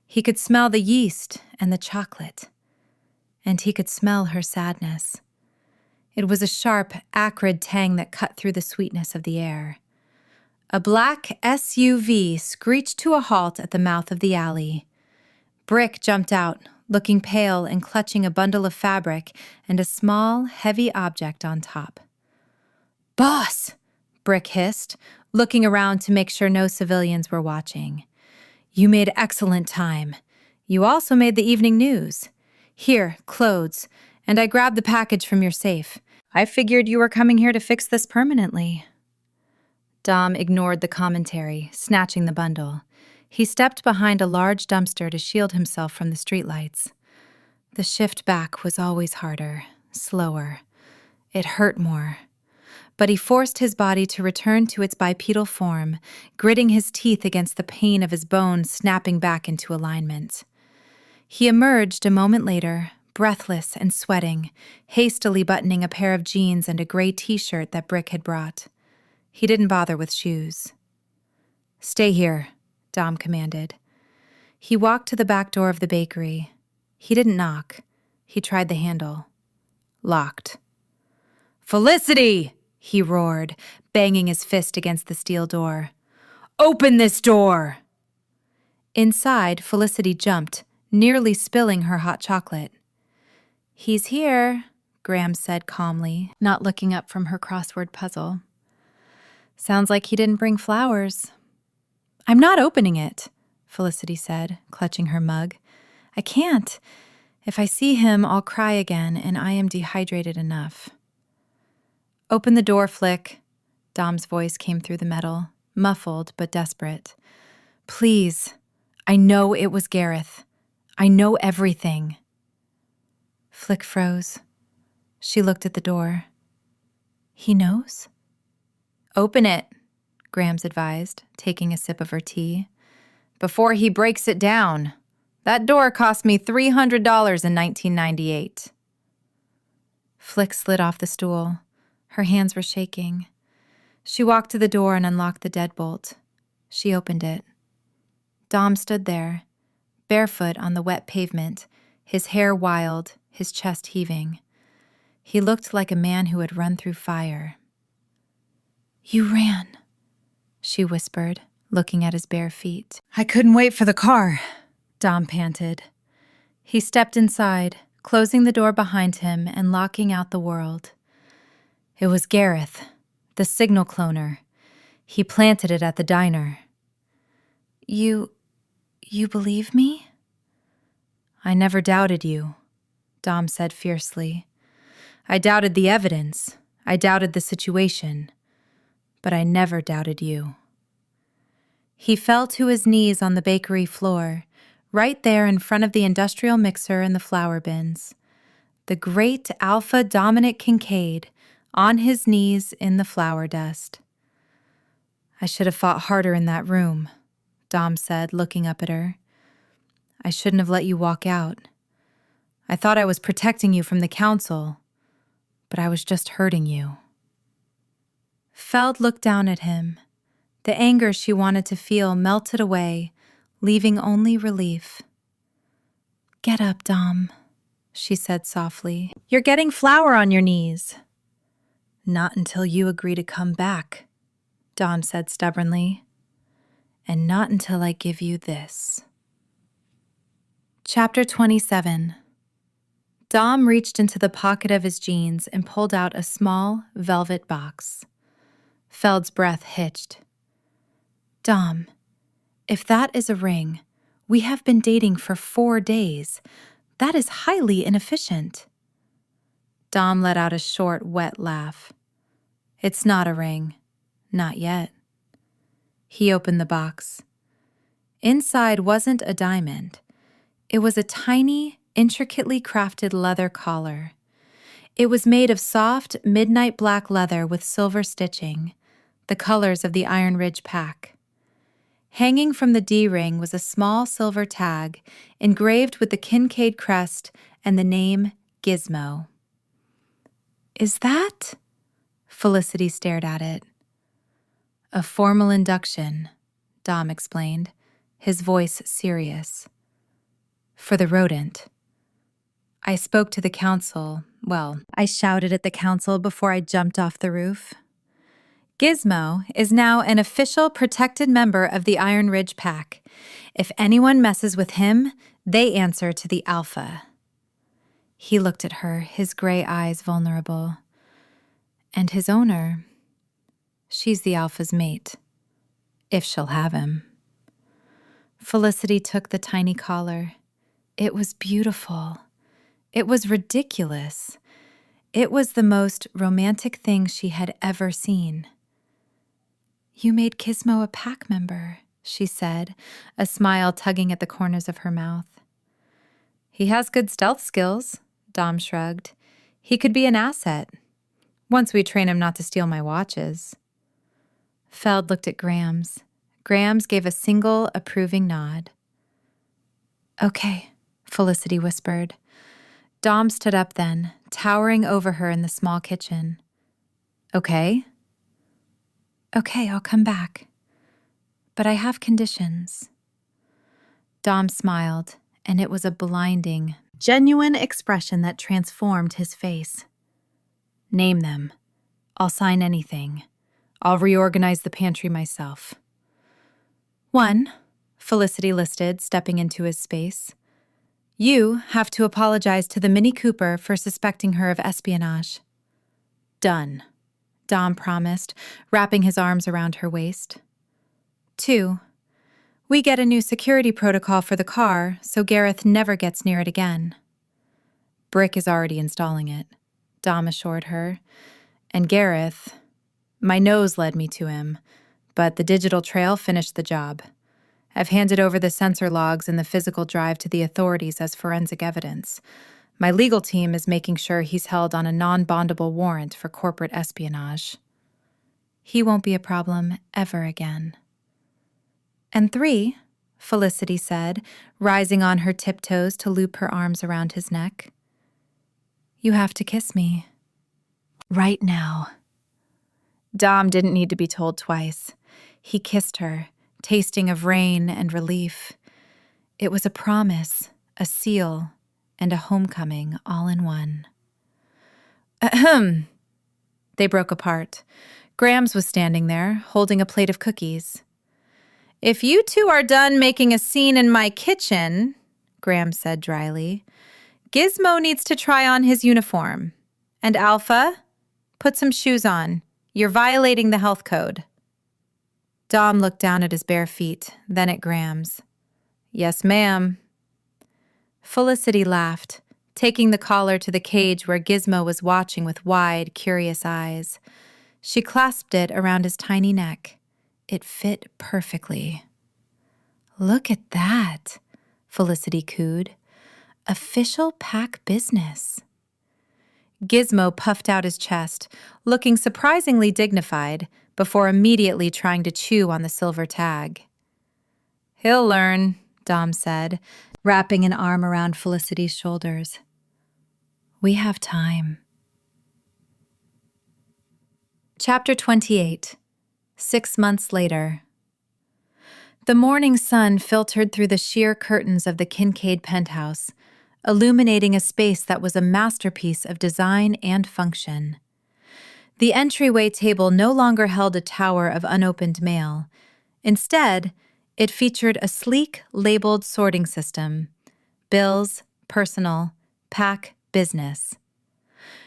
S1: He could smell the yeast and the chocolate. And he could smell her sadness. It was a sharp, acrid tang that cut through the sweetness of the air. A black SUV screeched to a halt at the mouth of the alley. Brick jumped out, looking pale and clutching a bundle of fabric and a small, heavy object on top. "Boss!" Brick hissed, looking around to make sure no civilians were watching. "You made excellent time. You also made the evening news. Here, clothes, and I grabbed the package from your safe. I figured you were coming here to fix this permanently." Dom ignored the commentary, snatching the bundle. He stepped behind a large dumpster to shield himself from the streetlights. The shift back was always harder, slower. It hurt more. But he forced his body to return to its bipedal form, gritting his teeth against the pain of his bones snapping back into alignment. He emerged a moment later, breathless and sweating, hastily buttoning a pair of jeans and a gray t-shirt that Brick had brought. He didn't bother with shoes. "Stay here," Dom commanded. He walked to the back door of the bakery. He didn't knock. He tried the handle. Locked. "Felicity!" he roared, banging his fist against the steel door. "Open this door!" Inside, Felicity jumped, nearly spilling her hot chocolate. "He's here," Graham said calmly, not looking up from her crossword puzzle. "Sounds like he didn't bring flowers." "I'm not opening it," Felicity said, clutching her mug. "I can't. If I see him, I'll cry again, and I am dehydrated enough." "Open the door, Flick." Dom's voice came through the metal, muffled but desperate. "Please. I know it was Gareth. I know everything." Flick froze. She looked at the door. "He knows?" "Open it," Grams advised, taking a sip of her tea. "Before he breaks it down. That door cost me $300 in 1998. Flick slid off the stool. Her hands were shaking. She walked to the door and unlocked the deadbolt. She opened it. Dom stood there, barefoot on the wet pavement, his hair wild, his chest heaving. He looked like a man who had run through fire. "You ran," she whispered, looking at his bare feet. "I couldn't wait for the car," Dom panted. He stepped inside, closing the door behind him and locking out the world. It was Gareth, the signal cloner. He planted it at the diner. You believe me?" "I never doubted you," Dom said fiercely. "I doubted the evidence. I doubted the situation. but I never doubted you." He fell to his knees on the bakery floor, right there in front of the industrial mixer and the flour bins. The great alpha Dominic Kincaid on his knees in the flour dust. "I should have fought harder in that room," Dom said, looking up at her. "I shouldn't have let you walk out. I thought I was protecting you from the council, but I was just hurting you." Feld looked down at him. The anger she wanted to feel melted away, leaving only relief. "Get up, Dom," she said softly. "You're getting flour on your knees." "Not until you agree to come back," Dom said stubbornly. "And not until I give you this." Chapter 27. Dom reached into the pocket of his jeans and pulled out a small velvet box. Feld's breath hitched. "Dom, if that is a ring, we have been dating for 4 days. That is highly inefficient." Dom let out a short, wet laugh. "It's not a ring. Not yet." He opened the box. Inside wasn't a diamond. It was a tiny, intricately crafted leather collar. It was made of soft, midnight black leather with silver stitching, the colors of the Iron Ridge pack. Hanging from the D-ring was a small silver tag engraved with the Kincaid crest and the name Gizmo. "Is that?" Felicity stared at it. "A formal induction," Dom explained, his voice serious. "For the rodent. I spoke to the council. Well, I shouted at the council before I jumped off the roof. Gizmo is now an official protected member of the Iron Ridge Pack. If anyone messes with him, they answer to the Alpha." He looked at her, his gray eyes vulnerable. "And his owner? She's the Alpha's mate, if she'll have him." Felicity took the tiny collar. It was beautiful. It was ridiculous. It was the most romantic thing she had ever seen. "You made Gizmo a pack member," she said, a smile tugging at the corners of her mouth. "He has good stealth skills," Dom shrugged. "He could be an asset. Once we train him not to steal my watches." Feld looked at Grams. Grams gave a single approving nod. "Okay," Felicity whispered. Dom stood up then, towering over her in the small kitchen. "Okay?" "Okay, I'll come back. But I have conditions." Dom smiled, and it was a blinding, genuine expression that transformed his face. "Name them. I'll sign anything. I'll reorganize the pantry myself." "1," Felicity listed, stepping into his space. "You have to apologize to the Mini Cooper for suspecting her of espionage." "Done," Dom promised, wrapping his arms around her waist. 2, we get a new security protocol for the car so Gareth never gets near it again. "Brick is already installing it," Dom assured her. "And Gareth, my nose led me to him, but the digital trail finished the job. I've handed over the sensor logs and the physical drive to the authorities as forensic evidence. My legal team is making sure he's held on a non-bondable warrant for corporate espionage. He won't be a problem ever again." "And 3, Felicity said, rising on her tiptoes to loop her arms around his neck. "You have to kiss me. Right now." Dom didn't need to be told twice. He kissed her, tasting of rain and relief. It was a promise, a seal, and a homecoming all in one. Ahem. They broke apart. Grams was standing there, holding a plate of cookies. "If you two are done making a scene in my kitchen," Grams said dryly, "Gizmo needs to try on his uniform. And Alpha, put some shoes on. You're violating the health code." Dom looked down at his bare feet, then at Grams. "Yes, ma'am." Felicity laughed, taking the collar to the cage where Gizmo was watching with wide, curious eyes. She clasped it around his tiny neck. It fit perfectly. "Look at that," Felicity cooed. "Official pack business." Gizmo puffed out his chest, looking surprisingly dignified, before immediately trying to chew on the silver tag. "He'll learn," Dom said, wrapping an arm around Felicity's shoulders. "We have time." Chapter 28. 6 months later. The morning sun filtered through the sheer curtains of the Kincaid penthouse, illuminating a space that was a masterpiece of design and function. The entryway table no longer held a tower of unopened mail. Instead, it featured a sleek, labeled sorting system: bills, personal, pack, business.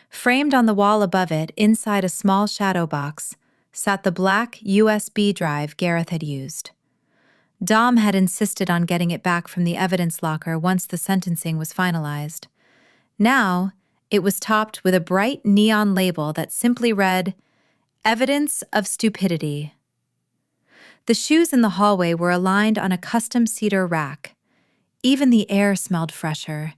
S1: Framed on the wall above it, inside a small shadow box, sat the black USB drive Gareth had used. Dom had insisted on getting it back from the evidence locker once the sentencing was finalized. Now, it was topped with a bright neon label that simply read, "Evidence of Stupidity." The shoes in the hallway were aligned on a custom cedar rack. Even the air smelled fresher,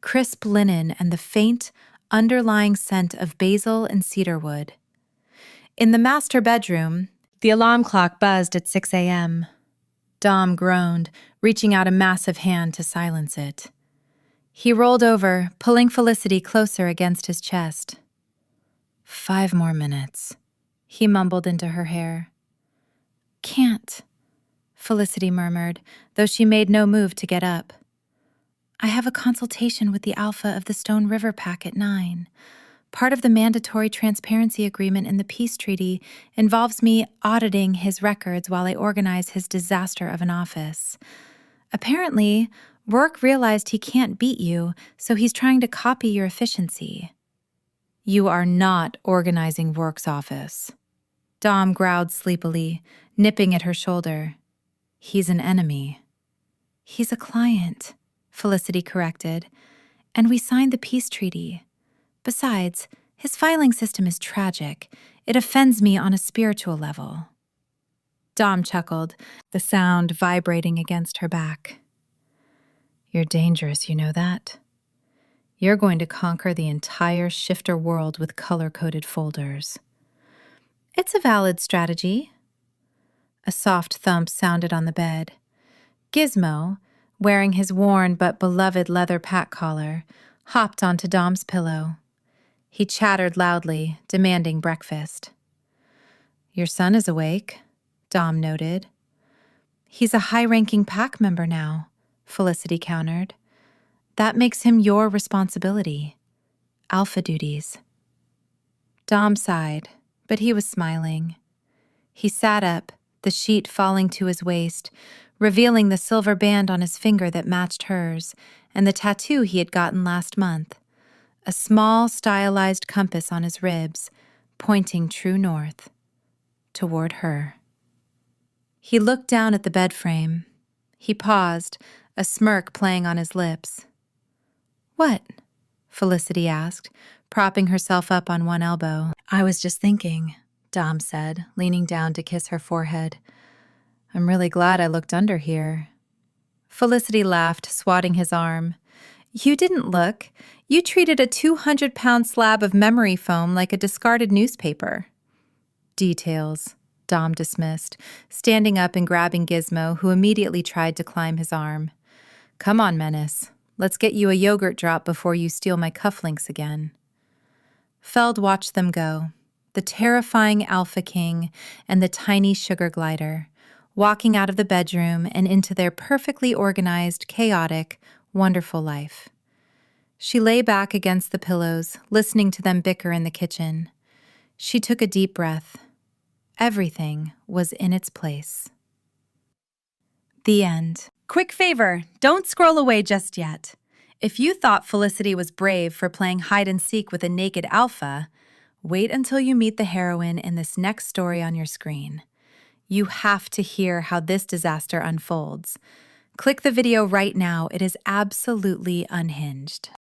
S1: crisp linen and the faint, underlying scent of basil and cedarwood. In the master bedroom, the alarm clock buzzed at 6 a.m. Dom groaned, reaching out a massive hand to silence it. He rolled over, pulling Felicity closer against his chest. 5 more minutes, he mumbled into her hair. "Can't," Felicity murmured, though she made no move to get up. "I have a consultation with the Alpha of the Stone River Pack at 9. Part of the mandatory transparency agreement in the peace treaty involves me auditing his records while I organize his disaster of an office. Apparently, Rourke realized he can't beat you, so he's trying to copy your efficiency." "You are not organizing Rourke's office." Dom growled sleepily, nipping at her shoulder. "He's an enemy." "He's a client," Felicity corrected, "and we signed the peace treaty. Besides, his filing system is tragic. It offends me on a spiritual level." Dom chuckled, the sound vibrating against her back. "You're dangerous, you know that? You're going to conquer the entire shifter world with color-coded folders." "It's a valid strategy." A soft thump sounded on the bed. Gizmo, wearing his worn but beloved leather pack collar, hopped onto Dom's pillow. He chattered loudly, demanding breakfast. "Your son is awake," Dom noted. "He's a high-ranking pack member now," Felicity countered. "That makes him your responsibility. Alpha duties." Dom sighed, but he was smiling. He sat up, the sheet falling to his waist, revealing the silver band on his finger that matched hers, and the tattoo he had gotten last month. A small, stylized compass on his ribs, pointing true north, toward her. He looked down at the bed frame. He paused, a smirk playing on his lips. "What?" Felicity asked, propping herself up on one elbow. "I was just thinking," Dom said, leaning down to kiss her forehead. "I'm really glad I looked under here." Felicity laughed, swatting his arm. "You didn't look. You treated a 200-pound slab of memory foam like a discarded newspaper." "Details," Dom dismissed, standing up and grabbing Gizmo, who immediately tried to climb his arm. "Come on, Menace. Let's get you a yogurt drop before you steal my cufflinks again." Feld watched them go, the terrifying Alpha King and the tiny sugar glider, walking out of the bedroom and into their perfectly organized, chaotic, wonderful life. She lay back against the pillows, listening to them bicker in the kitchen. She took a deep breath. Everything was in its place. The end. Quick favor, don't scroll away just yet. If you thought Felicity was brave for playing hide-and-seek with a naked alpha, wait until you meet the heroine in this next story on your screen. You have to hear how this disaster unfolds. Click the video right now. It is absolutely unhinged.